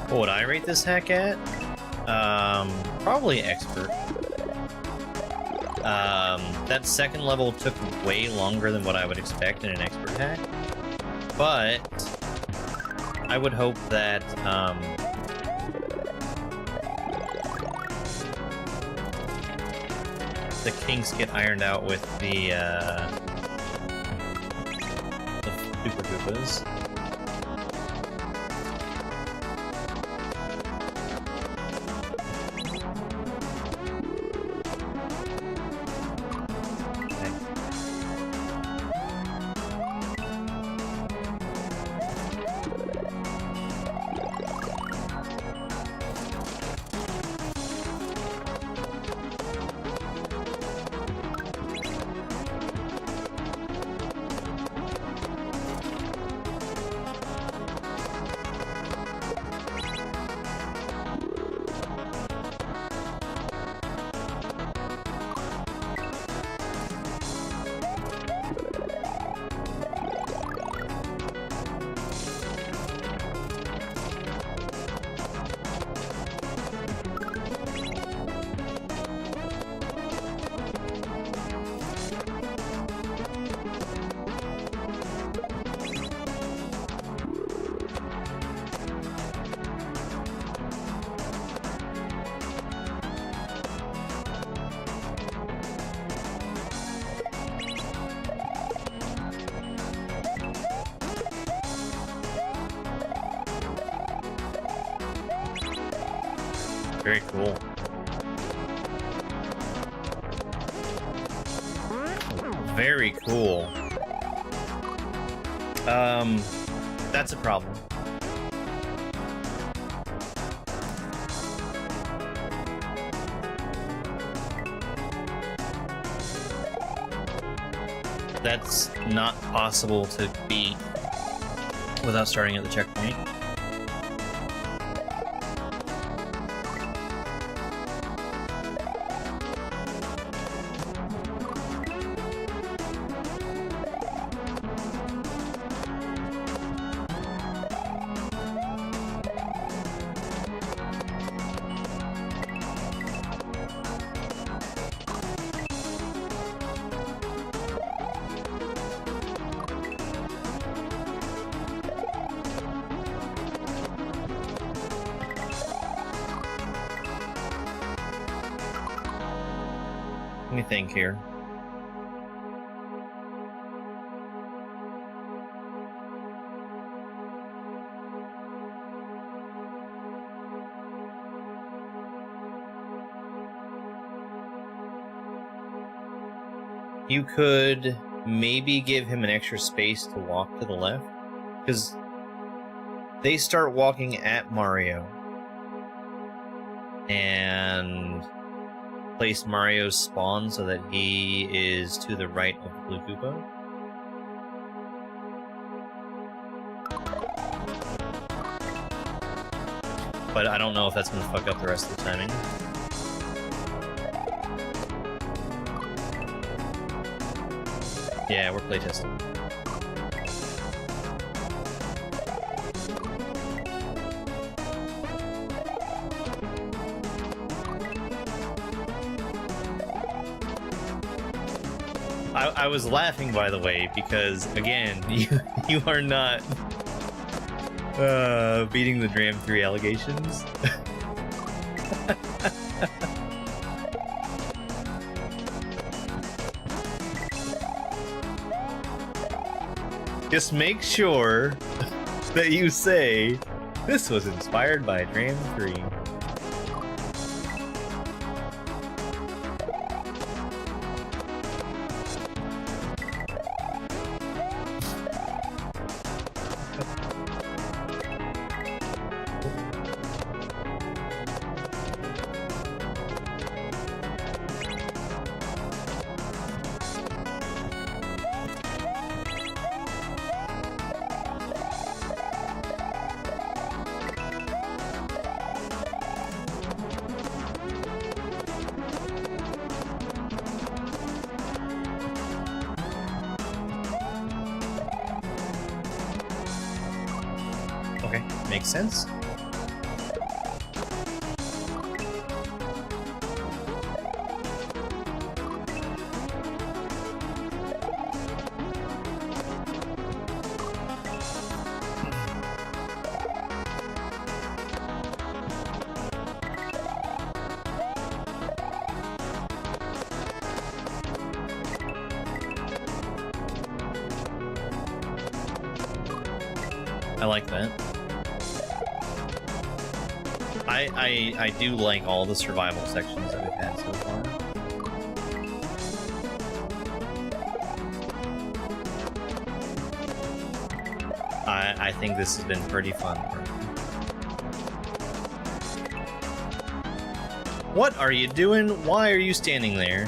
What would I rate this hack at? Probably expert. That second level took way longer than what I would expect in an expert hack, but I would hope that the kinks get ironed out with the Super Koopas. Very cool. Very cool. That's a problem. That's not possible to beat without starting at the checkpoint. Let me think here. You could maybe give him an extra space to walk to the left, because they start walking at Mario, and place Mario's spawn so that he is to the right of the Blue Koopa. But I don't know if that's going to fuck up the rest of the timing. Yeah, we're playtesting. I was laughing, by the way, because again, you are not beating the Dram 3 allegations. Just make sure that you say this was inspired by Dram 3. makes sense. I like that. I do like all the survival sections that we've had so far. I think this has been pretty fun. What are you doing? Why are you standing there?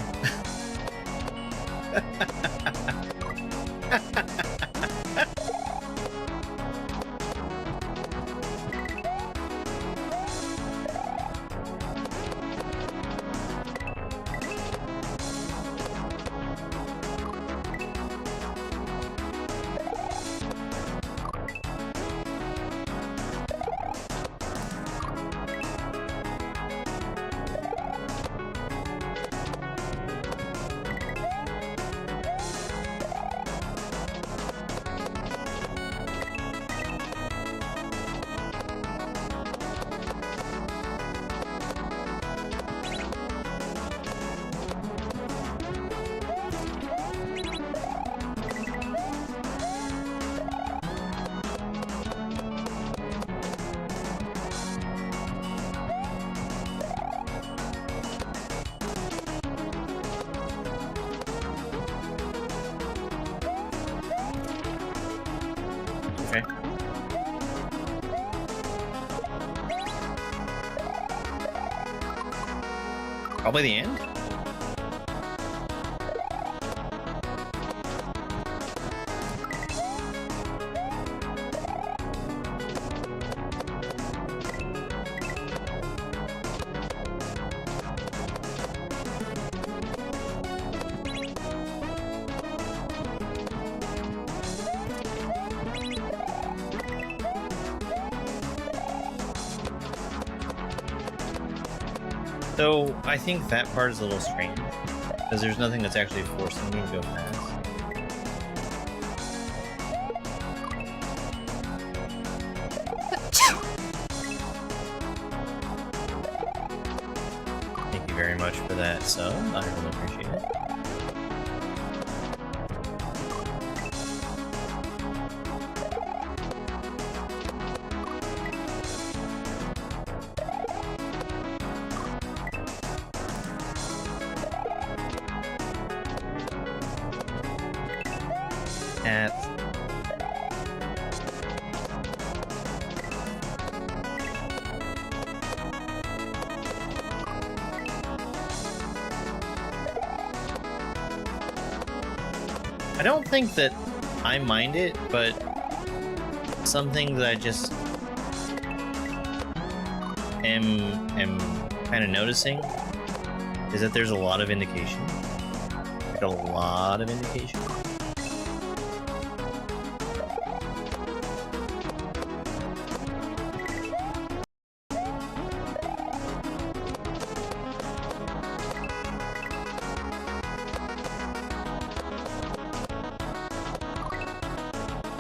Okay. Probably the end? So, I think that part is a little strange, because there's nothing that's actually forcing me to go fast. Thank you very much for that sub, I really appreciate it. I don't think that I mind it, but something that I just am kind of noticing is that there's a lot of indication. Like a lot of indication.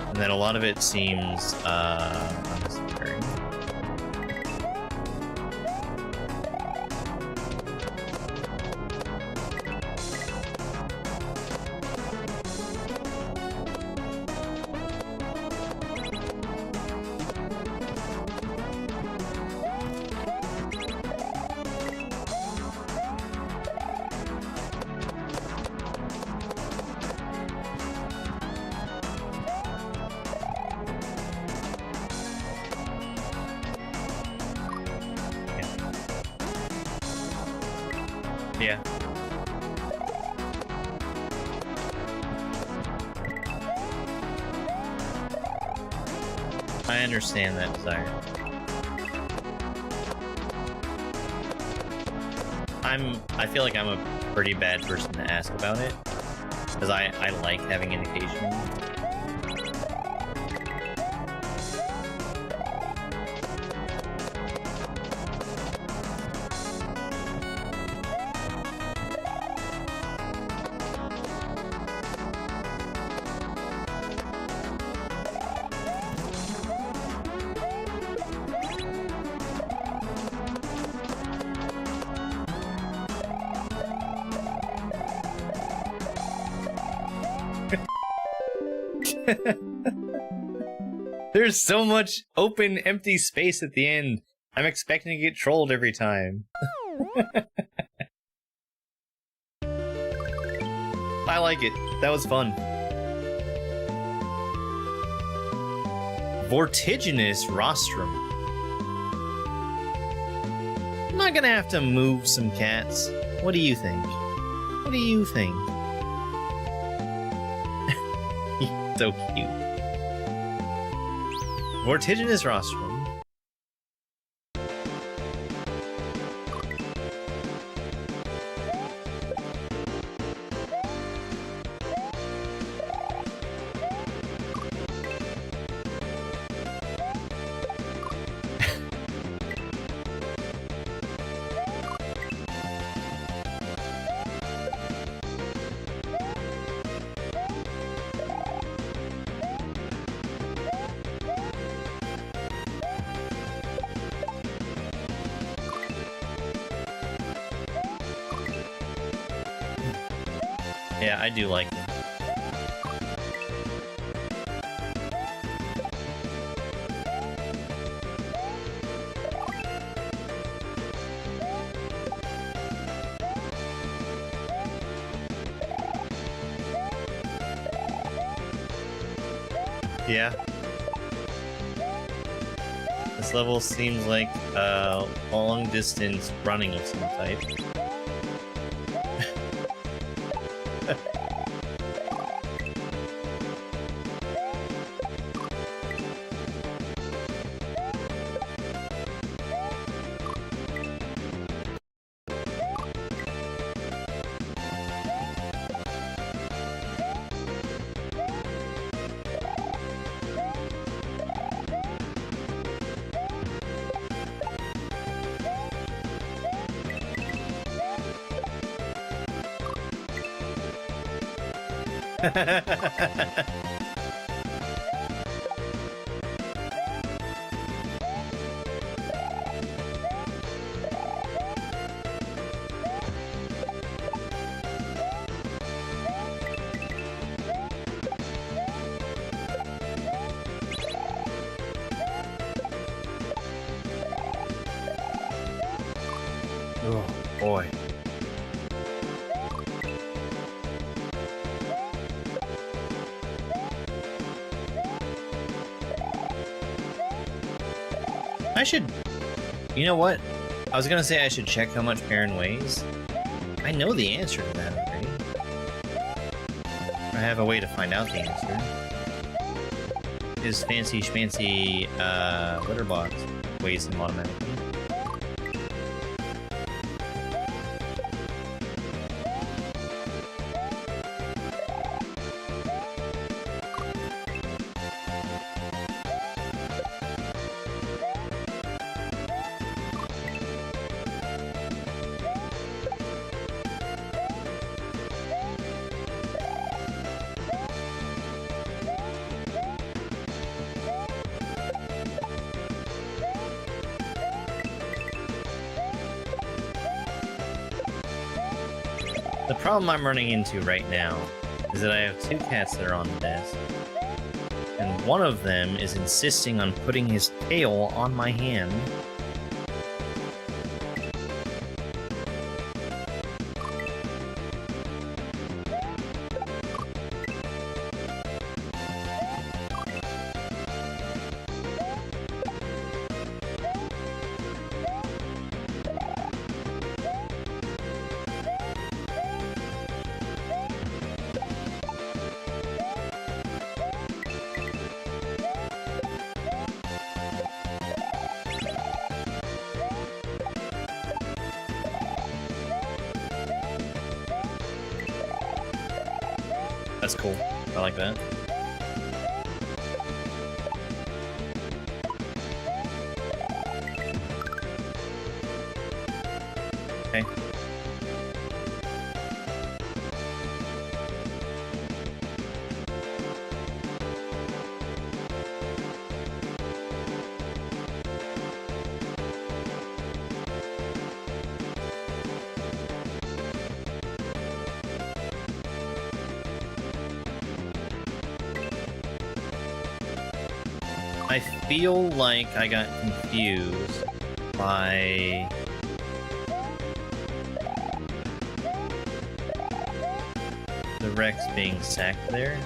And then a lot of it seems unnecessary. Yeah. I understand that desire. I feel like I'm a pretty bad person to ask about it, because I like having indication. There's so much open, empty space at the end. I'm expecting to get trolled every time. I like it. That was fun. Vertiginous rostrum. I'm not gonna have to move some cats. What do you think? What do you think? So cute. Vertiginous rostrum. Yeah, I do like them. Yeah. This level seems like long distance running of some type. Oh boy. I should... You know what? I was gonna say I should check how much Baron weighs. I know the answer to that already. I have a way to find out the answer. His fancy schmancy litter box weighs him automatically. The problem I'm running into right now is that I have two cats that are on the desk, and one of them is insisting on putting his tail on my hand. That's cool. I like that. Okay. I feel like I got confused by the Rex being sacked there.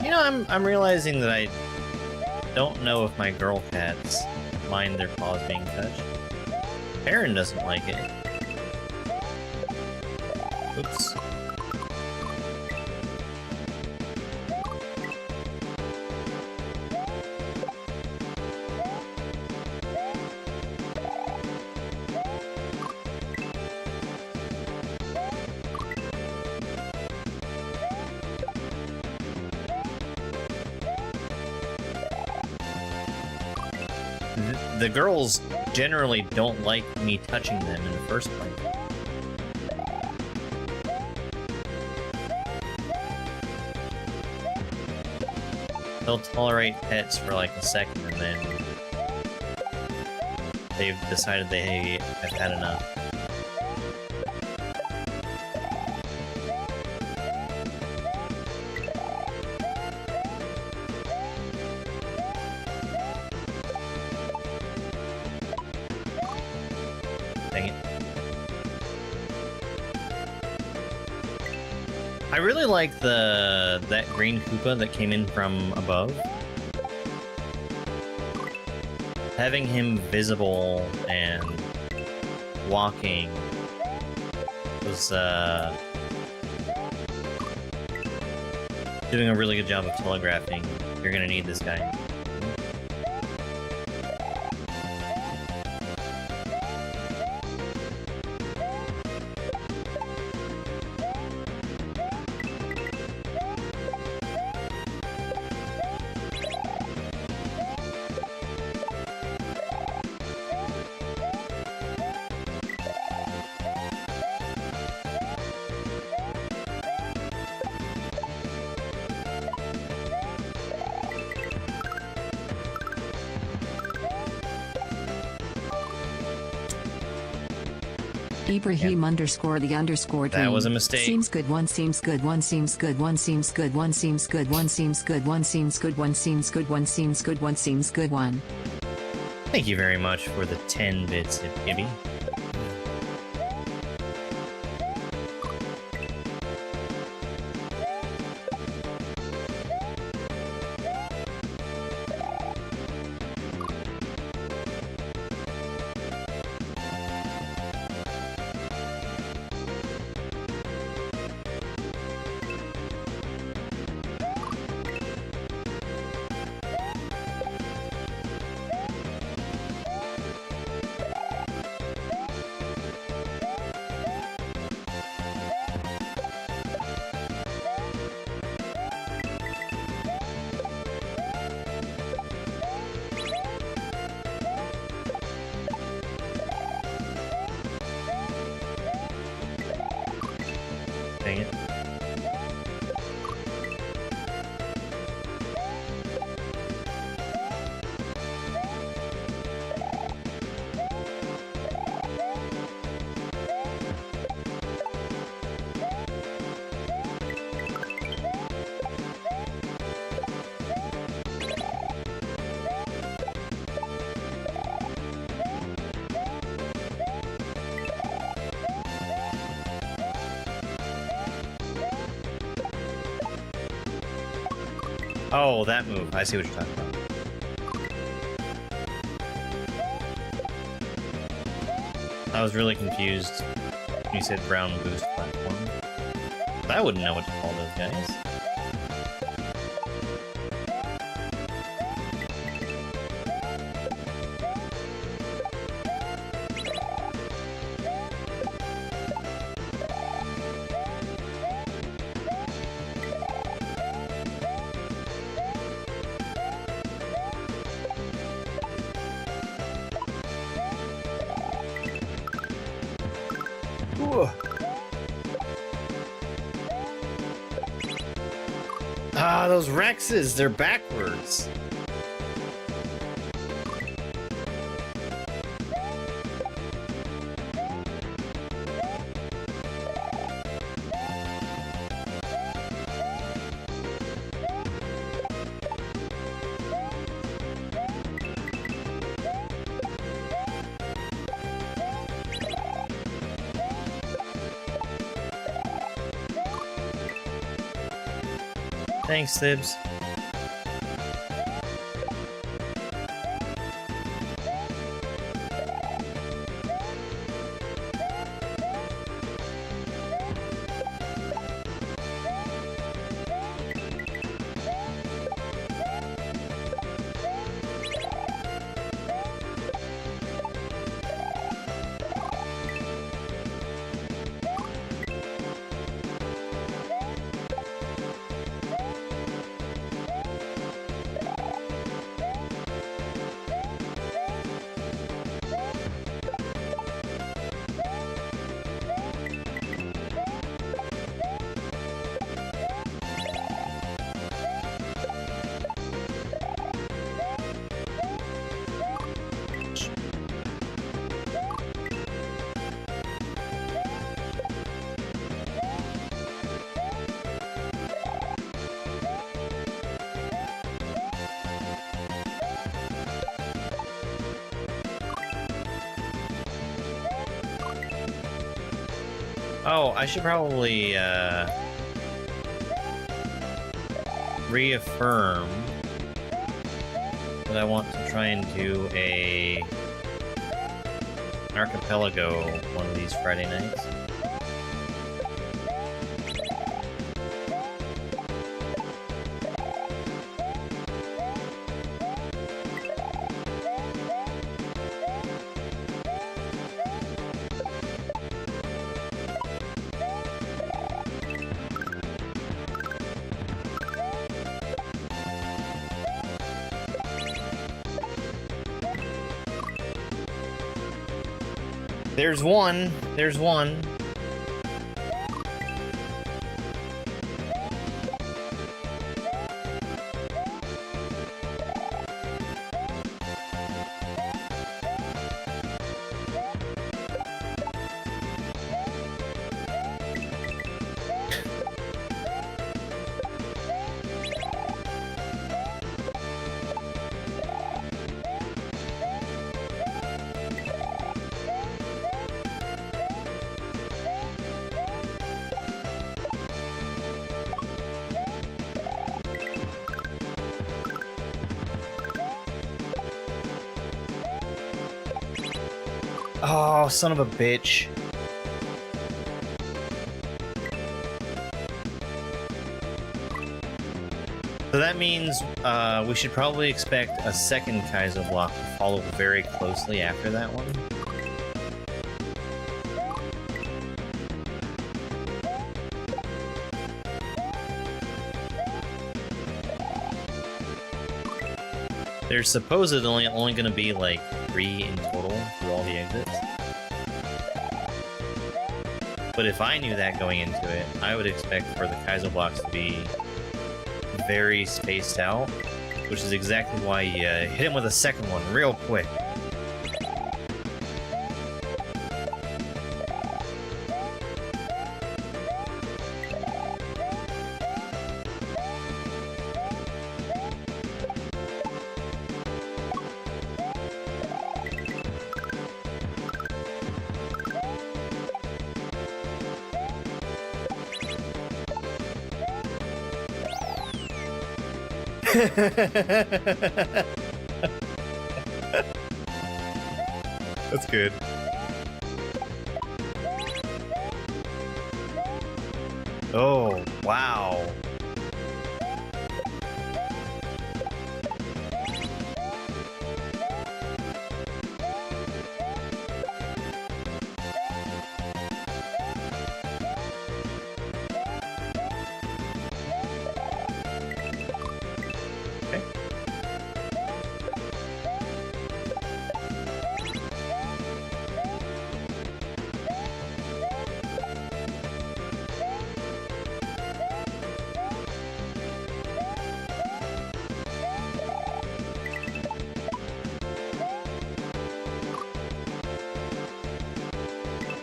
You know, I'm realizing that I don't know if my girl cats mind their paws being touched. Aaron doesn't like it. Oops. The girls generally don't like me touching them in the first place. They'll tolerate pets for like a second and then they've decided they have had enough. Dang it. I really like that green Koopa that came in from above. Having him visible and walking was doing a really good job of telegraphing. You're gonna need this guy. Ibrahim underscore the underscore dream. That was a mistake. Seems good, one seems good, one seems good, one seems good, one seems good, one seems good, one seems good, one seems good, one seems good, one seems good, one. Thank you very much for the 10 bits, Gibby. Dang it. Oh, that move. I see what you're talking about. I was really confused when you said brown boost platform. I wouldn't know what to call those guys. Ah, those Rexes, they're backwards. Thanks, Thibs. Oh, I should probably reaffirm that I want to try and do an archipelago one of these Friday nights. There's one. There's one. Oh, son of a bitch. So that means we should probably expect a second Kaizo block to follow very closely after that one. There's supposedly only going to be like 3 in total through all the exits. But if I knew that going into it, I would expect for the Kaizo blocks to be very spaced out, which is exactly why you hit him with a second one real quick. That's good. Oh, wow.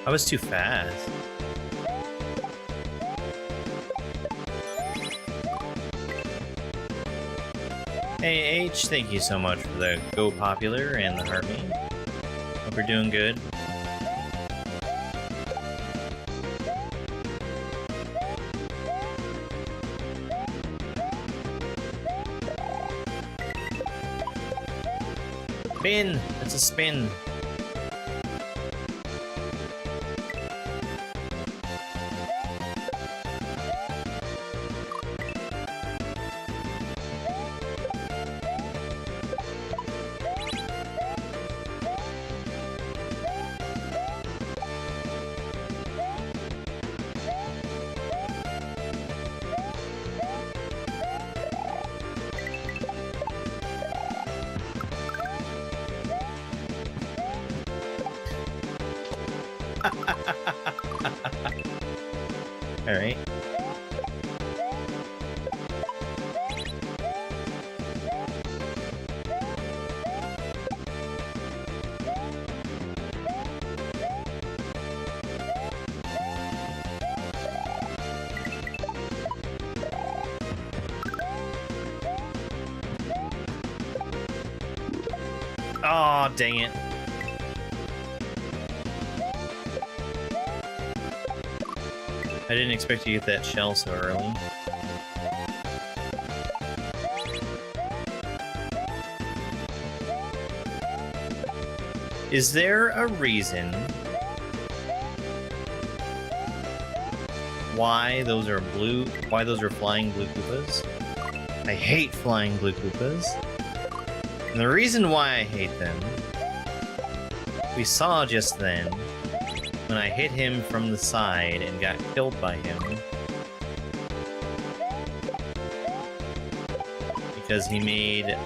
I was too fast. Hey H, thank you so much for the Go Popular and the Heartbeat. Hope you're doing good. Spin! It's a spin. Alright. Oh, dang it. I didn't expect to get that shell so early. Is there a reason why those are flying blue Koopas? I hate flying blue Koopas. And the reason why I hate them, we saw just then, when I hit him from the side and got killed by him. Because he made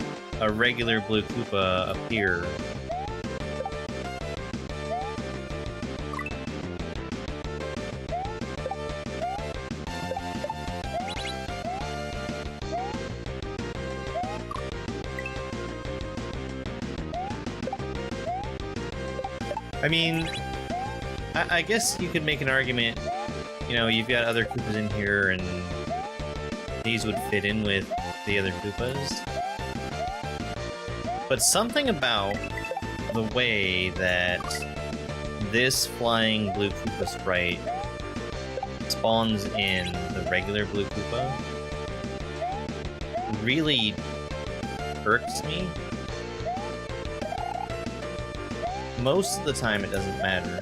a regular blue Koopa appear. I mean, I guess you could make an argument, you know, you've got other Koopas in here and these would fit in with the other Koopas. But something about the way that this flying blue Koopa sprite spawns in the regular blue Koopa really irks me. Most of the time it doesn't matter.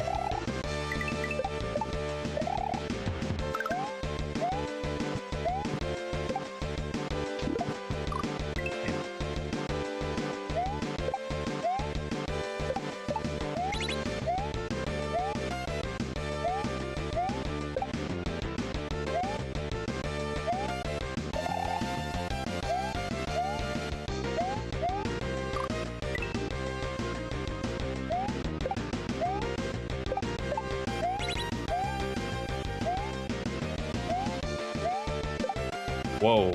Whoa.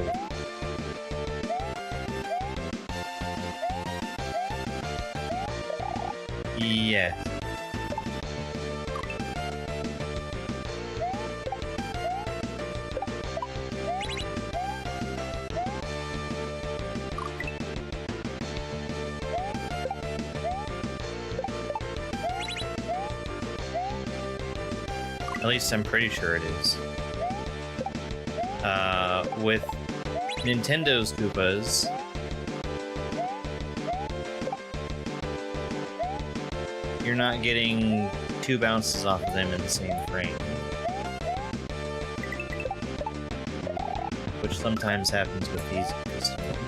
Yes. At least I'm pretty sure it is. With Nintendo's Koopas, you're not getting 2 bounces off of them in the same frame. Which sometimes happens with these custom ones.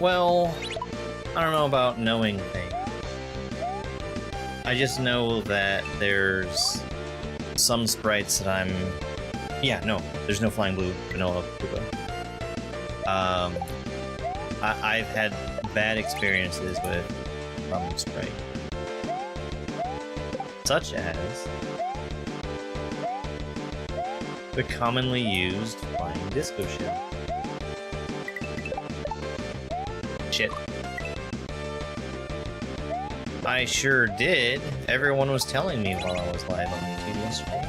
Well, I don't know about knowing things. I just know that there's some sprites that I'm Yeah, no, there's no flying blue vanilla Koopa. I've had bad experiences with Sprite. Such as the commonly used flying disco shell. Shit. I sure did. Everyone was telling me while I was live on YouTube yesterday.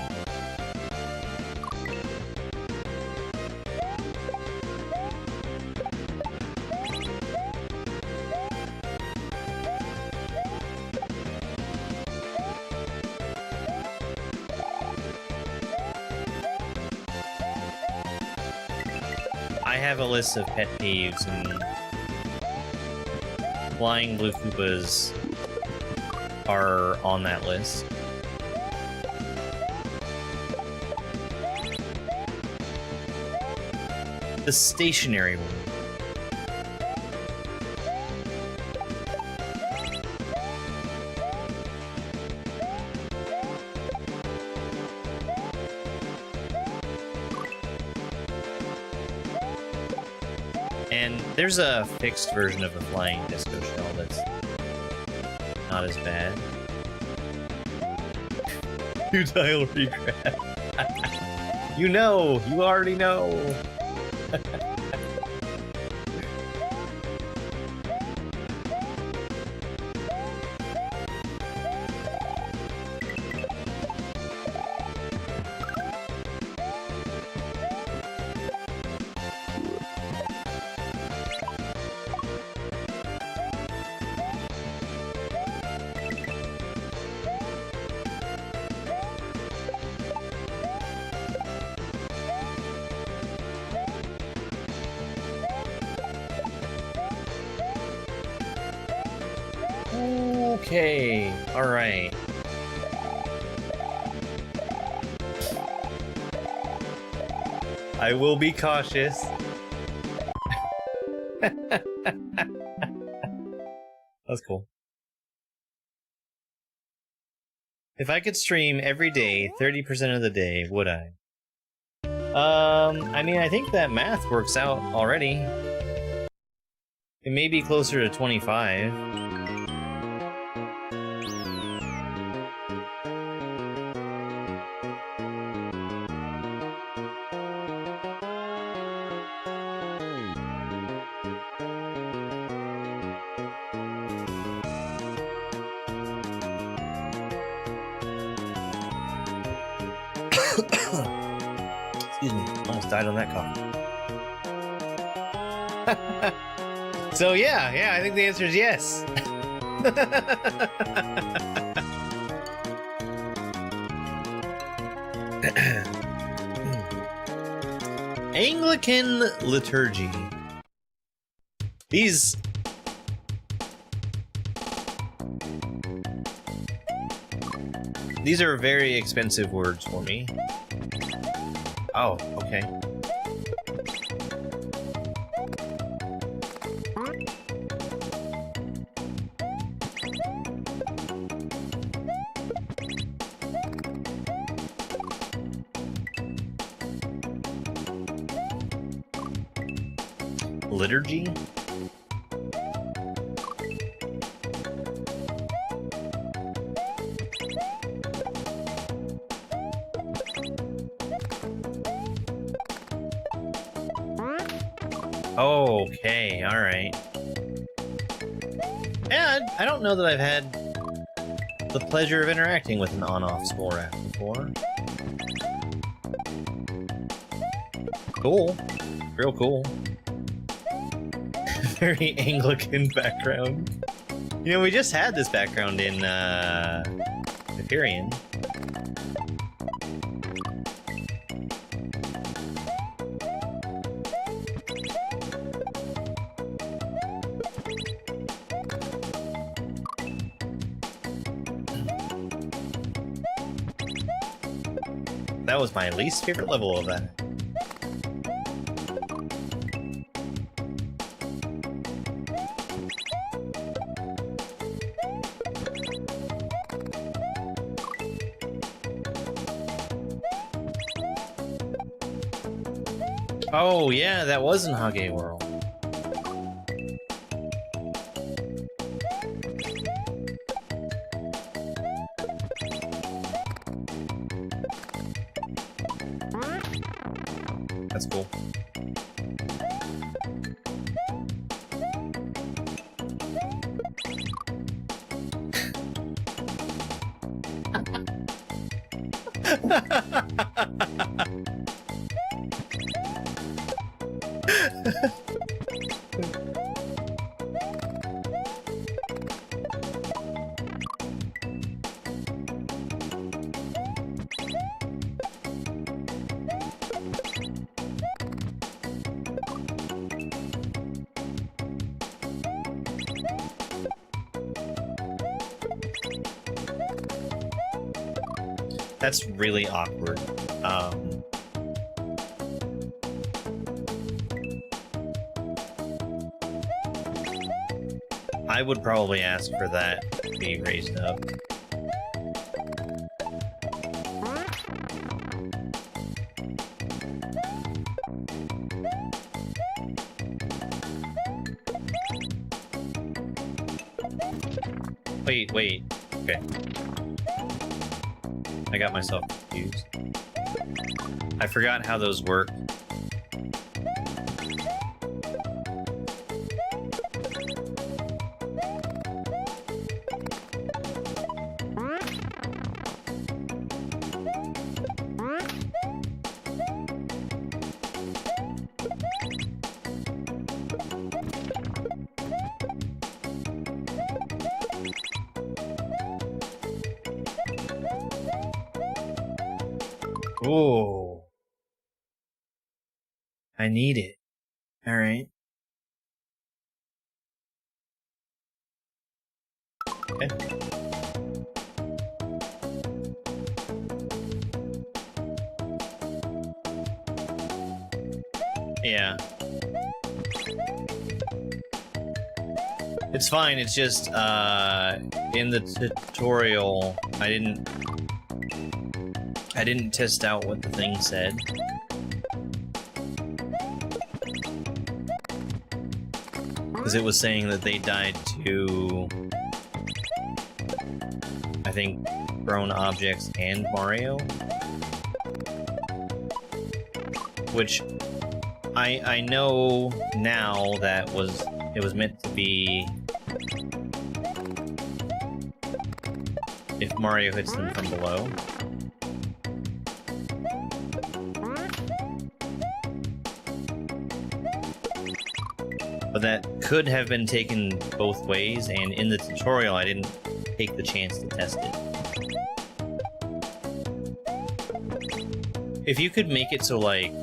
I have a list of pet peeves, and flying blue Koopas are on that list. The stationary one. And there's a fixed version of the flying disco shell that's not as bad. Two-tile regrab. You know! You already know! Okay, alright. I will be cautious. That's cool. If I could stream every day, 30% of the day, would I? I mean, I think that math works out already. It may be closer to 25. Excuse me, almost died on that cough. So yeah, I think the answer is yes. Anglican liturgy. These are very expensive words for me. Oh, okay. Liturgy? Okay, alright. Yeah, I don't know that I've had the pleasure of interacting with an on-off score app before. Cool. Real cool. Very Anglican background. You know, we just had this background in, Hyperion. That was my least favorite level of that. Oh, yeah, that was in Hage World. That's cool. That's really awkward. I would probably ask for that to be raised up. Wait. Okay. I got myself confused. I forgot how those work. Oh, I need it. All right. Okay. Yeah. It's fine. It's just in the tutorial I didn't test out what the thing said. Because it was saying that they died to, I think, thrown objects and Mario. Which I know now that it was meant to be if Mario hits them from below. But that could have been taken both ways, and in the tutorial I didn't take the chance to test it. If you could make it so, like,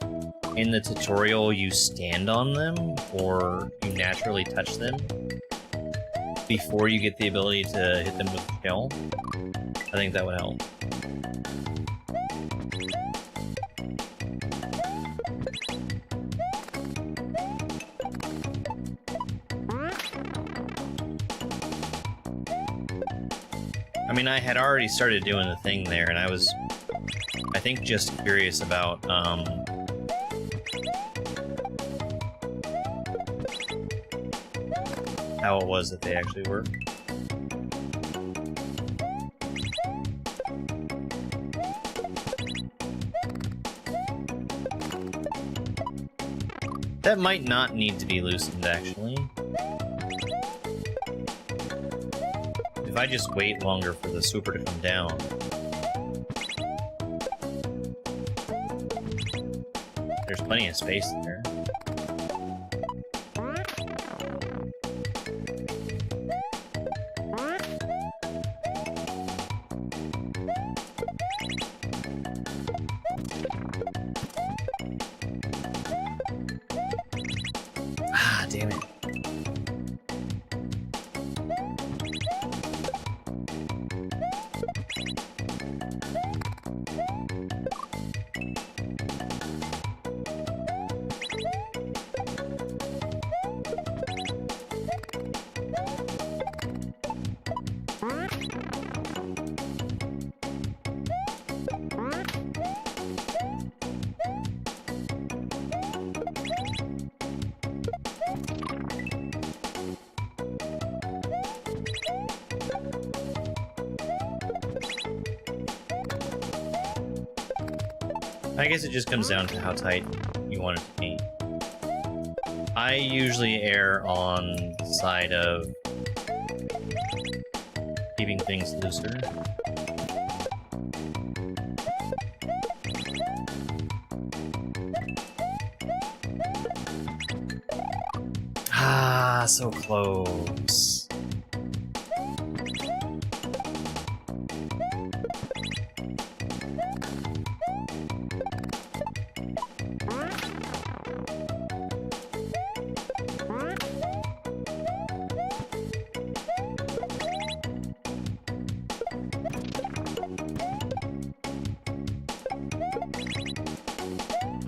in the tutorial you stand on them, or you naturally touch them, before you get the ability to hit them with the shell, I think that would help. I mean, I had already started doing the thing there, and I was, I think, just curious about, how it was that they actually work. That might not need to be loosened, actually. If I just wait longer for the super to come down. There's plenty of space there. Ah, damn it. I guess it just comes down to how tight you want it to be. I usually err on the side of keeping things looser. Ah, so close.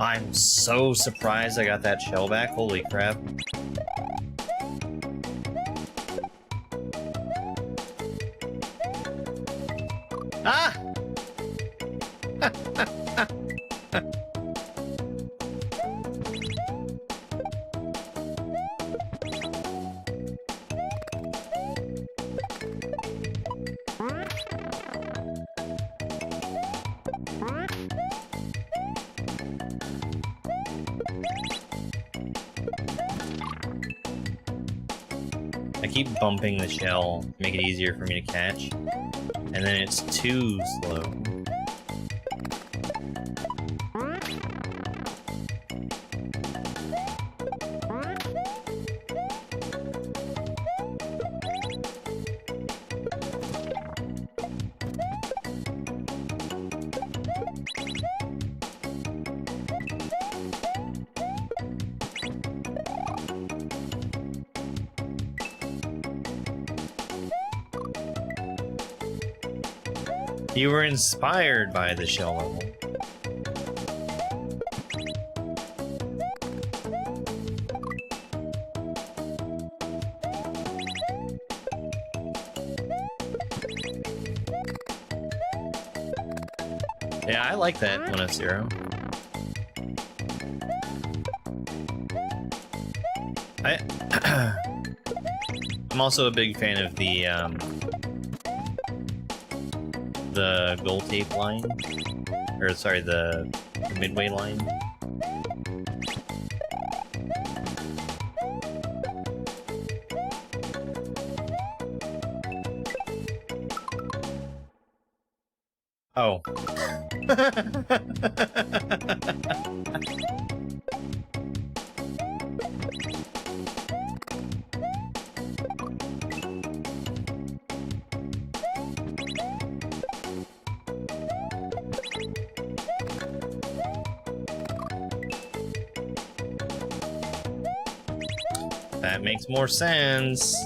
I'm so surprised I got that shell back. Holy crap. Ah! I keep bumping the shell to make it easier for me to catch, and then it's too slow. You were inspired by the shell level. Yeah, I like that 1F0. I'm also a big fan of the goal tape line, or sorry, the midway line. Oh. That makes more sense.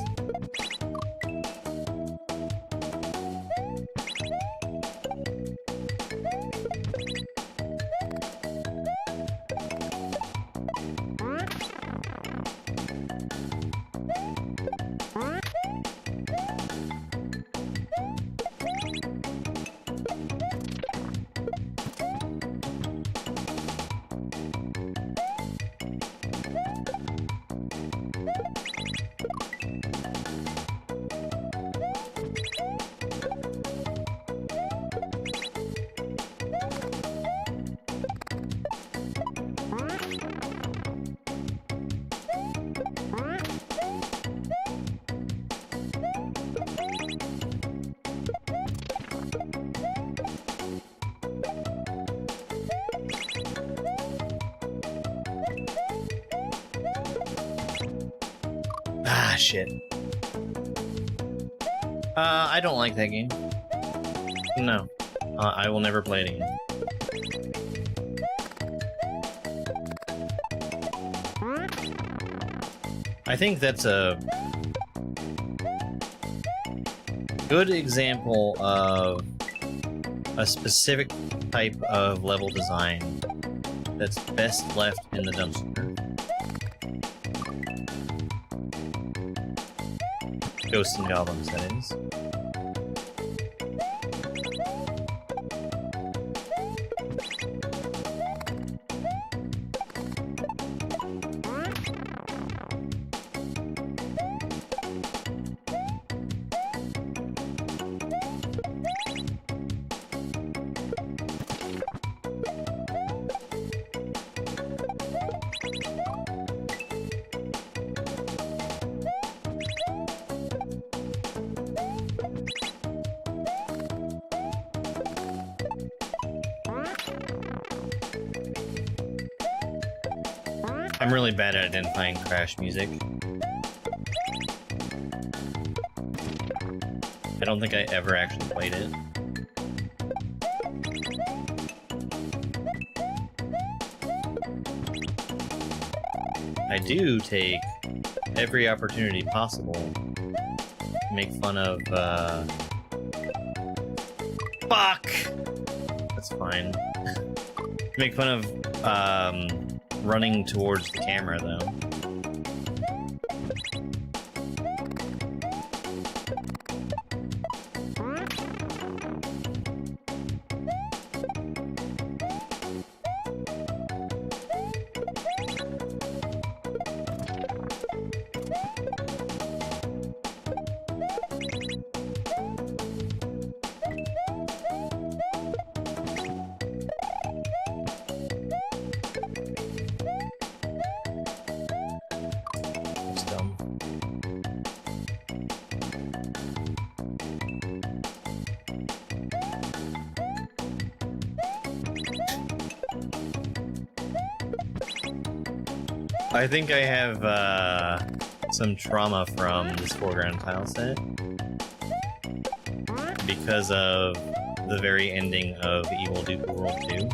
Ah, shit. I don't like that game. No. I will never play it again. I think that's a good example of a specific type of level design that's best left in the dumpster. Ghosts and Goblins, that is. I'm really bad at identifying crash music. I don't think I ever actually played it. I do take every opportunity possible to make fun of, Fuck! That's fine. Make fun of, running towards the camera, though. I think I have some trauma from this foreground tile set because of the very ending of Evil Duke World 2.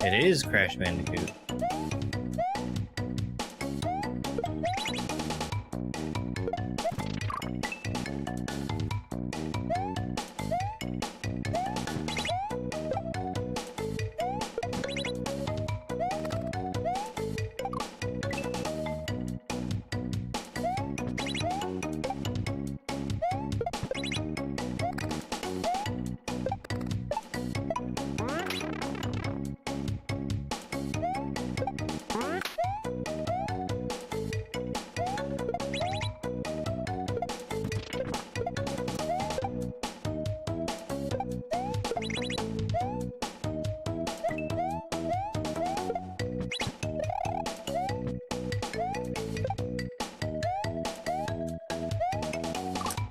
It is Crash Bandicoot.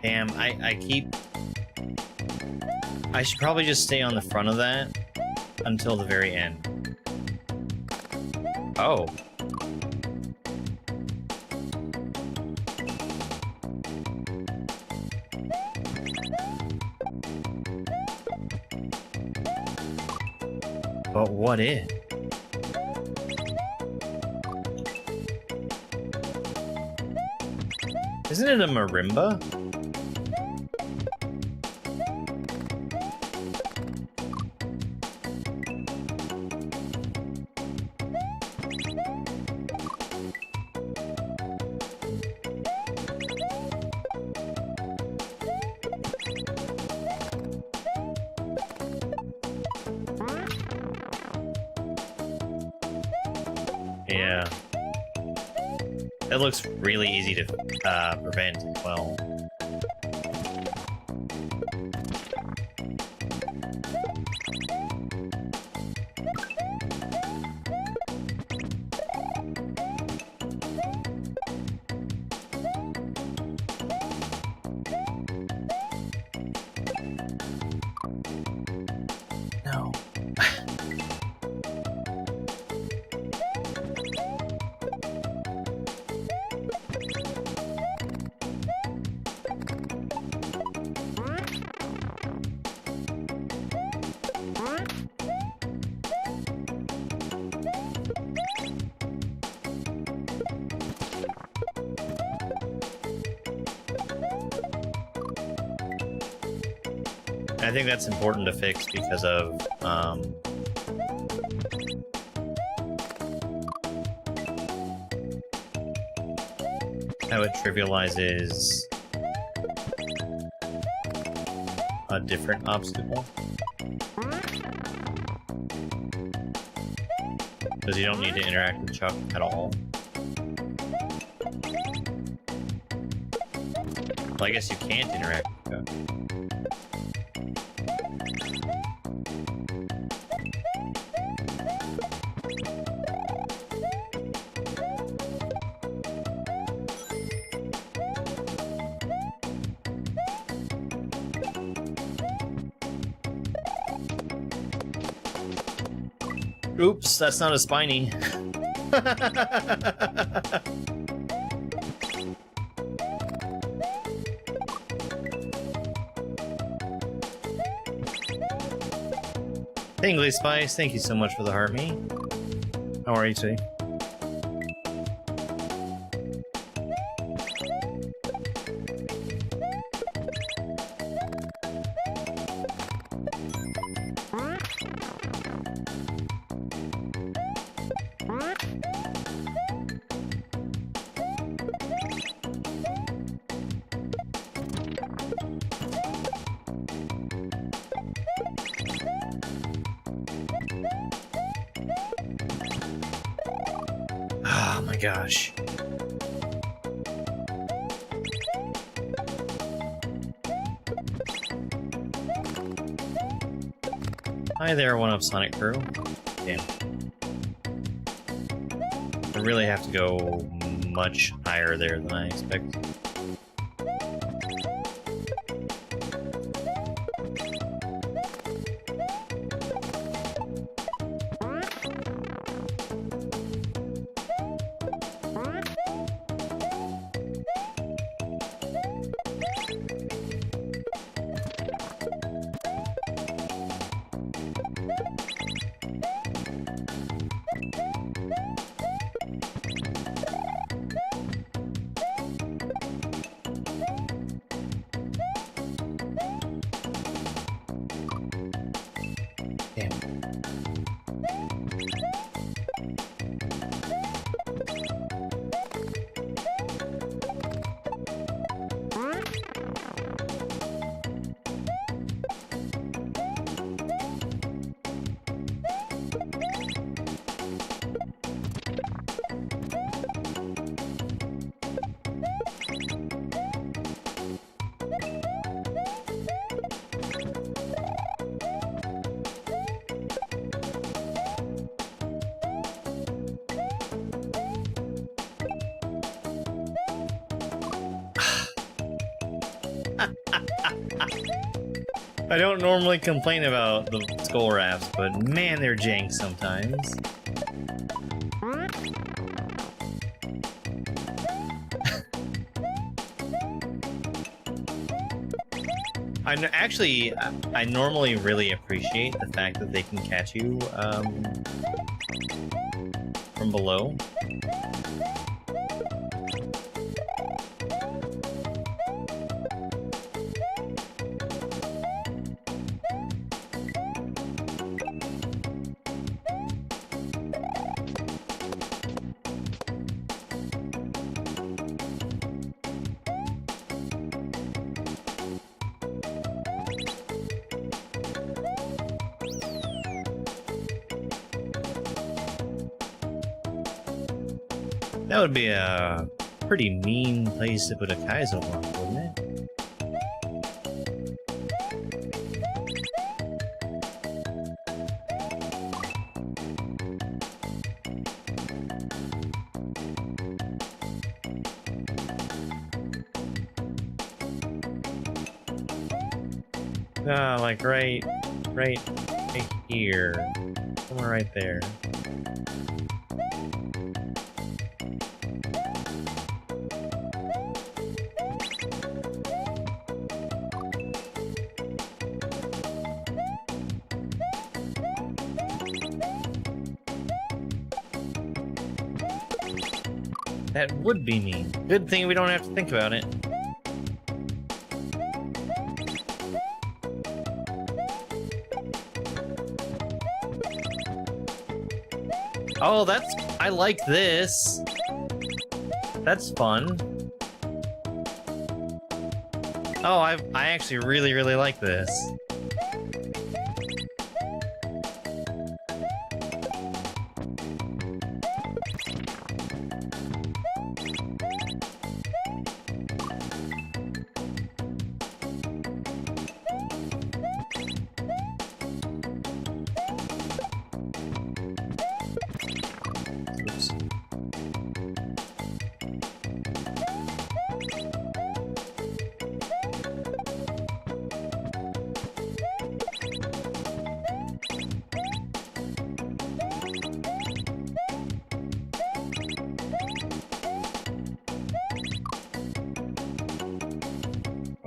Damn, I should probably just stay on the front of that until the very end. Oh. But what if? Isn't it a marimba? Yeah. That looks really easy to prevent as well. No. I think that's important to fix because of how it trivializes a different obstacle. Because you don't need to interact with Chuck at all. Well, I guess you can't interact with Chuck. Oops, that's not a spiny. Tingly Spice, thank you so much for the heart me. How are you today? Oh my gosh. Hi there, One Up Sonic Crew. Damn. I really have to go much higher there than I expected. I don't normally complain about the skull rafts, but man, they're jank sometimes. I normally really appreciate the fact that they can catch you from below. That would be a pretty mean place to put a Kaizo on, wouldn't it? Ah, like right here. Somewhere right there. That would be mean. Good thing we don't have to think about it. Oh, I like this. That's fun. Oh, I actually really like this. Oops.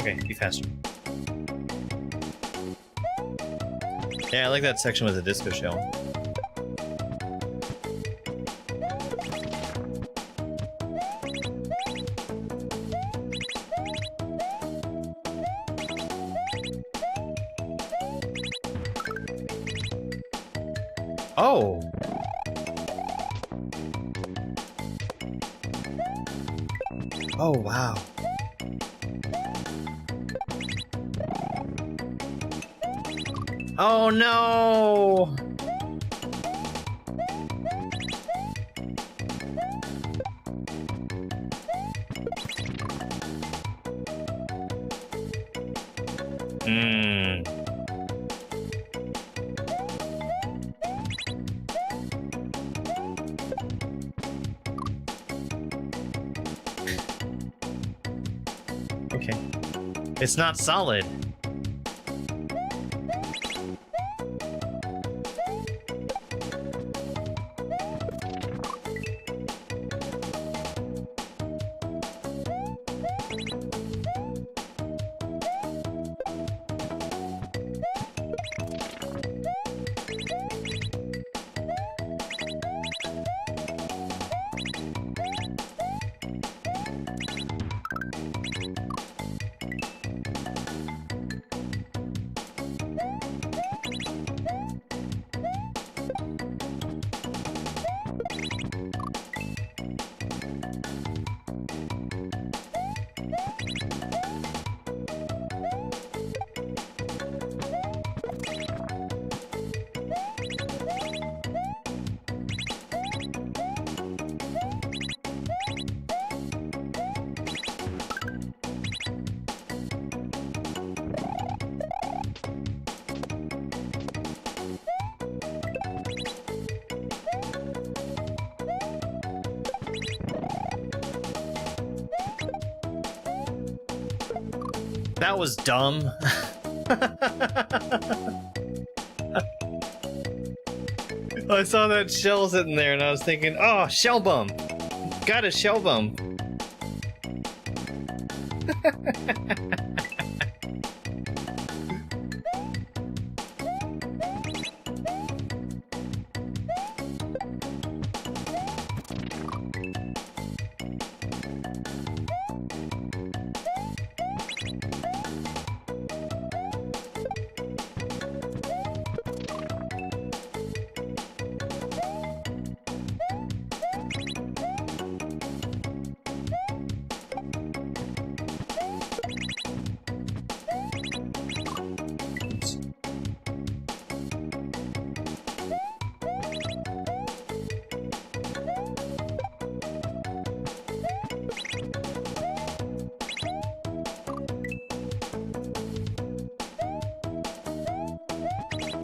Okay, be faster. Yeah, I like that section with the disco shell. Oh! Oh, wow. Oh no! Hmm. Okay. It's not solid. That was dumb. I saw that shell sitting there and I was thinking, oh, shell bum. Got a shell bum.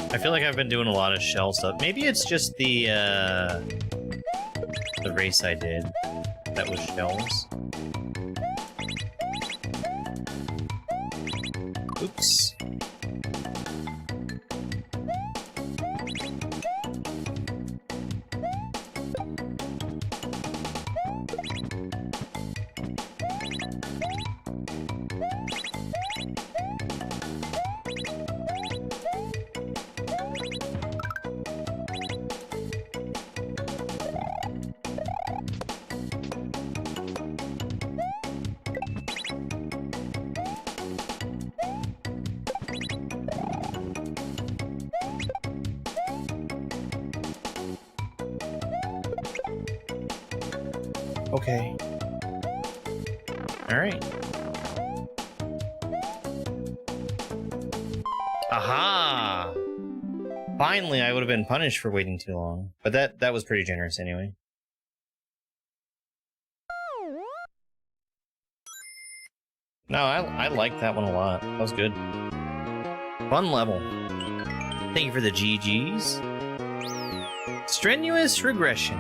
I feel like I've been doing a lot of shell stuff. Maybe it's just the race I did that was shells. Oops. Okay. All right. Aha! Finally, I would have been punished for waiting too long. But that was pretty generous anyway. No, I liked that one a lot. That was good. Fun level. Thank you for the GGs. Strenuous regression.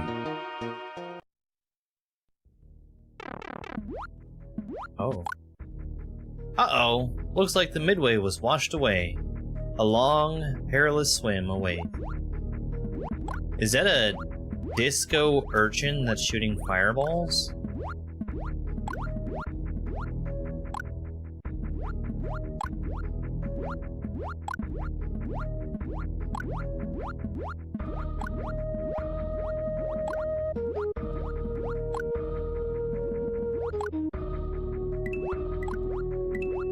Oh. Uh-oh. Looks like the midway was washed away. A long, perilous swim away. Is that a disco urchin that's shooting fireballs?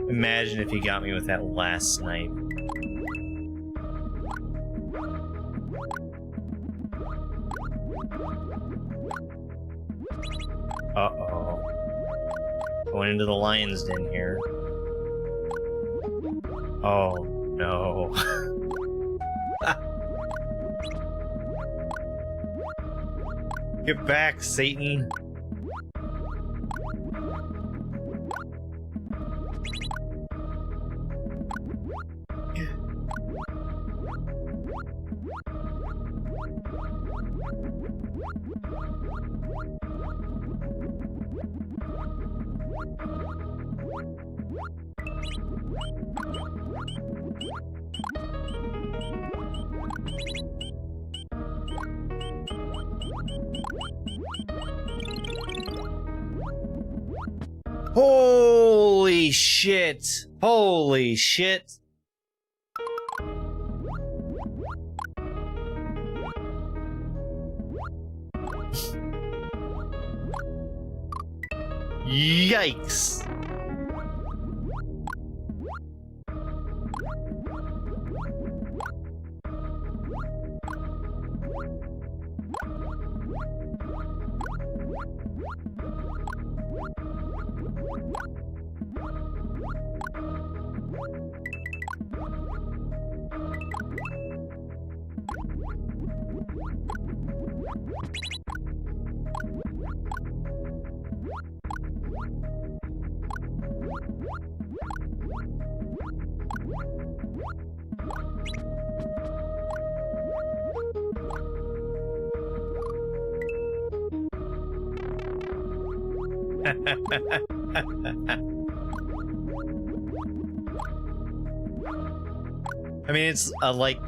Imagine if he got me with that last snipe. Uh-oh. Going into the lion's den here. Oh, no. Get back, Satan. Holy shit! Holy shit! Yikes! I mean, it's like,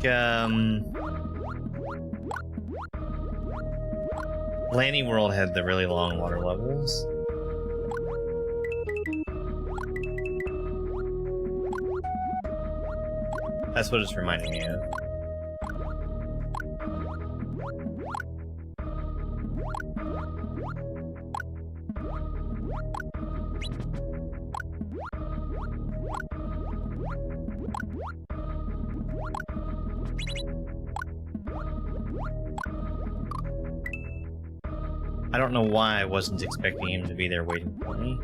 Lanny World had the really long water levels. That's what it's reminding me of. I don't know why I wasn't expecting him to be there waiting for me.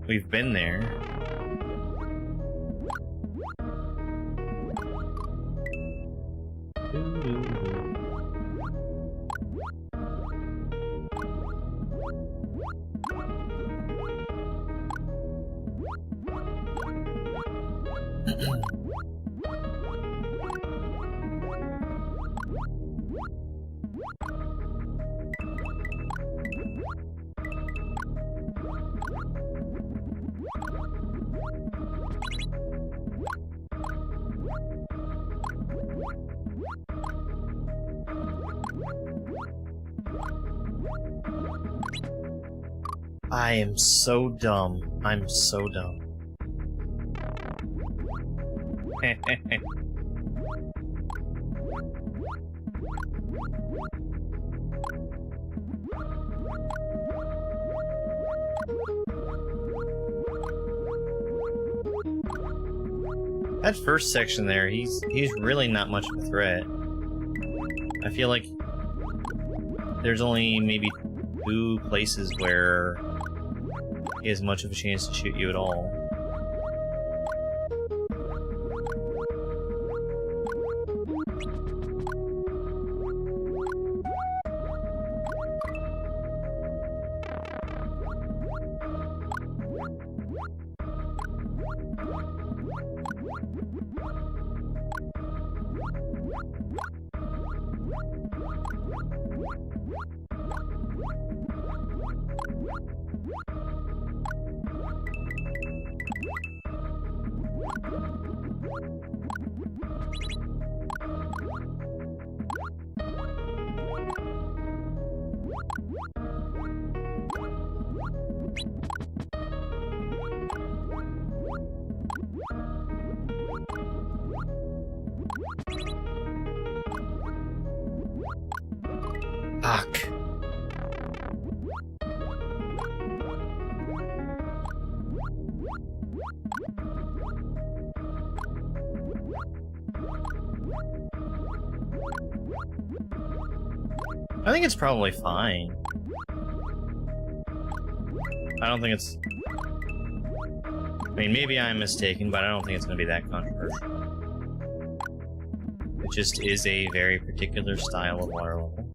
We've been there. I am so dumb. I'm so dumb. That first section there, he's really not much of a threat. I feel like there's only maybe 2 places where he has much of a chance to shoot you at all. Fuck. I think it's probably fine. I don't think it's... I mean, maybe I'm mistaken, but I don't think it's going to be that controversial. It just is a very particular style of water level.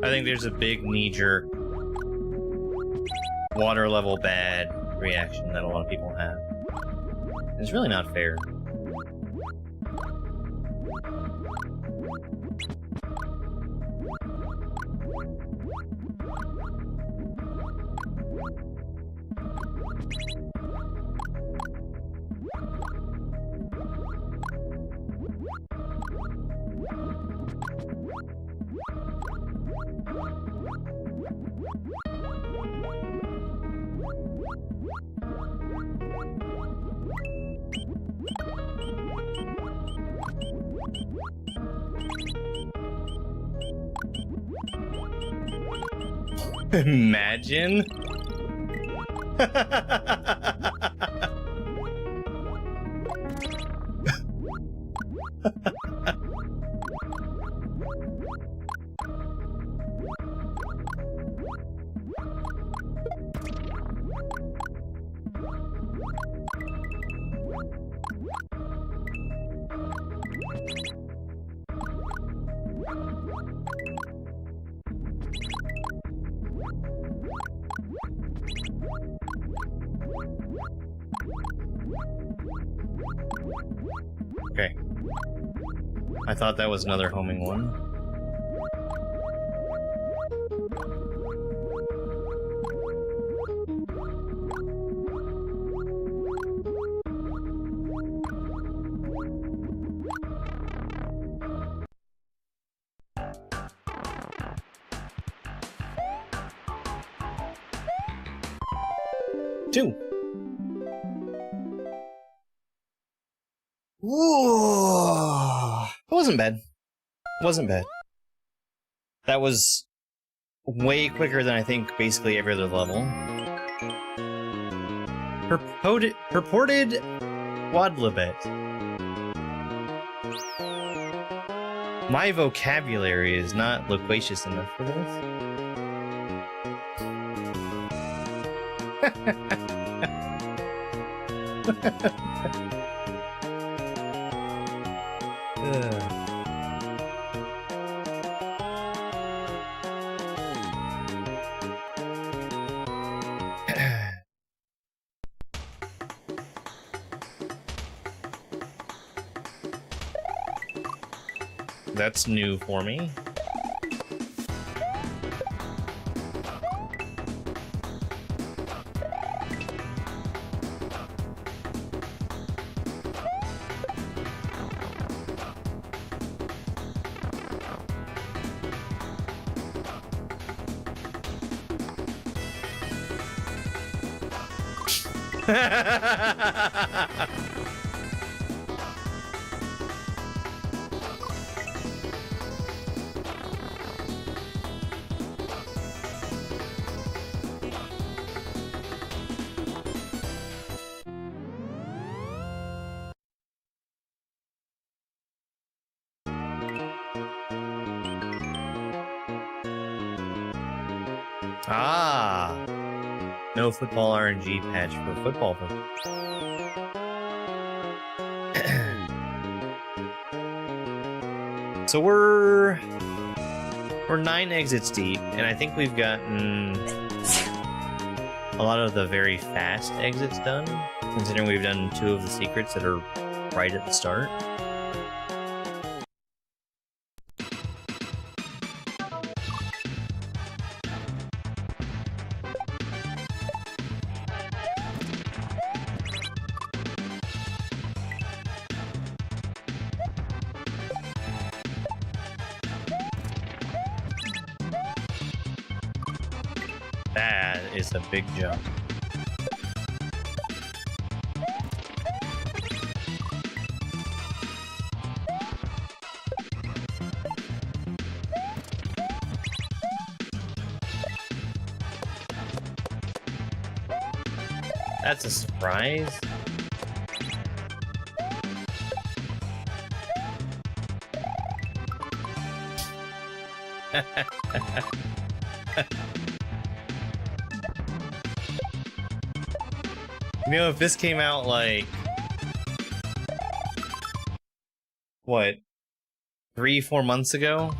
I think there's a big knee-jerk water level bad reaction that a lot of people have. It's really not fair. Imagine. Okay. I thought that was another homing one. Two. Whoa. It wasn't bad. It wasn't bad. That was way quicker than I think basically every other level. Purported Quadlibet. My vocabulary is not loquacious enough for this. That's new for me. No football RNG patch for football. So we're 9 exits deep, and I think we've gotten a lot of the very fast exits done, considering we've done 2 of the secrets that are right at the start. That is a big jump. That's a surprise. You know, if this came out like, what, 3-4 months ago?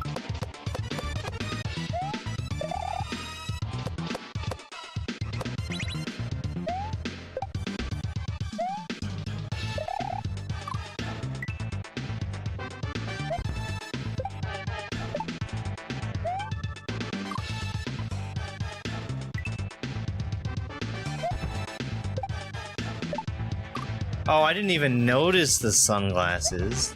Oh, I didn't even notice the sunglasses.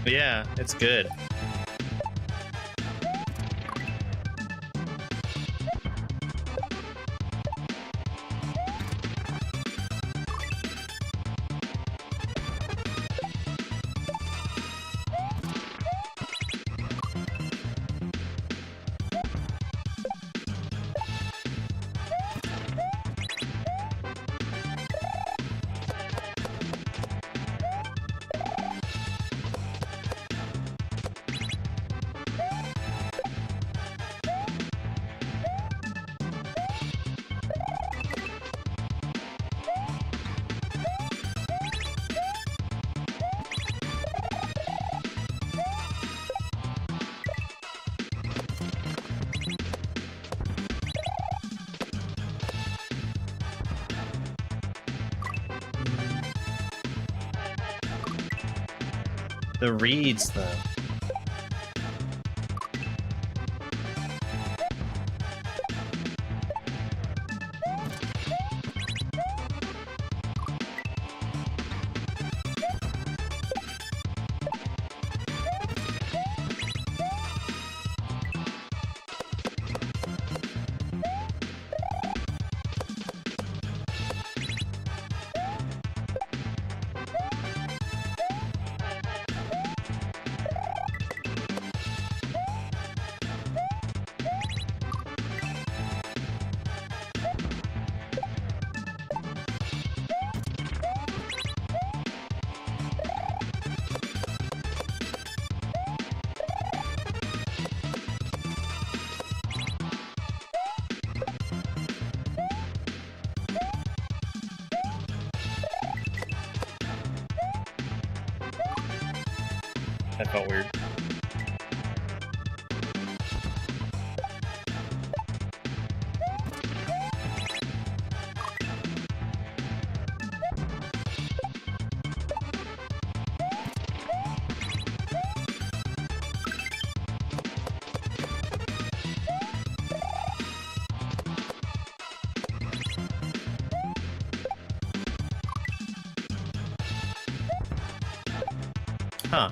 But yeah, it's good. The reeds, though. That felt weird. Huh.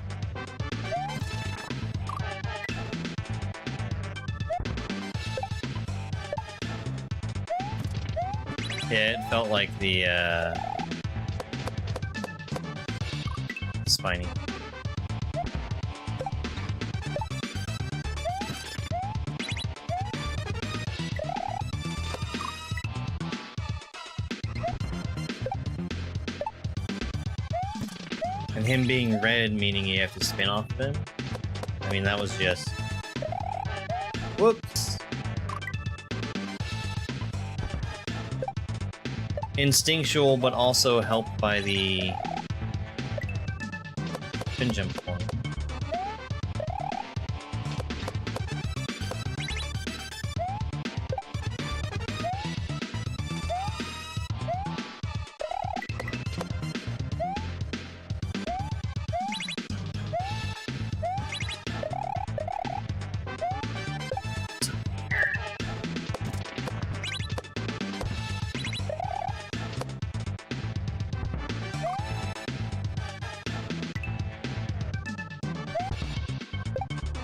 Yeah, it felt like the spiny. And him being red, meaning you have to spin off of him? I mean, that was just... Whoops! Instinctual, but also helped by the... spin jump point.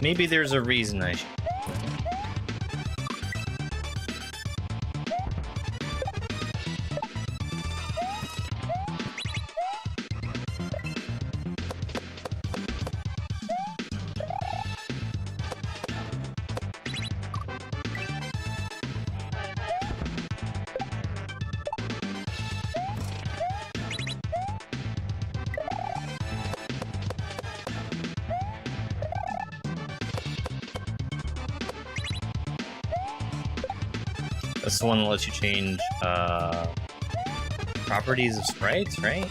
Maybe there's a reason I should. That's the one that lets you change properties of sprites, right?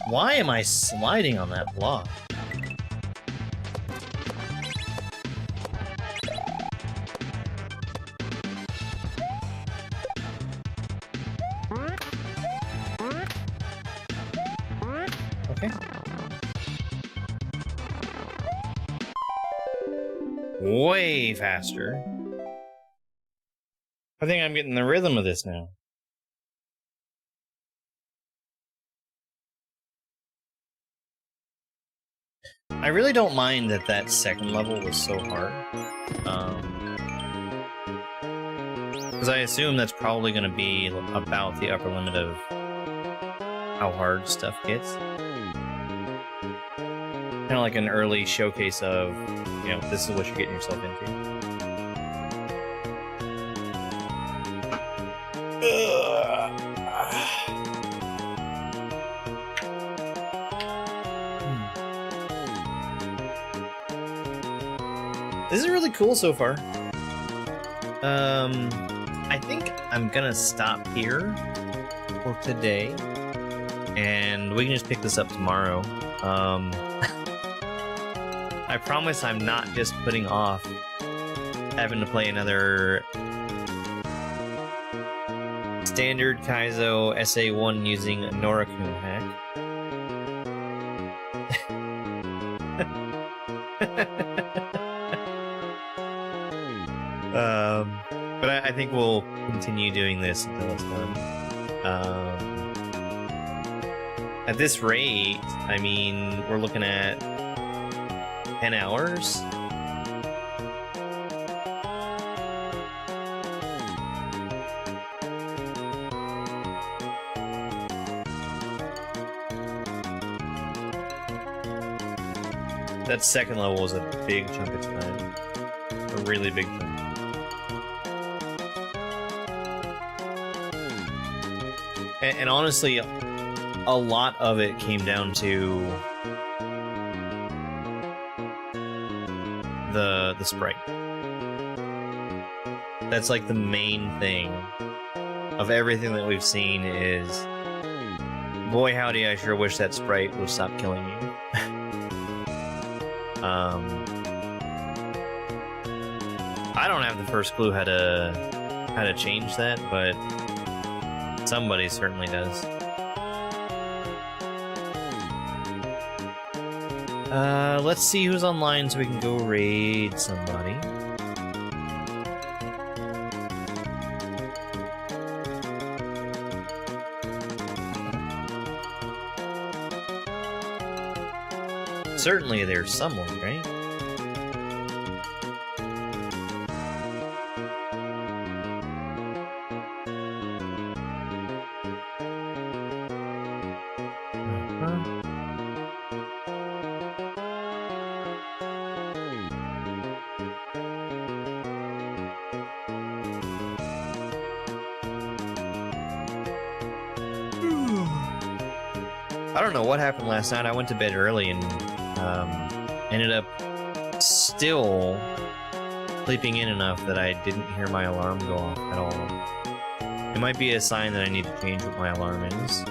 Why am I sliding on that block? Okay. Way faster. I think I'm getting the rhythm of this now. I really don't mind that that second level was so hard. Because I assume that's probably going to be about the upper limit of how hard stuff gets. Kind of like an early showcase of, you know, this is what you're getting yourself into. This is really cool so far. I think I'm gonna stop here for today, and we can just pick this up tomorrow. I promise I'm not just putting off having to play another standard Kaizo SA1 using Norakun hack. But I think we'll continue doing this until it's done. At this rate, I mean, we're looking at 10 hours. That second level was a big chunk of time. A really big chunk. And honestly, a lot of it came down to the sprite. That's like the main thing of everything that we've seen is, boy howdy, I sure wish that sprite would stop killing you. I don't have the first clue how to change that, but somebody certainly does. Let's see who's online so we can go raid somebody. Certainly there's someone, right? I don't know what happened last night. I went to bed early and ended up still sleeping in enough that I didn't hear my alarm go off at all. It might be a sign that I need to change what my alarm is.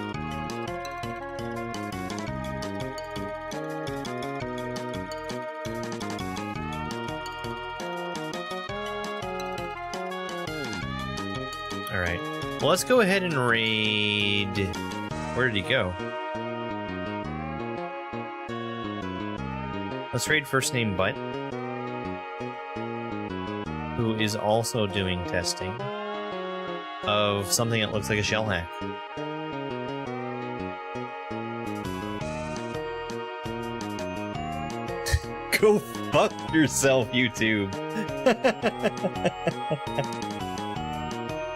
Alright. Well, let's go ahead and raid... Where did he go? Let's raid first name Butt, who is also doing testing of something that looks like a shell hack. Go fuck yourself, YouTube.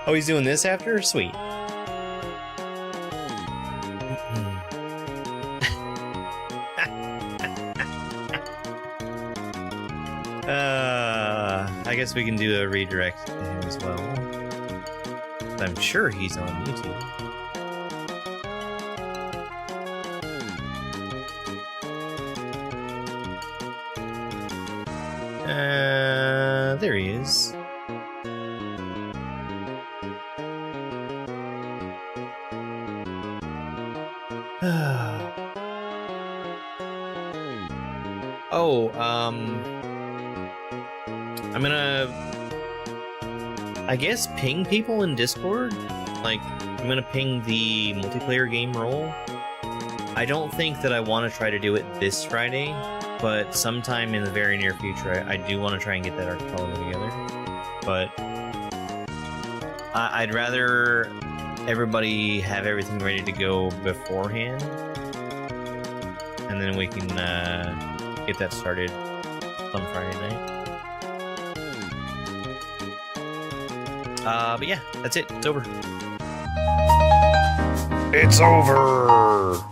Oh, he's doing this after? Sweet. I guess we can do a redirect to him as well. I'm sure he's on YouTube. There he is. Oh, I'm gonna, I guess, ping people in Discord. Like, I'm gonna ping the multiplayer game role. I don't think that I want to try to do it this Friday, but sometime in the very near future, I do want to try and get that Arcadia together. But I'd rather everybody have everything ready to go beforehand, and then we can get that started on Friday night. But yeah, that's it. It's over. It's over!